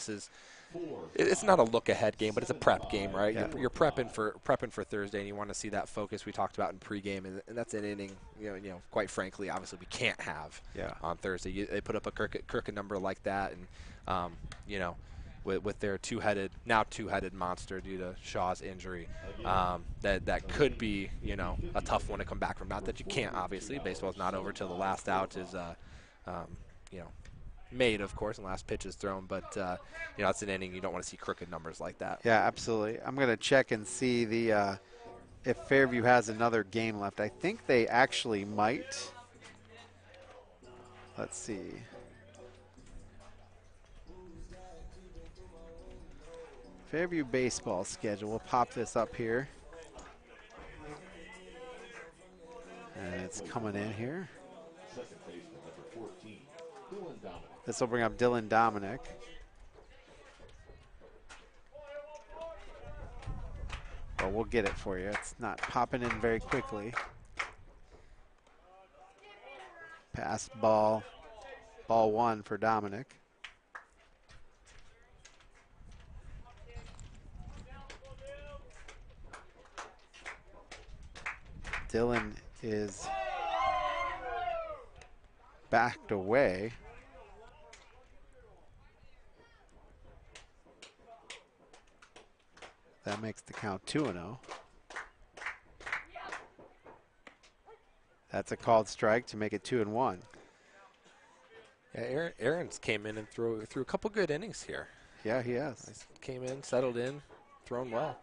it's not a look ahead game, but it's a prep game, right? Yeah. You're prepping for Thursday, and you want to see that focus we talked about in pregame, and that's an inning. You know, quite frankly, obviously we can't have on Thursday. They put up a crooked number like that, and with their two-headed monster due to Shaw's injury, that could be a tough one to come back from. Not that you can't, obviously. Baseball's not over till the last out is made, of course, and last pitch is thrown. But it's an inning. You don't want to see crooked numbers like that. Yeah, absolutely. I'm going to check and see if Fairview has another game left. I think they actually might. Let's see. Fairview baseball schedule. We'll pop this up here. And it's coming in here. This will bring up Dylan Dominic. But we'll get it for you. It's not popping in very quickly. Pass ball. Ball one for Dominic. Dylan is backed away. That makes the count 2-0. That's a called strike to make it 2-1. Yeah, Aaron's came in and threw a couple good innings here. Yeah, he has. Came in, settled in, thrown well.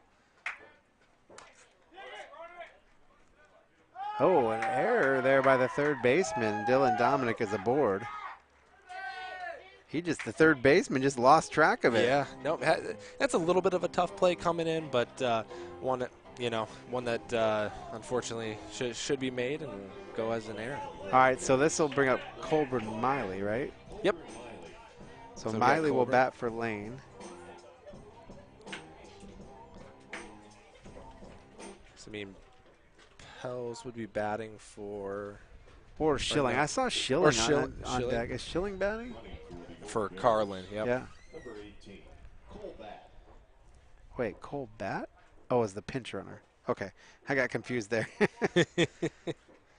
Oh, an error there by the third baseman. Dylan Dominic is aboard. The third baseman just lost track of it. Yeah, no, that's a little bit of a tough play coming in, but one that unfortunately should be made and go as an error. All right, so this will bring up Colburn Miley, right? Yep. So Miley will bat for Lane. So, I mean, Pels would be batting for... Or Schilling. I saw Schilling on deck. Is Schilling batting? For Carlin, yep. Yeah. Wait, Cole Bat? Oh, is the pinch runner. Okay, I got confused there.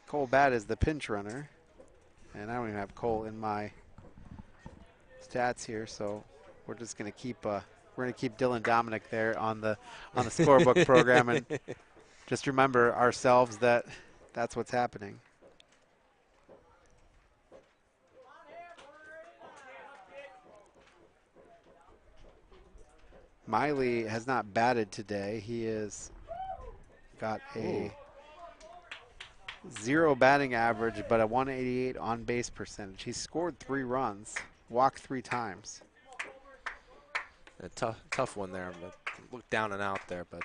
Cole Bat is the pinch runner, and I don't even have Cole in my stats here, so we're just gonna keep Dylan Dominic there on the scorebook program, and just remember ourselves that that's what's happening. Miley has not batted today. He has got a 0 batting average, but a 188 on-base percentage. He's scored 3 runs, walked 3 times. A tough one there. But look down and out there, but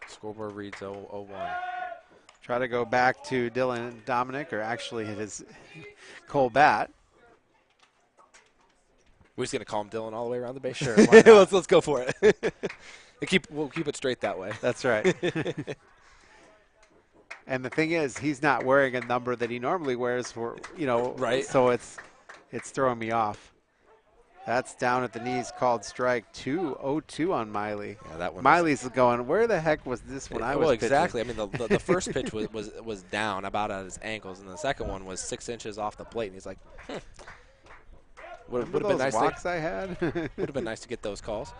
scoreboard reads 0-1. Try to go back to Dylan Dominic, or actually it is Cole Bat. We're just gonna call him Dylan all the way around the base. Sure, let's go for it. We'll keep it straight that way. That's right. And the thing is, he's not wearing a number that he normally wears for, right. So it's throwing me off. That's down at the knees, called strike 2-0-2 on Miley. Yeah, that one. Miley's going, where the heck was this when I was pitching? Exactly. I mean, the first pitch was down about at his ankles, and the second one was 6 inches off the plate, and he's like, Would have been nice. Walks I had. Would have been nice to get those calls.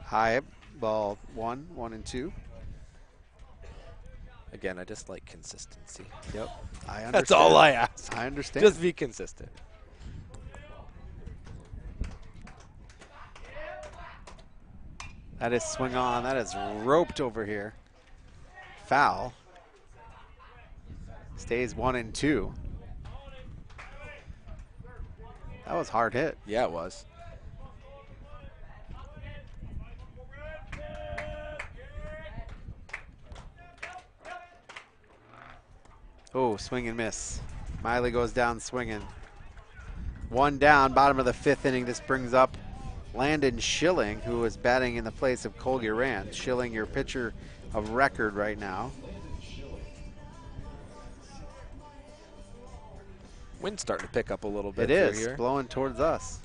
High ball 1 and 2. Again, I just like consistency. Yep, I understand. That's all I ask. I understand. Just be consistent. That is swing on. That is roped over here. Foul. Stays 1 and 2. That was hard hit. Yeah, it was. Oh, swing and miss. Miley goes down swinging. 1 down, bottom of the 5th inning. This brings up Landon Schilling, who is batting in the place of Cole Urant. Schilling, your pitcher of record right now. Wind's starting to pick up a little bit. It is here. blowing towards us.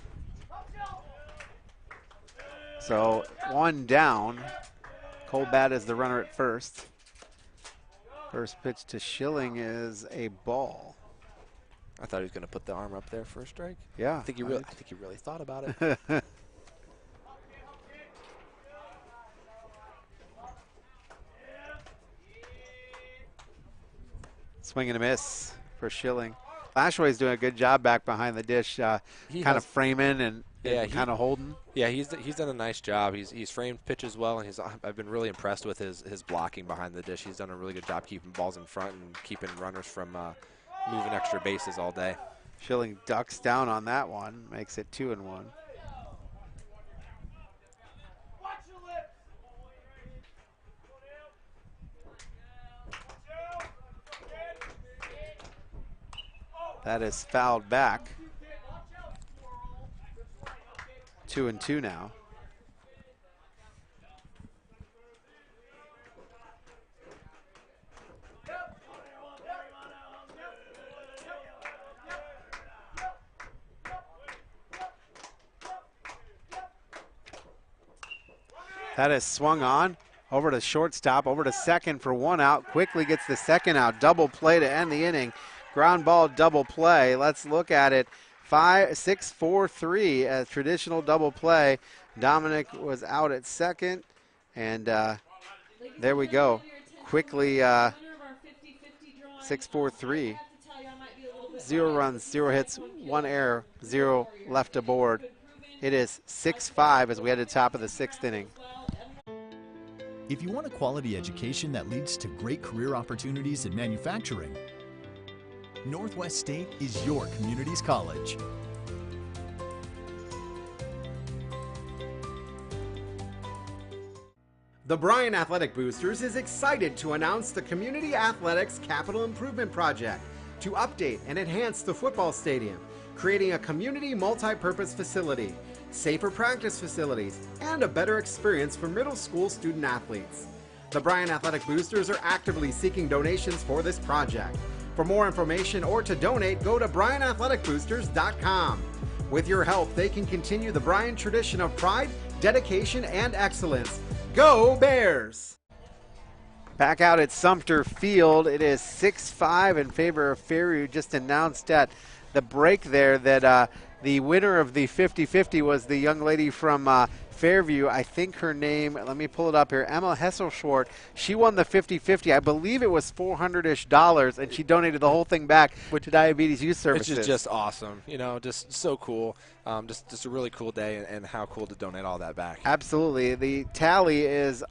So 1 down. Cole Bat is the runner at first. First pitch to Schilling is a ball. I thought he was going to put the arm up there for a strike. Yeah, I think he really thought about it. Swing and a miss for Schilling. Lashway's doing a good job back behind the dish, kind of framing and kind of holding. Yeah, he's done a nice job. He's framed pitches well, and I've been really impressed with his blocking behind the dish. He's done a really good job keeping balls in front and keeping runners from moving extra bases all day. Schilling ducks down on that one, makes it 2 and 1. That is fouled back. 2-2 now. That is swung on. Over to shortstop, over to second for one out. Quickly gets the second out. Double play to end the inning. Ground ball double play. Let's look at it. 6-4-3 as traditional double play. Dominic was out at second. And there we go. Quickly 6-4-3. 0 runs, 0 hits, 1 error, 0 left aboard. It is 6-5 as we head to the top of the 6th inning. If you want a quality education that leads to great career opportunities in manufacturing, Northwest State is your community's college. The Bryan Athletic Boosters is excited to announce the Community Athletics Capital Improvement Project to update and enhance the football stadium, creating a community multi-purpose facility, safer practice facilities, and a better experience for middle school student athletes. The Bryan Athletic Boosters are actively seeking donations for this project. For more information or to donate, go to BryanAthleticBoosters.com. With your help, they can continue the Bryan tradition of pride, dedication, and excellence. Go Bears! Back out at Sumter Field, it is 6-5 in favor of Fairview. Just announced at the break there that the winner of the 50-50 was the young lady from Fairview. I think her name, let me pull it up here, Emma Hesselschwart. She won the 50-50. I believe it was $400-ish, and she donated the whole thing back to Diabetes Youth Services. Which is just awesome. You know, just so cool. Just a really cool day, and how cool to donate all that back. Absolutely. The tally is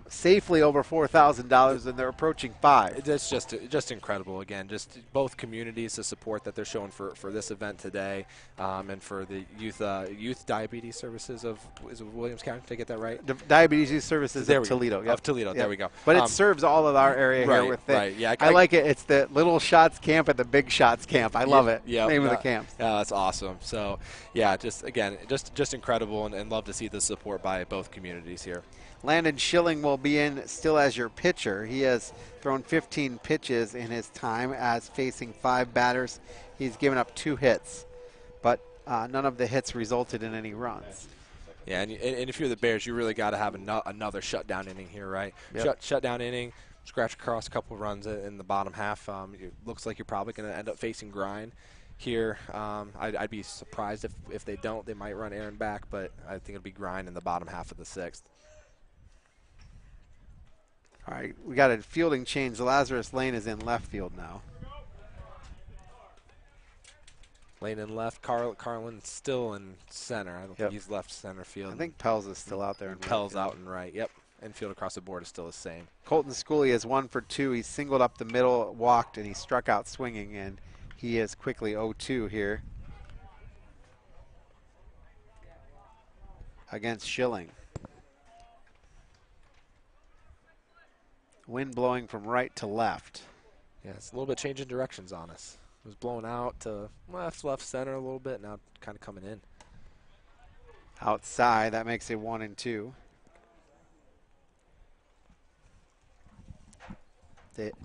safely over $4,000, and they're approaching $5,000. That's just incredible. Again, just both communities, the support that they're showing for this event today, and for the youth diabetes services of Williams County. Did I get that right? Diabetes Youth Services of Toledo. Of Toledo. Yep. There we go. But it serves all of our area here with it. Right. Yeah. I like it. It's the Little Shots Camp and the Big Shots Camp. I love it. Yeah. Name of the camp. Yeah, that's awesome. So, yeah, just incredible, and love to see the support by both communities here. Landon Schilling will be in still as your pitcher. He has thrown 15 pitches in his time as facing 5 batters. He's given up 2 hits, but none of the hits resulted in any runs. Yeah, and if you're the Bears, you really got to have another shutdown inning here, right? Yep. Shutdown inning, scratch across a couple runs in the bottom half. It looks like you're probably going to end up facing Bryan here. I'd be surprised if they don't. They might run Aaron back, but I think it'll be Bryan in the bottom half of the 6th. All right, we got a fielding change. Lazarus Lane is in left field now. Lane in left. Carlin's still in center. I don't think he's left center field. I think Pels is still out there. And Pels out and right. Yep. Infield across the board is still the same. Colton Schooley is 1 for 2. He singled up the middle, walked, and he struck out swinging, and he is quickly 0-2 here against Schilling. Wind blowing from right to left. Yeah, it's a little bit changing directions on us. It was blowing out to left, center a little bit. Now kind of coming in. Outside, that makes it 1-2.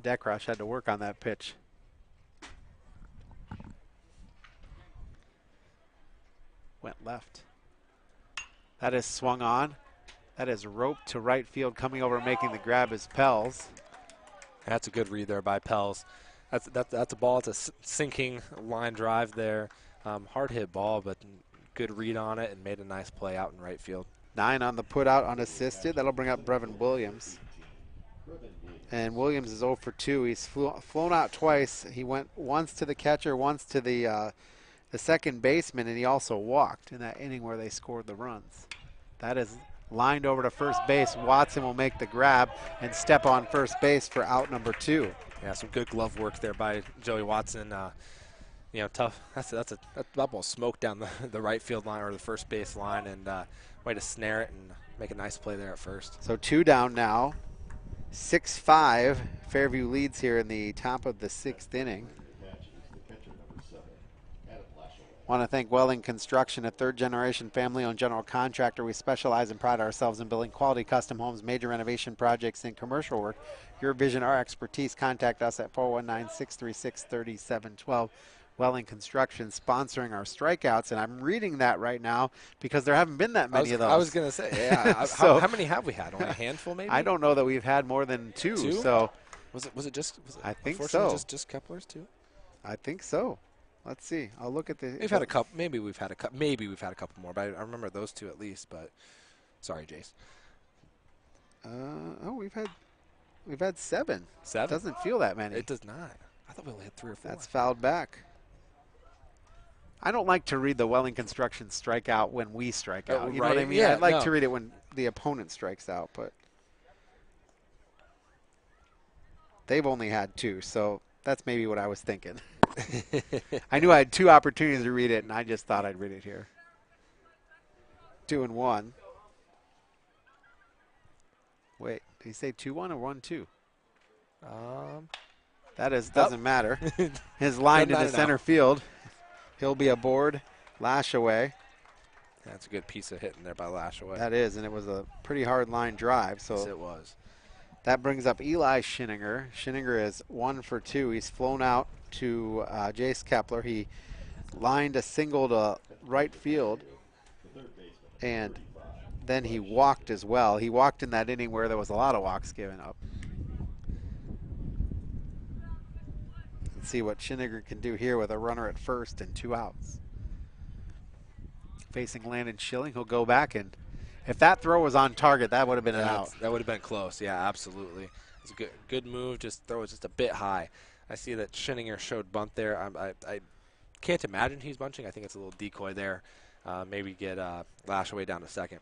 Dekrosh had to work on that pitch. Went left. That is swung on. That is roped to right field. Coming over and making the grab is Pels. That's a good read there by Pels. That's a ball. It's a sinking line drive there. Hard hit ball, but good read on it and made a nice play out in right field. 9 on the put out unassisted. That'll bring up Brevin Williams. And Williams is 0 for 2. He's flown out twice. He went once to the catcher, once to the second baseman, and he also walked in that inning where they scored the runs. That is lined over to first base. Watson will make the grab and step on first base for out number 2. Yeah, some good glove work there by Joey Watson. Tough. That ball smoked down the right field line or the first base line, and way to snare it and make a nice play there at first. So 2 down now. 6-5. Fairview leads here in the top of the 6th inning. Want to thank Welling Construction, a third-generation family-owned general contractor. We specialize and pride ourselves in building quality custom homes, major renovation projects, and commercial work. Your vision, our expertise. Contact us at 419-636-3712. Welling Construction sponsoring our strikeouts, and I'm reading that right now because there haven't been that many of those. I was going to say, yeah. So, how many have we had? Only a handful, maybe? I don't know that we've had more than two. Two? So was it just? I think so. Just Kepler's too. I think so. Let's see. I'll look at the. We've had a couple. Maybe we've had a couple. Maybe we've had a couple more. But I remember those two at least. But sorry, Jace. We've had 7. 7 doesn't feel that many. It does not. I thought we only had 3 or 4. That's fouled back. I don't like to read the Welling Construction strikeout when we strike out. You know what I mean? Yeah, I'd like to read it when the opponent strikes out, but they've only had 2, so that's maybe what I was thinking. I knew I had 2 opportunities to read it, and I just thought I'd read it here. 2-1. Wait, did he say 2-1 or 1-2? That doesn't matter. His line in the center field. He'll be aboard. Lashaway. That's a good piece of hitting there by Lashaway. That is, and it was a pretty hard line drive. So yes, it was. That brings up Eli Schinninger. Schinninger is 1 for 2. He's flown out to Jace Kepler. He lined a single to right field, and then he walked as well. He walked in that inning where there was a lot of walks given up. Let's see what Schinninger can do here with a runner at first and 2 outs. Facing Landon Schilling, he'll go back, and if that throw was on target, that would have been an out. That would have been close. Yeah, absolutely. It's a good move. Just throw it just a bit high. I see that Schinninger showed bunt there. I can't imagine he's bunting. I think it's a little decoy there. Maybe get Lashaway down to second.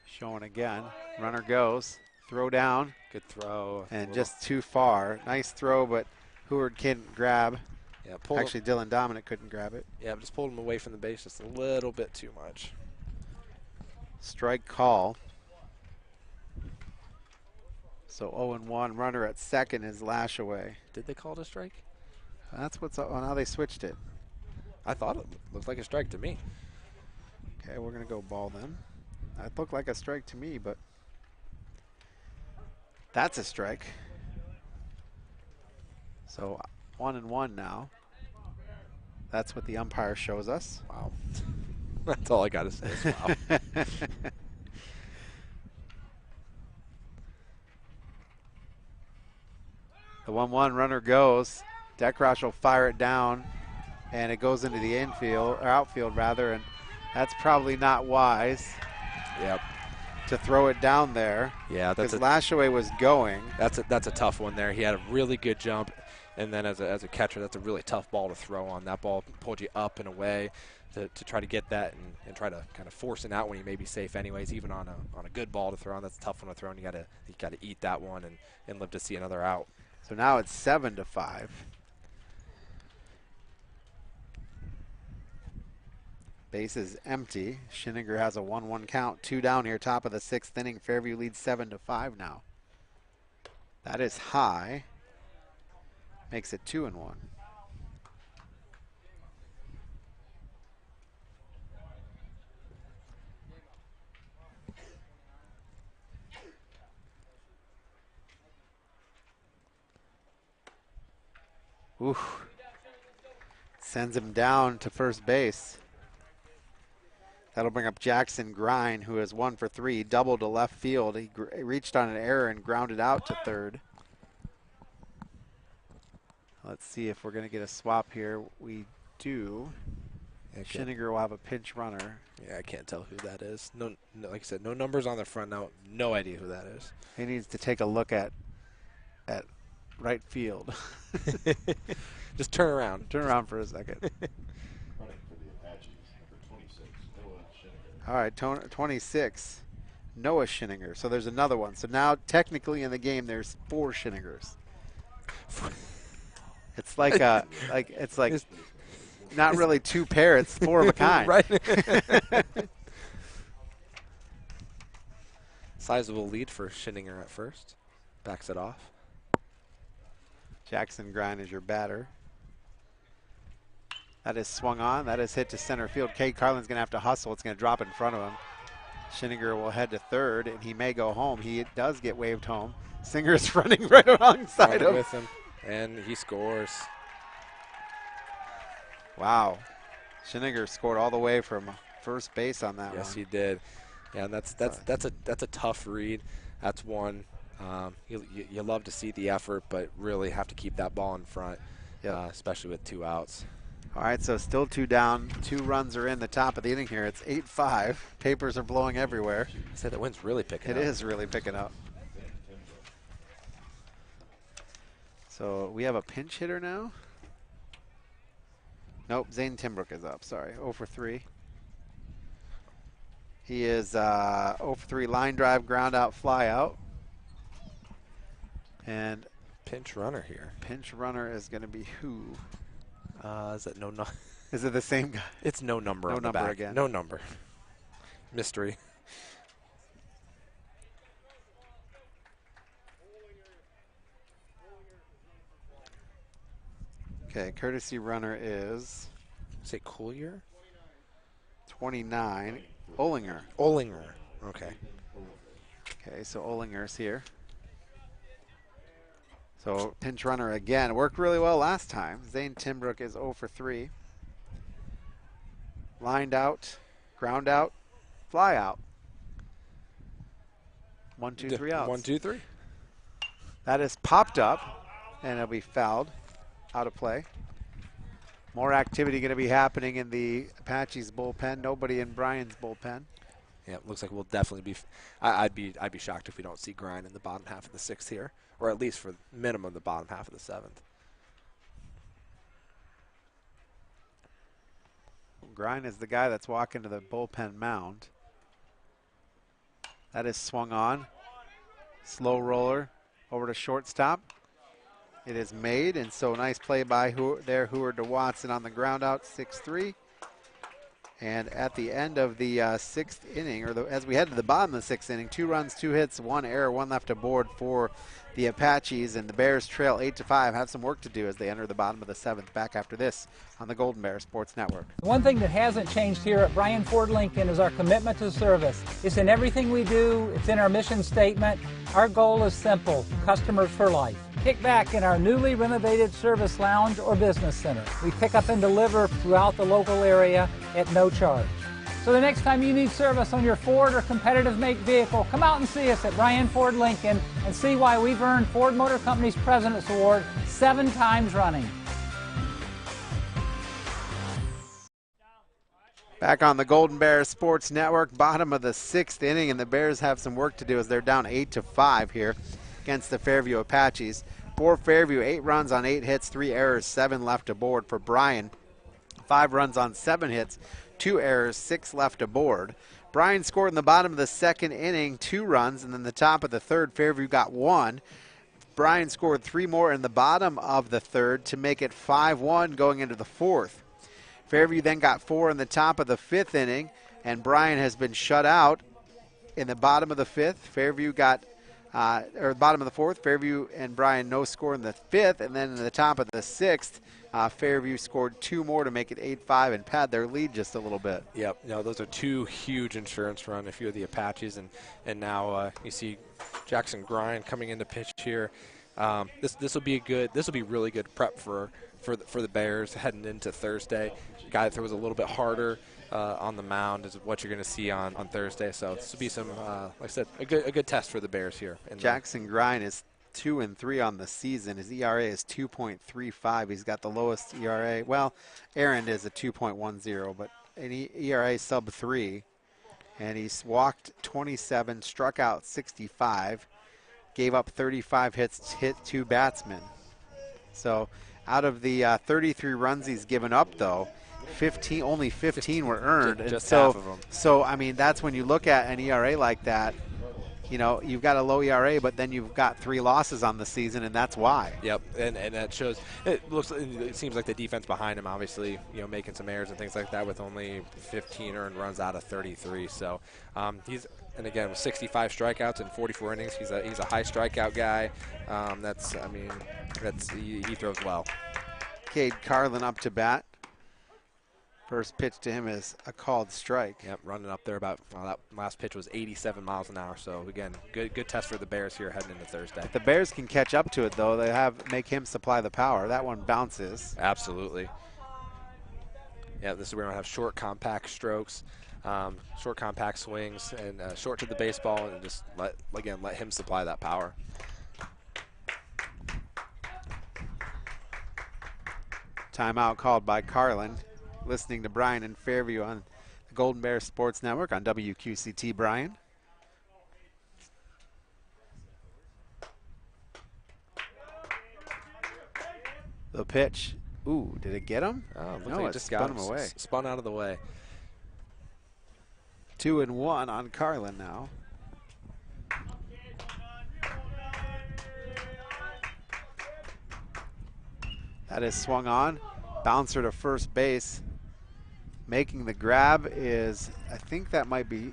Showing again. Runner goes. Throw down. Good throw. And just too far. Nice throw, but Heward couldn't grab. Yeah, actually, Dylan Dominic couldn't grab it. Yeah, just pulled him away from the base just a little bit too much. Strike call. So 0-1. Runner at second is Lashaway. Did they call it a strike? That's what's on how they switched it. I thought it looked like a strike to me. Okay, we're going to go ball then. That looked like a strike to me, but that's a strike. So 1-1 now. That's what the umpire shows us. Wow. That's all I got to say is wow. The 1-1 runner goes. Dekrosh will fire it down, and it goes into the infield, or outfield rather, and that's probably not wise. Yep. To throw it down there. Yeah, that's because Lashaway was going. That's a tough one there. He had a really good jump, and then as a catcher, that's a really tough ball to throw on. That ball pulled you up and away to try to get that and try to kind of force it out when you may be safe anyways. Even on a good ball to throw on, that's a tough one to throw, and you got to eat that one and live to see another out. So now it's 7-5. Base is empty. Schinninger has a 1-1 count. 2 down here, top of the 6th inning. Fairview leads 7-5 now. That is high. Makes it 2-1. Ooh. Sends him down to first base. That'll bring up Jackson Grine, who is 1 for 3, double to left field. He reached on an error and grounded out to third. Let's see if we're going to get a swap here. We do. Okay. Schinninger will have a pinch runner. Yeah, I can't tell who that is. No, like I said, no numbers on the front now. No idea who that is. He needs to take a look at right field. Just turn around. Turn around for a second. All right, 26, Noah Schinninger. So there's another one. So now technically in the game there's 4 Schinningers. It's like not really 2 pair, it's 4 of a kind. Right. Sizable lead for Schinninger at first. Backs it off. Jackson Grine is your batter. That is swung on. That is hit to center field. Cade Carlin's going to have to hustle. It's going to drop in front of him. Schinninger will head to third, and he may go home. He does get waved home. Singer's running right alongside him. With him, and he scores. Wow. Schinninger scored all the way from first base on that one. Yes, he did. Yeah, and that's a tough read. That's one. You love to see the effort, but really have to keep that ball in front, especially with 2 outs. All right, so still 2 down. 2 runs are in the top of the inning here. It's 8-5. Papers are blowing everywhere. I said the wind's really picking up. It is really picking up. So we have a pinch hitter now. Nope, Zane Timbrook is up. Sorry, 0 for 3. He is 0 for 3 line drive, ground out, fly out. And pinch runner here. Pinch runner is going to be who? Is it no? Is it the same guy? It's no number. No on number the back. again. No number. Mystery. Okay, courtesy runner is. Say Collier. 29. Ollinger. Ollinger. Okay. Okay, so Ollinger's here. So pinch runner again. Worked really well last time. Zane Timbrook is 0 for 3. Lined out, ground out, fly out. 1, 2, 3 outs. 1, 2, 3. That is popped up, and it'll be fouled. Out of play. More activity going to be happening in the Apaches bullpen. Nobody in Bryan's bullpen. Yeah, it looks like we'll definitely be. I'd be shocked if we don't see Bryan in the bottom half of the 6th here, or at least for minimum the bottom half of the 7th. Bryan is the guy that's walking to the bullpen mound. That is swung on. Slow roller over to shortstop. It is made, and so nice play by Hoover to Watson on the ground out, 6-3. And at the end of the 6th inning, as we head to the bottom of the 6th inning, 2 runs, 2 hits, 1 error, 1 left aboard for the Apaches, and the Bears trail 8-5. Have some work to do as they enter the bottom of the 7th. Back after this on the Golden Bear Sports Network. One thing that hasn't changed here at Bryan Ford Lincoln is our commitment to service. It's in everything we do. It's in our mission statement. Our goal is simple: customers for life. Kick back in our newly renovated service lounge or business center. We pick up and deliver throughout the local area at no charge. So the next time you need service on your Ford or competitive make vehicle, come out and see us at Bryan Ford Lincoln and see why we've earned Ford Motor Company's President's Award 7 times running. Back on the Golden Bear Sports Network, bottom of the 6th inning, and the Bears have some work to do as they're down 8-5 here against the Fairview Apaches. For Fairview, 8 runs on 8 hits, 3 errors, 7 left aboard. For Bryan, 5 runs on 7 hits, 2 errors, 6 left aboard. Bryan scored in the bottom of the 2nd inning, 2 runs, and then the top of the 3rd, Fairview got 1. Bryan scored 3 more in the bottom of the 3rd to make it 5-1 going into the 4th. Fairview then got 4 in the top of the 5th inning, and Bryan has been shut out in the bottom of the 5th. Fairview got, or bottom of the 4th, Fairview and Bryan no score in the 5th, and then in the top of the 6th, Fairview scored 2 more to make it 8-5 and pad their lead just a little bit. Yep, no, those are 2 huge insurance run. A few of the Apaches, and now you see Jackson Bryan coming into pitch here. This will be really good prep for the Bears heading into Thursday. The guy that throws a little bit harder on the mound is what you're going to see on Thursday. So this will be some, like I said, a good test for the Bears here. Jackson Bryan is 2-3 on the season. His ERA is 2.35. He's got the lowest ERA. Well, Aaron is a 2.10, but an ERA sub 3. And he's walked 27, struck out 65, gave up 35 hits, hit 2 batsmen. So out of the 33 runs he's given up, though, only 15 were earned. Just half of them. So, I mean, that's when you look at an ERA like that, you know, you've got a low ERA, but then you've got 3 losses on the season, and that's why. Yep, and that shows. It seems like the defense behind him, obviously, you know, making some errors and things like that with only 15 earned runs out of 33. So and again, with 65 strikeouts in 44 innings, he's a high strikeout guy. He throws well. Cade Carlin up to bat. First pitch to him is a called strike. Yep, running up there about, well, that last pitch was 87 miles an hour. So, again, good test for the Bears here heading into Thursday. If the Bears can catch up to it, though, they make him supply the power. That one bounces. Absolutely. Yeah, this is where we're going to have short, compact strokes, short, compact swings, and short to the baseball, and just let him supply that power. Timeout called by Carlin. Listening to Bryan and Fairview on the Golden Bear Sports Network on WQCT. Bryan. The pitch. Ooh, did it get him? No, like it just spun him away. Spun out of the way. 2-1 on Carlin now. That is swung on. Bouncer to first base. Making the grab is, I think that might be.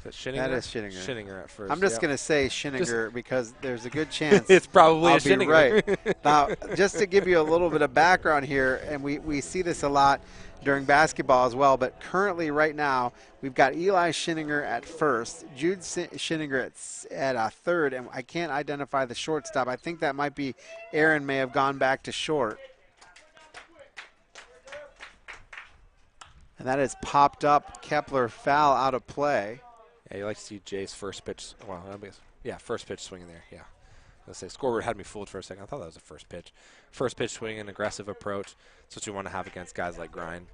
Is that That is Schinninger. Schinninger at first. I'm just going to say Schinninger because there's a good chance it's probably I'll a Schinninger. Right. Now, just to give you a little bit of background here, and we see this a lot during basketball as well, but currently right now we've got Eli Schinninger at first, Jude Schinninger at third, and I can't identify the shortstop. I think that might be Aaron may have gone back to short. And that has popped up. Kepler foul out of play. Yeah, you like to see Jay's first pitch. Well, yeah, first pitch swinging there. Yeah. Let's say scoreboard had me fooled for a second. I thought that was the first pitch. First pitch swing, an aggressive approach. That's what you want to have against guys like Bryan.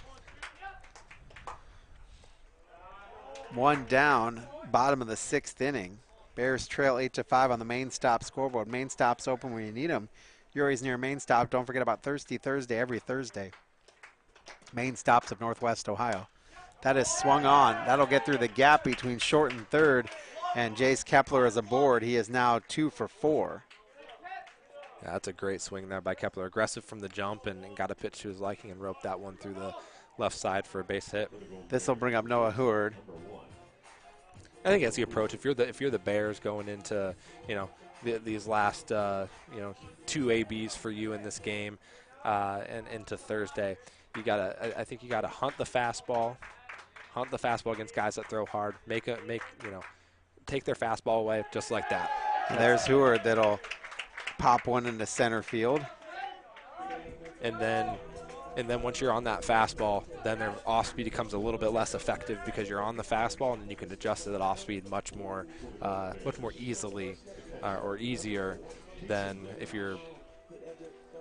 One down, bottom of the 6th inning. Bears trail 8-5 on the main stop scoreboard. Main stop's open when you need them. You're always near main stop. Don't forget about Thirsty Thursday every Thursday. Main stops of Northwest Ohio. That is swung on. That'll get through the gap between short and third. And Jace Kepler is aboard. He is now 2 for 4. Yeah, that's a great swing there by Kepler. Aggressive from the jump and got a pitch to his liking and roped that one through the left side for a base hit. This will bring up Noah Heward. I think that's the approach. If you're the Bears going into these last 2 ABs for you in this game and into Thursday, I think you gotta hunt the fastball against guys that throw hard. Take their fastball away just like that. And there's Heward that'll pop one into center field. And then once you're on that fastball, then their off speed becomes a little bit less effective because you're on the fastball, and then you can adjust to that off speed much more easily or easier than if you're,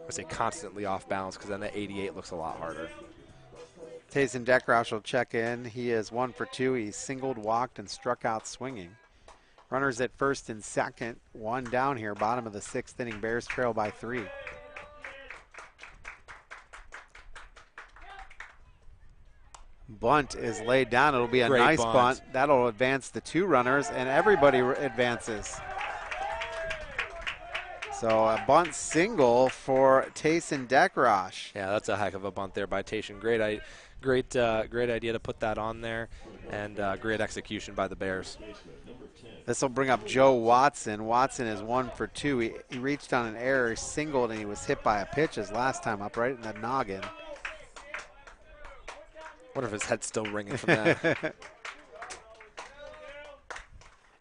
I say, constantly off balance, because then that 88 looks a lot harder. Tayson Deckrosh will check in. He is 1 for 2. He singled, walked, and struck out swinging. Runners at first and second. One down here, bottom of the 6th inning. Bears trail by 3. Bunt is laid down. It'll be a Great nice bunt. bunt. That'll advance the 2 runners, and everybody advances. So a bunt single for Tayson Deckrosh. Yeah, that's a heck of a bunt there by Tayson. Great idea to put that on there, and great execution by the Bears. This will bring up Joe Watson. Watson is 1 for 2. He reached on an error, singled, and he was hit by a pitch his last time up, right in the noggin. Wonder if his head's still ringing from that.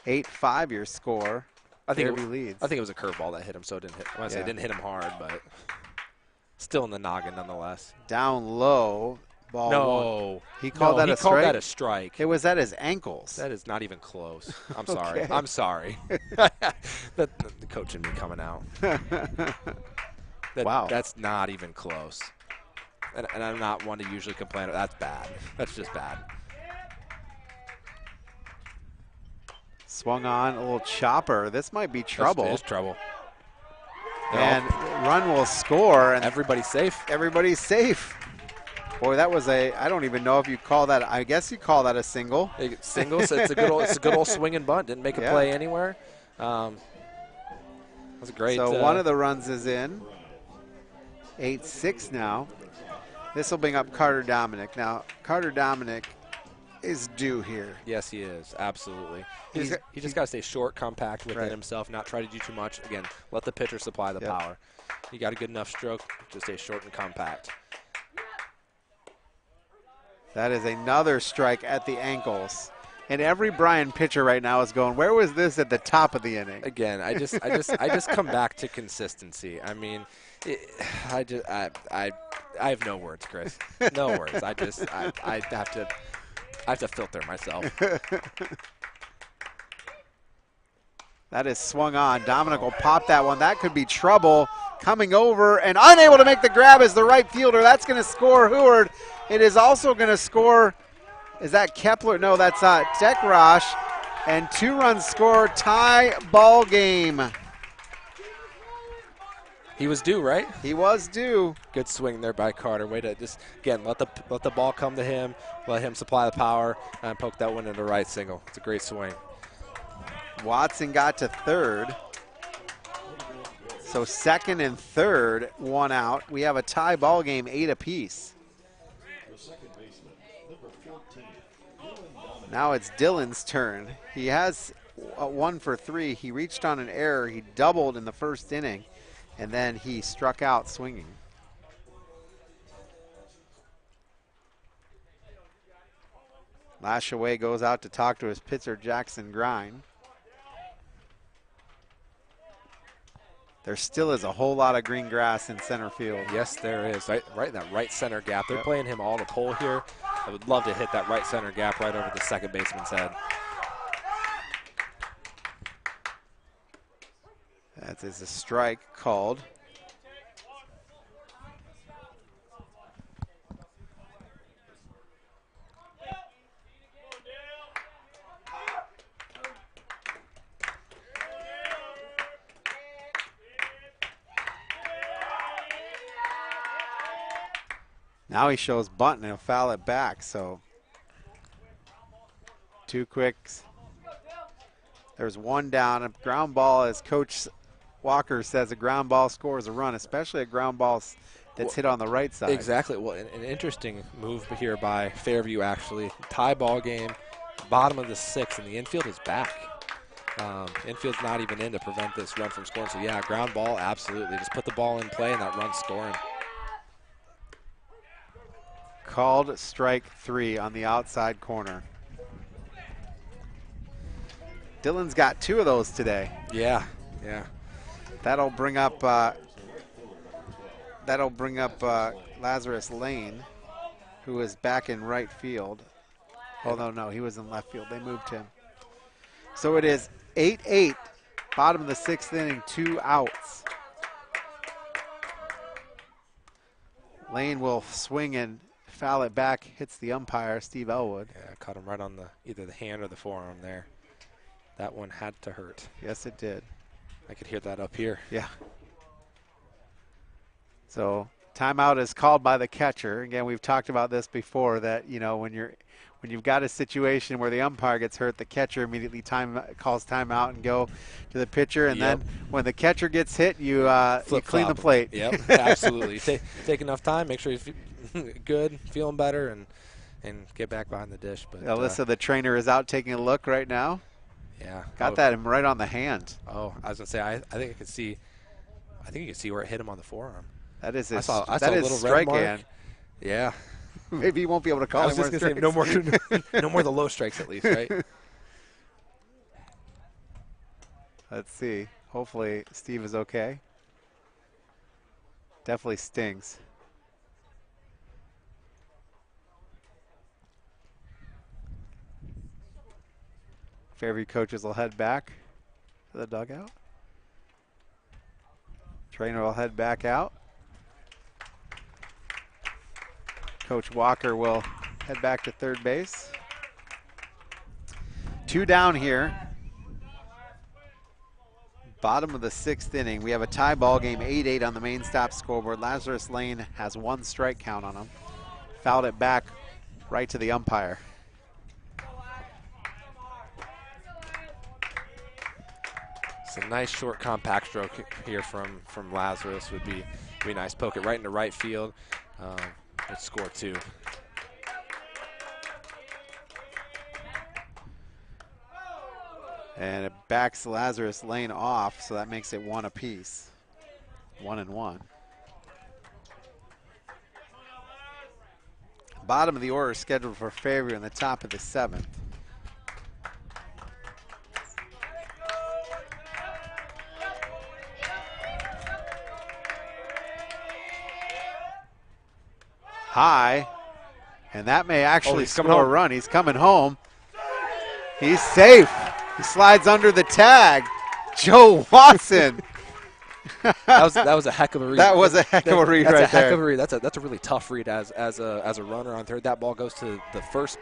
8-5 your score. I think Fairview leads. I think it was a curveball that hit him, so it didn't hit. Well, I say it didn't hit him hard, but still in the noggin nonetheless. Down low, ball no. one. He called that a strike? He called that a strike. It was at his ankles. That is not even close. I'm Okay. sorry. I'm sorry. The coach and me coming out. Wow. That's not even close. And I'm not one to usually complain. That's bad. That's just bad. Swung on, a little chopper. This might be trouble. It's trouble. And run will score. And everybody's safe. Everybody's safe. Boy, that was I don't even know if you call that, I guess you call that a single. Single, so it's a good old swing and bunt. Didn't make a play anywhere. That was a great. So one of the runs is in. 8-6 now. This will bring up Carter Dominic. Now, Carter Dominic is due here. Yes, he is. Absolutely. He just got to stay short, compact within himself, not try to do too much. Again, let the pitcher supply the power. You got a good enough stroke, just stay short and compact. That is another strike at the ankles. And every Bryan pitcher right now is going, where was this at the top of the inning? Again, I just come back to consistency. I mean, I have no words, Chris. No words. I have to filter myself. That is swung on. Dominic will pop that one. That could be trouble. Coming over and unable to make the grab as the right fielder. That's going to score Heward. It is also going to score, is that Kepler? No, that's Dekrosh. And 2 runs score, tie ball game. He was due, right? He was due. Good swing there by Carter. Way to just, again, let the ball come to him, let him supply the power, and poke that one into right single. It's a great swing. Watson got to third. So second and third, 1 out. We have a tie ball game, 8 apiece. Now it's Dylan's turn. He has 1 for 3. He reached on an error. He doubled in the first inning, and then he struck out swinging. Lashaway goes out to talk to his pitcher, Jackson Grine. There still is a whole lot of green grass in center field. Yes, there is. Right in that right center gap. They're playing him all to pull here. I would love to hit that right center gap right over the second baseman's head. That is a strike called. Now he shows bunt and he'll foul it back, so 2 quicks. There's 1 down. A ground ball, as Coach Walker says, a ground ball scores a run, especially a ground ball that's hit on the right side. Exactly. Well, an interesting move here by Fairview, actually. Tie ball game, bottom of the 6th, and the infield is back. Infield's not even in to prevent this run from scoring. So, yeah, ground ball, absolutely. Just put the ball in play and that run's scoring. Called strike 3 on the outside corner. Dylan's got 2 of those today. Yeah. That'll bring up Lazarus Lane, who is back in right field. Oh no, he was in left field. They moved him. So it is 8-8, bottom of the 6th inning, 2 outs. Lane will swing and foul it back, hits the umpire, Steve Elwood. Yeah, caught him right on either the hand or the forearm there. That one had to hurt. Yes, it did. I could hear that up here. Yeah. So timeout is called by the catcher. Again, we've talked about this before, that when you've got a situation where the umpire gets hurt, the catcher immediately calls timeout and go to the pitcher, and then when the catcher gets hit, you clean the plate. Yep, absolutely. Take enough time, make sure you're good, feeling better, and get back behind the dish. But Alyssa, the trainer, is out taking a look right now. Yeah, got that right on the hand. Oh, I was gonna say, I think I could see. I think you can see where it hit him on the forearm. That is his. I saw a little strike red mark. hand. Yeah. Maybe he won't be able to call. I was just gonna say no more of the low strikes at least, right? Let's see. Hopefully Steve is okay. Definitely stings. Fairview coaches will head back to the dugout. Trainer will head back out. Coach Walker will head back to third base. 2 down here. Bottom of the 6th inning. We have a tie ball game, 8-8 on the main stop scoreboard. Lazarus Lane has 1 strike count on him. Fouled it back right to the umpire. It's a nice short compact stroke here from Lazarus would be nice. Poke it right into right field. Let's score 2. And it backs Lazarus Lane off, so that makes it 1 apiece. 1-1. Bottom of the order scheduled for Fairview in the top of the 7th. High, and that may actually score a run. He's coming home. He's safe. He slides under the tag. Joe Watson. that was a heck of a read. That was a heck of a read right there. That's a really tough read as a runner on third. That ball goes to the first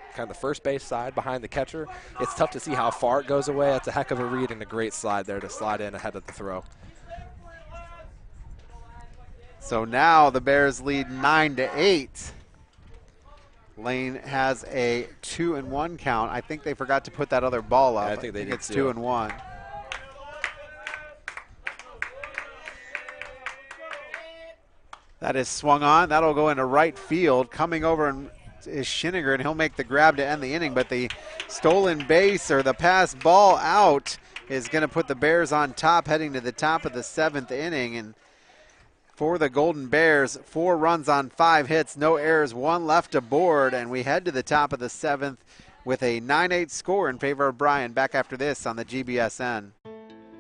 base side behind the catcher. It's tough to see how far it goes away. That's a heck of a read and a great slide there to slide in ahead of the throw. So now the Bears lead 9-8. Lane has a 2-1 count. I think they forgot to put that other ball up. Yeah, I think it's 2-1. That is swung on. That'll go into right field. Coming over is Schinniger, and he'll make the grab to end the inning. But the stolen base or the pass ball out is going to put the Bears on top, heading to the top of the 7th inning. And for the Golden Bears, 4 runs on 5 hits, no errors, 1 left aboard, and we head to the top of the 7th with a 9-8 score in favor of Bryan. Back after this on the GBSN.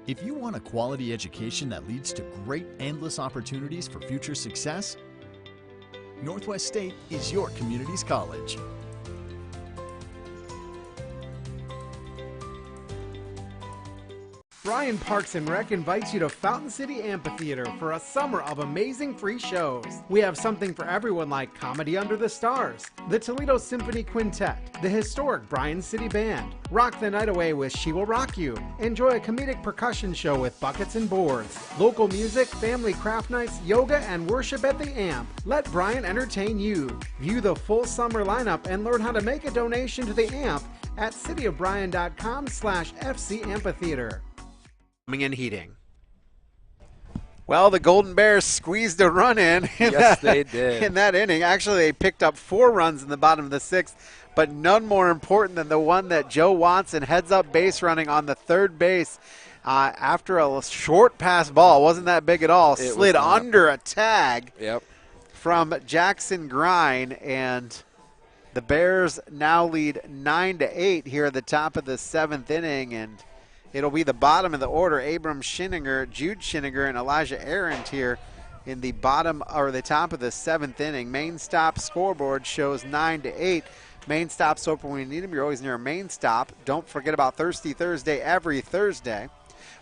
If you want a quality education that leads to great, endless opportunities for future success, Northwest State is your community's college. Bryan Parks and Rec invites you to Fountain City Amphitheater for a summer of amazing free shows. We have something for everyone like Comedy Under the Stars, the Toledo Symphony Quintet, the historic Bryan City Band, Rock the Night Away with She Will Rock You, enjoy a comedic percussion show with buckets and boards, local music, family craft nights, yoga, and worship at the Amp. Let Bryan entertain you. View the full summer lineup and learn how to make a donation to the Amp at cityofbryan.com/FC Amphitheater. Coming in heating. Well, the Golden Bears squeezed a run in. Yes, they did. In that inning. Actually, they picked up 4 runs in the bottom of the 6th, but none more important than the one that Joe Watson heads up base running on the third base after a short pass ball. Wasn't that big at all. Slid under a tag from Jackson Grine, and the Bears now lead 9-8 here at the top of the 7th inning, and it'll be the bottom of the order. Abram Schinniger, Jude Schinniger, and Elijah Arendt here in the bottom or the top of the 7th inning. Main stop scoreboard shows 9-8. Main stop's open when you need them. You're always near a main stop. Don't forget about Thirsty Thursday every Thursday.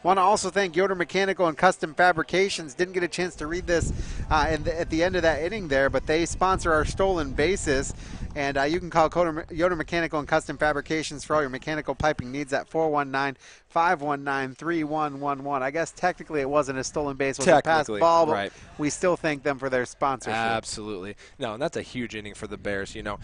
Want to also thank Yoder Mechanical and Custom Fabrications. Didn't get a chance to read this at the end of that inning there, but they sponsor our stolen bases. And you can call Yoder Mechanical and Custom Fabrications for all your mechanical piping needs at 419-519-3111. I guess technically it wasn't a stolen base, it was a pass ball, but we still thank them for their sponsorship. Absolutely. No, and that's a huge inning for the Bears. You know,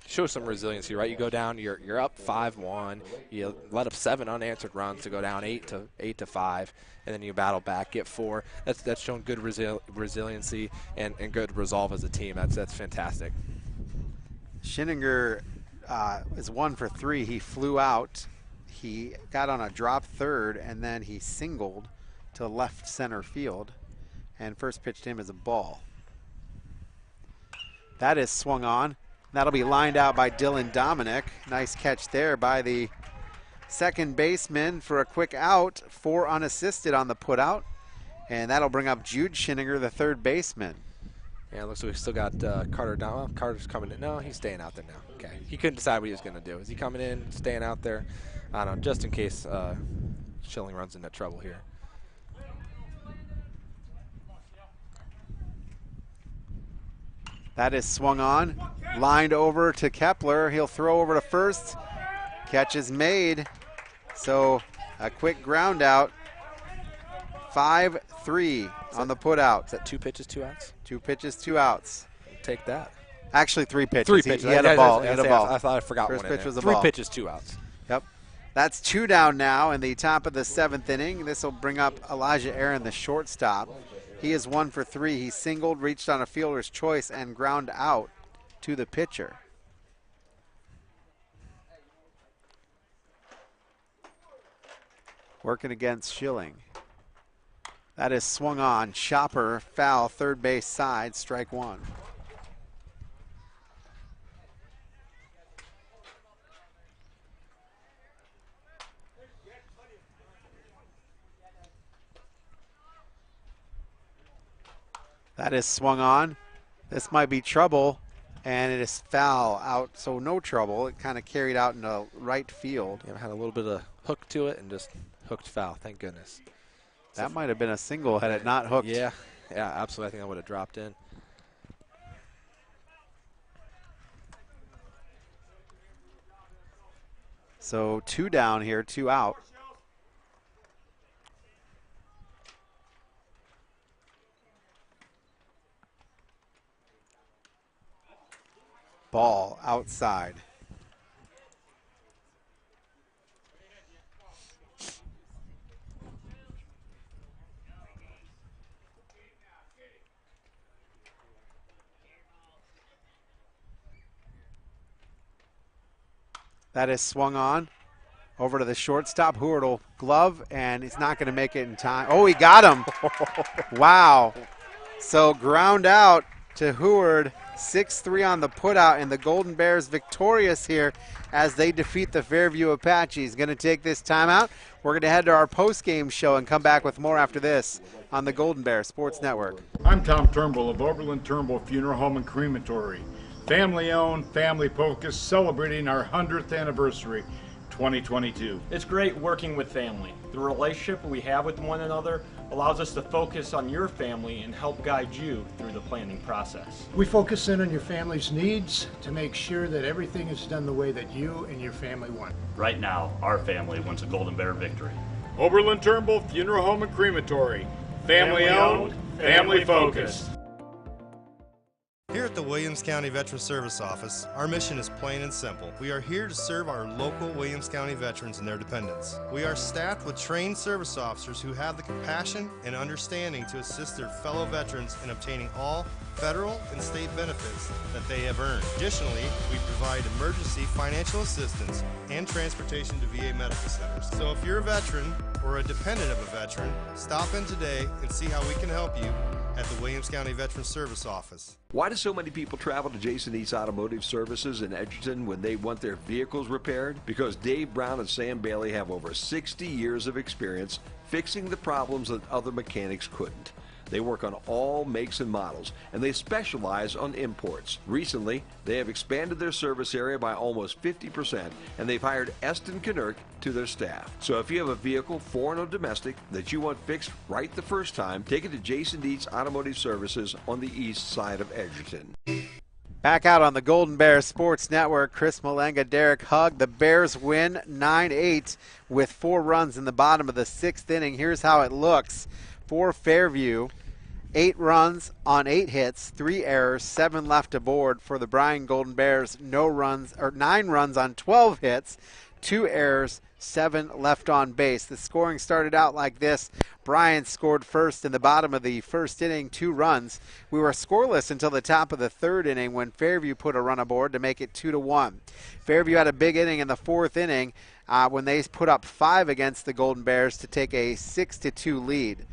show some resiliency, right? You go down, you're up 5-1. You let up 7 unanswered runs to go down 8-5, and then you battle back, get 4. That's shown good resiliency and good resolve as a team. That's fantastic. Schinniger is 1 for 3. He flew out. He got on a drop third, and then he singled to left center field, and first pitch to him is a ball. That is swung on. That'll be lined out by Dylan Dominic. Nice catch there by the second baseman for a quick out. 4 unassisted on the putout. And that'll bring up Jude Schinniger, the third baseman. Yeah, it looks like we still got Carter down. Well, Carter's coming in. No, he's staying out there now. Okay. He couldn't decide what he was going to do. Is he coming in, staying out there? I don't know, just in case Schilling runs into trouble here. That is swung on, lined over to Kepler. He'll throw over to first. Catch is made. So a quick ground out. 5-3 on the putout. Is that 2 pitches, 2 outs? 2 pitches, 2 outs. Take that. Actually, 3 pitches. 3 pitches. He had a ball. I thought I forgot First one. pitch was a 3 ball. pitches, 2 outs. Yep. That's 2 down now in the top of the 7th inning. This will bring up Elijah Aaron, the shortstop. He is 1 for 3. He singled, reached on a fielder's choice, and ground out to the pitcher. Working against Schilling. That is swung on. Chopper, foul, third base side, strike 1. That is swung on. This might be trouble, and it is foul out, so no trouble. It kind of carried out into right field. Yeah, had a little bit of hook to it and just hooked foul, thank goodness. That might have been a single had it not hooked. Yeah, absolutely. I think I would have dropped in. So 2 down here, 2 out. Ball outside. That is swung on over to the shortstop. Heward will glove, and he's not going to make it in time. Oh, he got him. Wow. So ground out to Heward. 6-3 on the putout, and the Golden Bears victorious here as they defeat the Fairview Apaches. Going to take this timeout. We're going to head to our post-game show and come back with more after this on the Golden Bear Sports Network. I'm Tom Turnbull of Oberlin Turnbull Funeral Home and Crematory. Family owned, family focused, celebrating our 100th anniversary, 2022. It's great working with family. The relationship we have with one another allows us to focus on your family and help guide you through the planning process. We focus in on your family's needs to make sure that everything is done the way that you and your family want. Right now, our family wants a Golden Bear victory. Oberlin Turnbull Funeral Home and Crematory. Family owned, family focused. Here at the Williams County Veterans Service Office, our mission is plain and simple. We are here to serve our local Williams County veterans and their dependents. We are staffed with trained service officers who have the compassion and understanding to assist their fellow veterans in obtaining all federal and state benefits that they have earned. Additionally, we provide emergency financial assistance and transportation to VA medical centers. So if you're a veteran or a dependent of a veteran, stop in today and see how we can help you at the Williams County Veterans Service Office. Why do so many people travel to Jason Eats Automotive Services in Edgerton when they want their vehicles repaired? Because Dave Brown and Sam Bailey have over 60 years of experience fixing the problems that other mechanics couldn't. They work on all makes and models, and they specialize on imports. Recently, they have expanded their service area by almost 50%, and they've hired Eston Knurk to their staff. So if you have a vehicle, foreign or domestic, that you want fixed right the first time, take it to Jason Eats Automotive Services on the east side of Edgerton. Back out on the Golden Bear Sports Network, Chris Malenga, Derek Hugg. The Bears win 9-8 with 4 runs in the bottom of the 6th inning. Here's how it looks for Fairview. 8 runs on 8 hits, 3 errors, 7 left aboard. For the Bryan Golden Bears, 9 runs on 12 hits, 2 errors, 7 left on base. The scoring started out like this. Bryan scored first in the bottom of the first inning, 2 runs. We were scoreless until the top of the 3rd inning when Fairview put a run aboard to make it 2-1. Fairview had a big inning in the 4th inning when they put up 5 against the Golden Bears to take a 6-2 lead.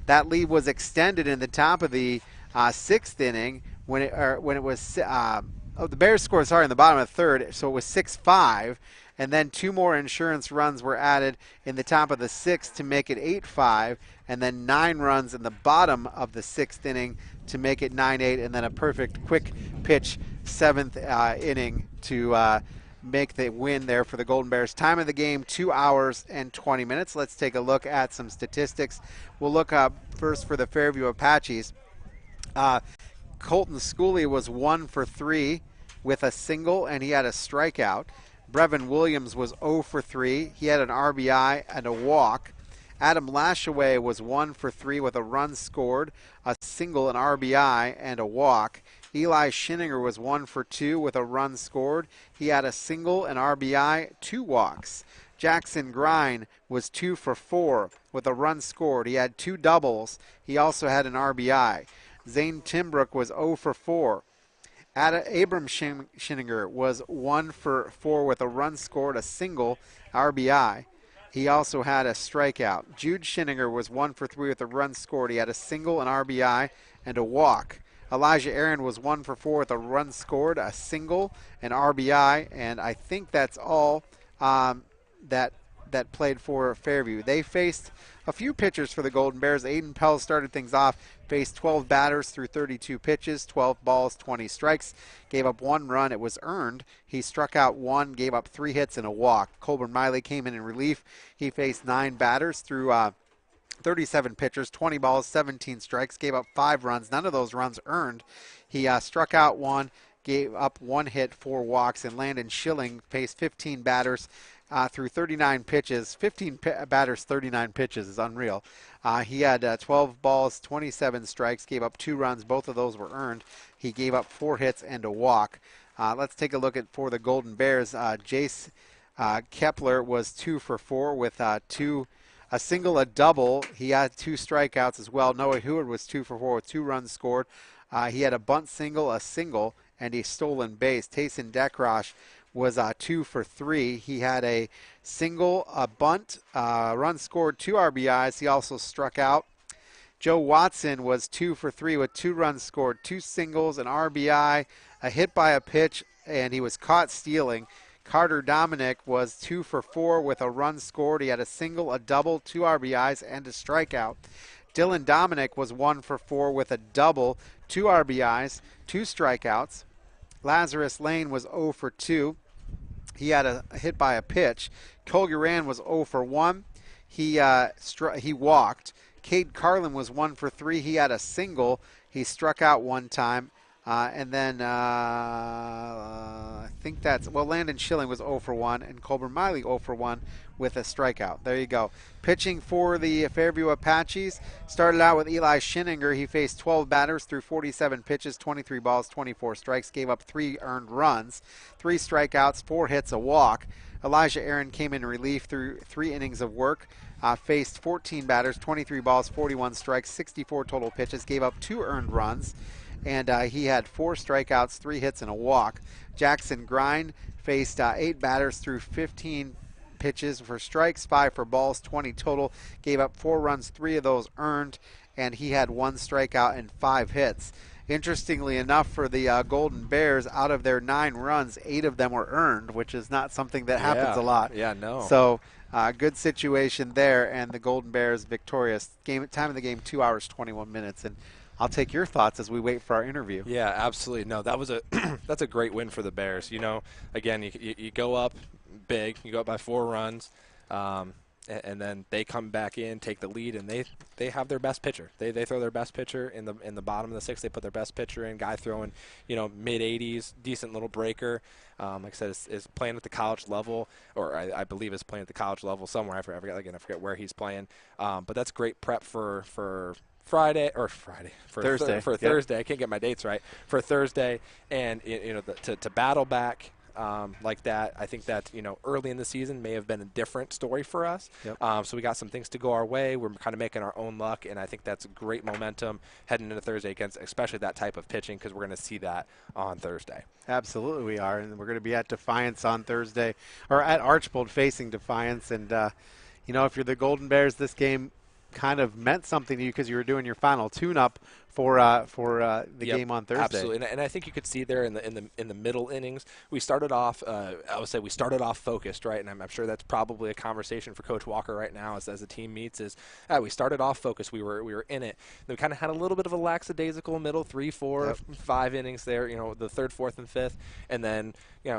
That lead was extended in the top of the 6th inning when it was the Bears scored in the bottom of the 3rd, so it was 6-5, and then 2 more insurance runs were added in the top of the 6th to make it 8-5, and then 9 runs in the bottom of the 6th inning to make it 9-8, and then a perfect quick pitch 7th inning to make the win there for the Golden Bears. Time of the game, 2 hours and 20 minutes. Let's take a look at some statistics. We'll look up first for the Fairview Apaches. Colton Schooley was 1 for 3 with a single, and he had a strikeout. Brevin Williams was 0 for 3. He had an RBI and a walk. Adam Lashaway was 1 for 3 with a run scored, a single, an RBI, and a walk. Eli Schinninger was 1 for 2 with a run scored. He had a single, an RBI, 2 walks. Jackson Grine was 2 for 4 with a run scored. He had 2 doubles. He also had an RBI. Zane Timbrook was 0 for 4. Abram Schinninger was 1 for 4 with a run scored, a single, RBI. He also had a strikeout. Jude Schinninger was 1 for 3 with a run scored. He had a single, an RBI, and a walk. Elijah Aaron was 1 for 4 with a run scored, a single, an RBI, and I think that's all that that played for Fairview. They faced a few pitchers for the Golden Bears. Aiden Pell started things off, faced 12 batters through 32 pitches, 12 balls, 20 strikes, gave up 1 run. It was earned. He struck out 1, gave up 3 hits and a walk. Colburn Miley came in relief. He faced 9 batters through 37 pitchers, 20 balls, 17 strikes, gave up 5 runs. None of those runs earned. He struck out 1, gave up 1 hit, 4 walks, and Landon Schilling faced 15 batters through 39 pitches. 15 batters, 39 pitches is unreal. He had 12 balls, 27 strikes, gave up 2 runs. Both of those were earned. He gave up 4 hits and a walk. Let's take a look at for the Golden Bears. Jace Kepler was 2 for 4 with a single, a double. He had 2 strikeouts as well. Noah Heward was 2 for 4 with 2 runs scored. He had a bunt single, a single, and a stolen base. Tayson Dekrosh was 2 for 3. He had a single, a bunt, run scored, 2 RBIs. He also struck out. Joe Watson was 2 for 3 with 2 runs scored, 2 singles, an RBI, a hit by a pitch, and he was caught stealing. Carter Dominic was 2 for 4 with a run scored. He had a single, a double, 2 RBIs, and a strikeout. Dylan Dominic was 1 for 4 with a double, 2 RBIs, 2 strikeouts. Lazarus Lane was 0 for 2. He had a hit by a pitch. Cole Uran was 0 for 1. He walked. Cade Carlin was 1 for 3. He had a single. He struck out 1 time. And then I think Landon Schilling was 0 for 1, and Colburn Miley 0 for 1 with a strikeout. There you go. Pitching for the Fairview Apaches, started out with Eli Schinninger. He faced 12 batters through 47 pitches, 23 balls, 24 strikes, gave up 3 earned runs, 3 strikeouts, 4 hits, a walk. Elijah Aaron came in relief through 3 innings of work, faced 14 batters, 23 balls, 41 strikes, 64 total pitches, gave up 2 earned runs. And he had 4 strikeouts, 3 hits, and a walk. Jackson Grind faced 8 batters through 15 pitches for strikes, 5 for balls, 20 total. Gave up 4 runs, 3 of those earned, and he had 1 strikeout and 5 hits. Interestingly enough, for the Golden Bears, out of their 9 runs, 8 of them were earned, which is not something that happens a lot. Yeah, no. So good situation there, and the Golden Bears victorious. Time of the game, 2 hours, 21 minutes. And I'll take your thoughts as we wait for our interview. Yeah, absolutely. No, that was that's a great win for the Bears. You know, again, you go up big, you go up by 4 runs, and then they come back in, take the lead, and they have their best pitcher. They throw their best pitcher in the bottom of the 6th. They put their best pitcher in, guy throwing, mid-80s, decent little breaker. Like I said, is playing at the college level, or I believe is playing at the college level somewhere. I forget where he's playing. But that's great prep for Thursday. I can't get my dates right. For Thursday, and to battle back like that, I think that early in the season may have been a different story for us. Yep. So we got some things to go our way. We're kind of making our own luck, and I think that's great momentum heading into Thursday against especially that type of pitching, because we're going to see that on Thursday. Absolutely, we are, and we're going to be at Defiance on Thursday, or at Archbold facing Defiance, and if you're the Golden Bears, this game kind of meant something to you because you were doing your final tune-up for the game on Thursday. Absolutely, and I think you could see there in the middle innings, we started off. I would say we started off focused, right? And I'm sure that's probably a conversation for Coach Walker right now as the team meets. We started off focused. We were in it. Then we kind of had a little bit of a lackadaisical middle 3, 4, 5 innings there. The 3rd, 4th, and 5th, and then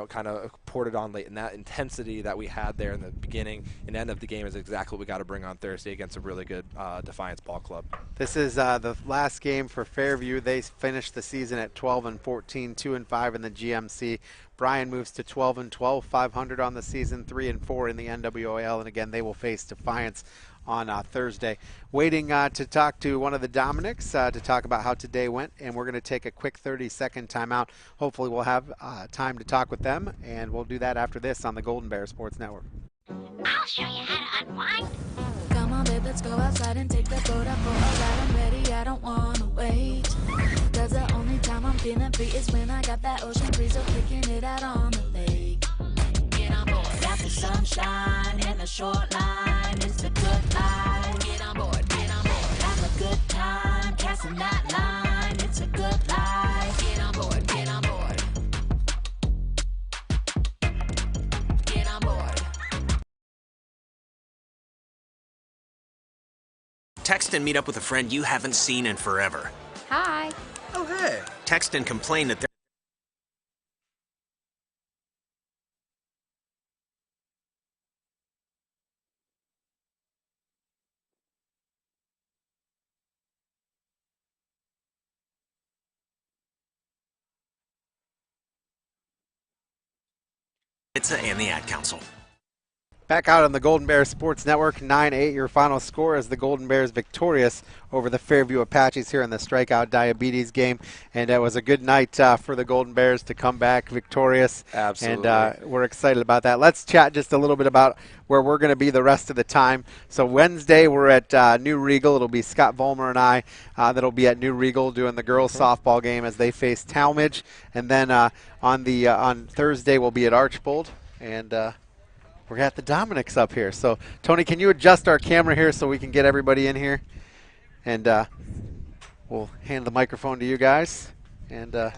kind of poured it on late. And that intensity that we had there in the beginning and end of the game is exactly what we got to bring on Thursday against a really good Defiance ball club. This is the last game for Fairview. They finished the season at 12-14, 2-5 in the GMC. Bryan moves to 12-12, 500 on the season, 3-4 in the NWOL, and again they will face Defiance on Thursday. Waiting to talk to one of the Dominics to talk about how today went, and we're going to take a quick 30-second timeout. Hopefully we'll have time to talk with them, and we'll do that after this on the Golden Bear Sports Network. I'll show you how to unwind. Come on, babe, let's go outside and take the boat out for a ride. I'm ready, I don't wanna wait. 'Cause the only time I'm feeling free is when I got that ocean breeze, so kicking it out on the lake. Get on board. Got the sunshine and the short line. It's the good life. Get on board, get on board. Have a good time, casting that line. It's a good life. Get on board, get on board. Text and meet up with a friend you haven't seen in forever. Hi. Oh, hey. Text and complain that they're pizza and the Ad Council. Back out on the Golden Bears Sports Network, 9-8 your final score as the Golden Bears victorious over the Fairview Apaches here in the Strikeout Diabetes game. And it was a good night for the Golden Bears to come back victorious. Absolutely. And we're excited about that. Let's chat just a little bit about where we're going to be the rest of the time. So Wednesday we're at New Regal. It'll be Scott Vollmer and I that'll be at New Regal doing the girls softball game as they face Talmadge. And then on Thursday we'll be at Archbold. And we got the Dominics up here. So, Tony, can you adjust our camera here so we can get everybody in here? And we'll hand the microphone to you guys. And we're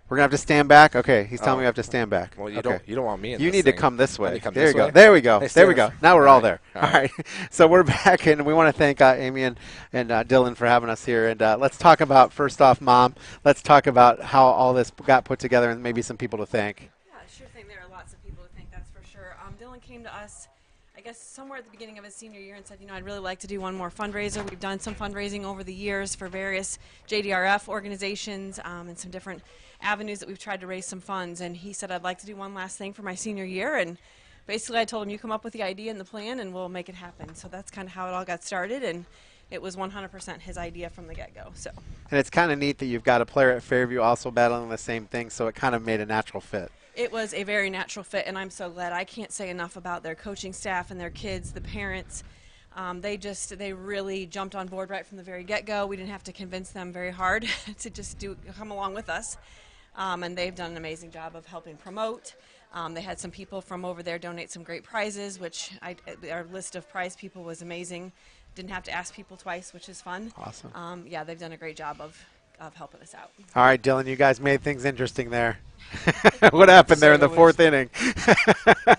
going to have to stand back? Okay, he's telling me we have to stand back. Well, you okay. don't want me in You this need to thing. come this way. Come there this you go. way? There we go. Hey, There we go. Now we're all there. All All right. So we're back, and we want to thank Amy and Dylan for having us here. And let's talk about, first off, Mom, let's talk about how all this got put together and maybe some people to thank. Sure thing. There are lots of people to thank, that's for sure. Dylan came to us, I guess, somewhere at the beginning of his senior year and said, I'd really like to do one more fundraiser. We've done some fundraising over the years for various JDRF organizations and some different avenues that we've tried to raise some funds. And he said, I'd like to do one last thing for my senior year. And basically I told him, you come up with the idea and the plan and we'll make it happen. So that's kind of how it all got started. And it was 100% his idea from the get-go. So. And it's kind of neat that you've got a player at Fairview also battling the same thing, so it kind of made a natural fit. It was a very natural fit, and I'm so glad. I can't say enough about their coaching staff and their kids, the parents. They really jumped on board right from the very get-go. We didn't have to convince them very hard to just come along with us. And they've done an amazing job of helping promote. They had some people from over there donate some great prizes, which our list of prize people was amazing. Didn't have to ask people twice, which is fun. Awesome. Yeah, they've done a great job of helping us out. All right, Dylan, you guys made things interesting there. What happened there in the fourth inning? We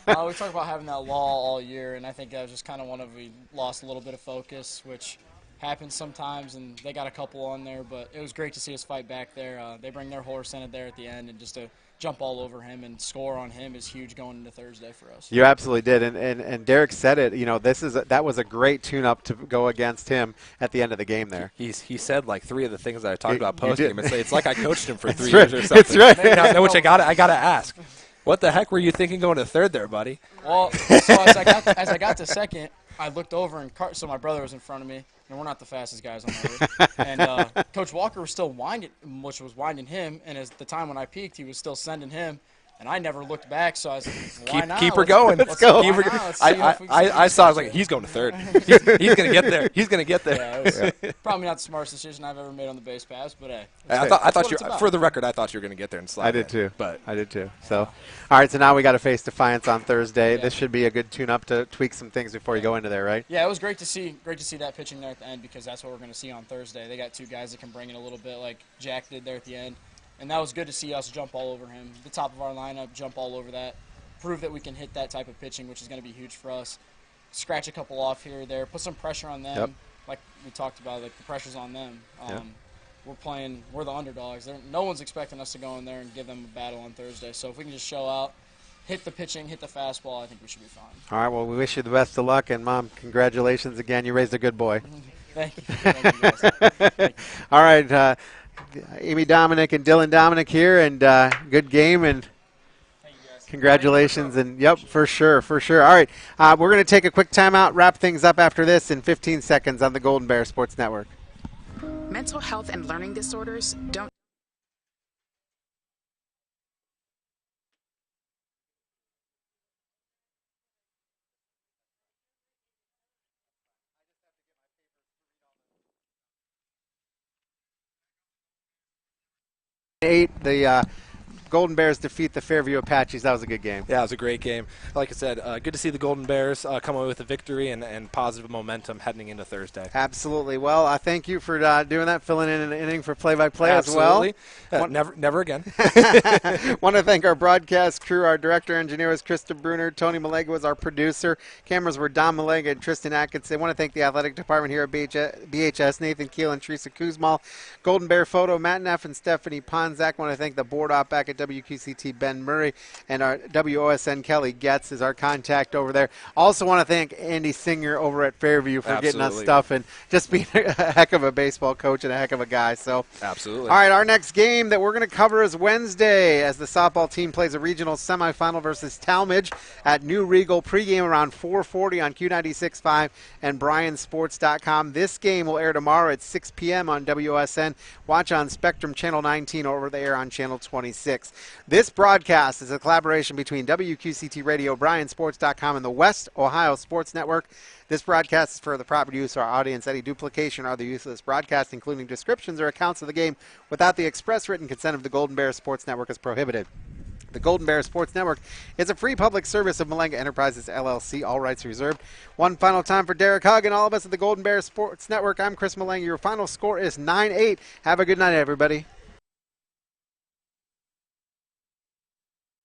talked about having that law all year, and I think that was just kind of we lost a little bit of focus, which happens sometimes, and they got a couple on there, but it was great to see us fight back there. They bring their horse in it there at the end, and just to jump all over him and score on him is huge going into Thursday for us. You absolutely did, and Derek said it. That was a great tune-up to go against him at the end of the game there. He said like three of the things that I talked about post game. It's like I coached him for 3 right. years or something. That's right. Which I gotta ask. What the heck were you thinking going to third there, buddy? Well, so as I got to second, I looked over and so my brother was in front of me, and we're not the fastest guys on the road. And Coach Walker was still winding him, and at the time when I peaked, he was still sending him. And I never looked back, so I was like, why not? Keep her going. Let's go. I saw. I was like, he's going to third. He's going to get there. He's going to get there. Yeah, it was probably not the smartest decision I've ever made on the base pass, but hey. I thought you. For the record, I thought you were going to get there and slide. I did too. So, all right. So now we got to face Defiance on Thursday. This should be a good tune-up to tweak some things before you go into there, right? Yeah, it was great to see that pitching there at the end because that's what we're going to see on Thursday. They got two guys that can bring it a little bit, like Jack did there at the end. And that was good to see us jump all over him. The top of our lineup, jump all over that. Prove that we can hit that type of pitching, which is going to be huge for us. Scratch a couple off here or there. Put some pressure on them. Yep. Like we talked about, like the pressure's on them. Yep. We're the underdogs. No one's expecting us to go in there and give them a battle on Thursday. So if we can just show out, hit the pitching, hit the fastball, I think we should be fine. All right, well, we wish you the best of luck. And, Mom, congratulations again. You raised a good boy. Thank you. Thank you guys. Thank you. All right, Amy Dominic and Dylan Dominic here, and good game, and congratulations. And, yep, for sure. All right, we're going to take a quick timeout, wrap things up after this in 15 seconds on the Golden Bear Sports Network. Mental health and learning disorders don't. The Golden Bears defeat the Fairview Apaches. That was a good game. Yeah, it was a great game. Like I said, good to see the Golden Bears come away with a victory and positive momentum heading into Thursday. Absolutely. Well, I thank you for doing that, filling in an inning for play-by-play as well. Never again. Want to thank our broadcast crew. Our director engineer was Krista Bruner. Tony Malega was our producer. Cameras were Don Malega and Tristan Atkinson. I want to thank the athletic department here at BHS, Nathan Keel and Teresa Kuzmal. Golden Bear Photo, Matt Neff and Stephanie Ponzak. Want to thank the board op back at WQCT, Ben Murray, and our WOSN, Kelly Getz, is our contact over there. Also want to thank Andy Singer over at Fairview for getting us stuff and just being a heck of a baseball coach and a heck of a guy. So, absolutely. All right, our next game that we're going to cover is Wednesday as the softball team plays a regional semifinal versus Talmadge at New Regal. Pregame around 4:40 on Q96.5 and BryanSports.com. This game will air tomorrow at 6 p.m. on WOSN. Watch on Spectrum Channel 19 over the air on Channel 26. This broadcast is a collaboration between WQCT Radio, BryanSports.com, and the West Ohio Sports Network. This broadcast is for the proper use of our audience. Any duplication or other use of this broadcast, including descriptions or accounts of the game, without the express written consent of the Golden Bear Sports Network is prohibited. The Golden Bear Sports Network is a free public service of Malenga Enterprises, LLC. All rights reserved. One final time for Derek Hugg and all of us at the Golden Bear Sports Network. I'm Chris Malenga. Your final score is 9-8. Have a good night, everybody.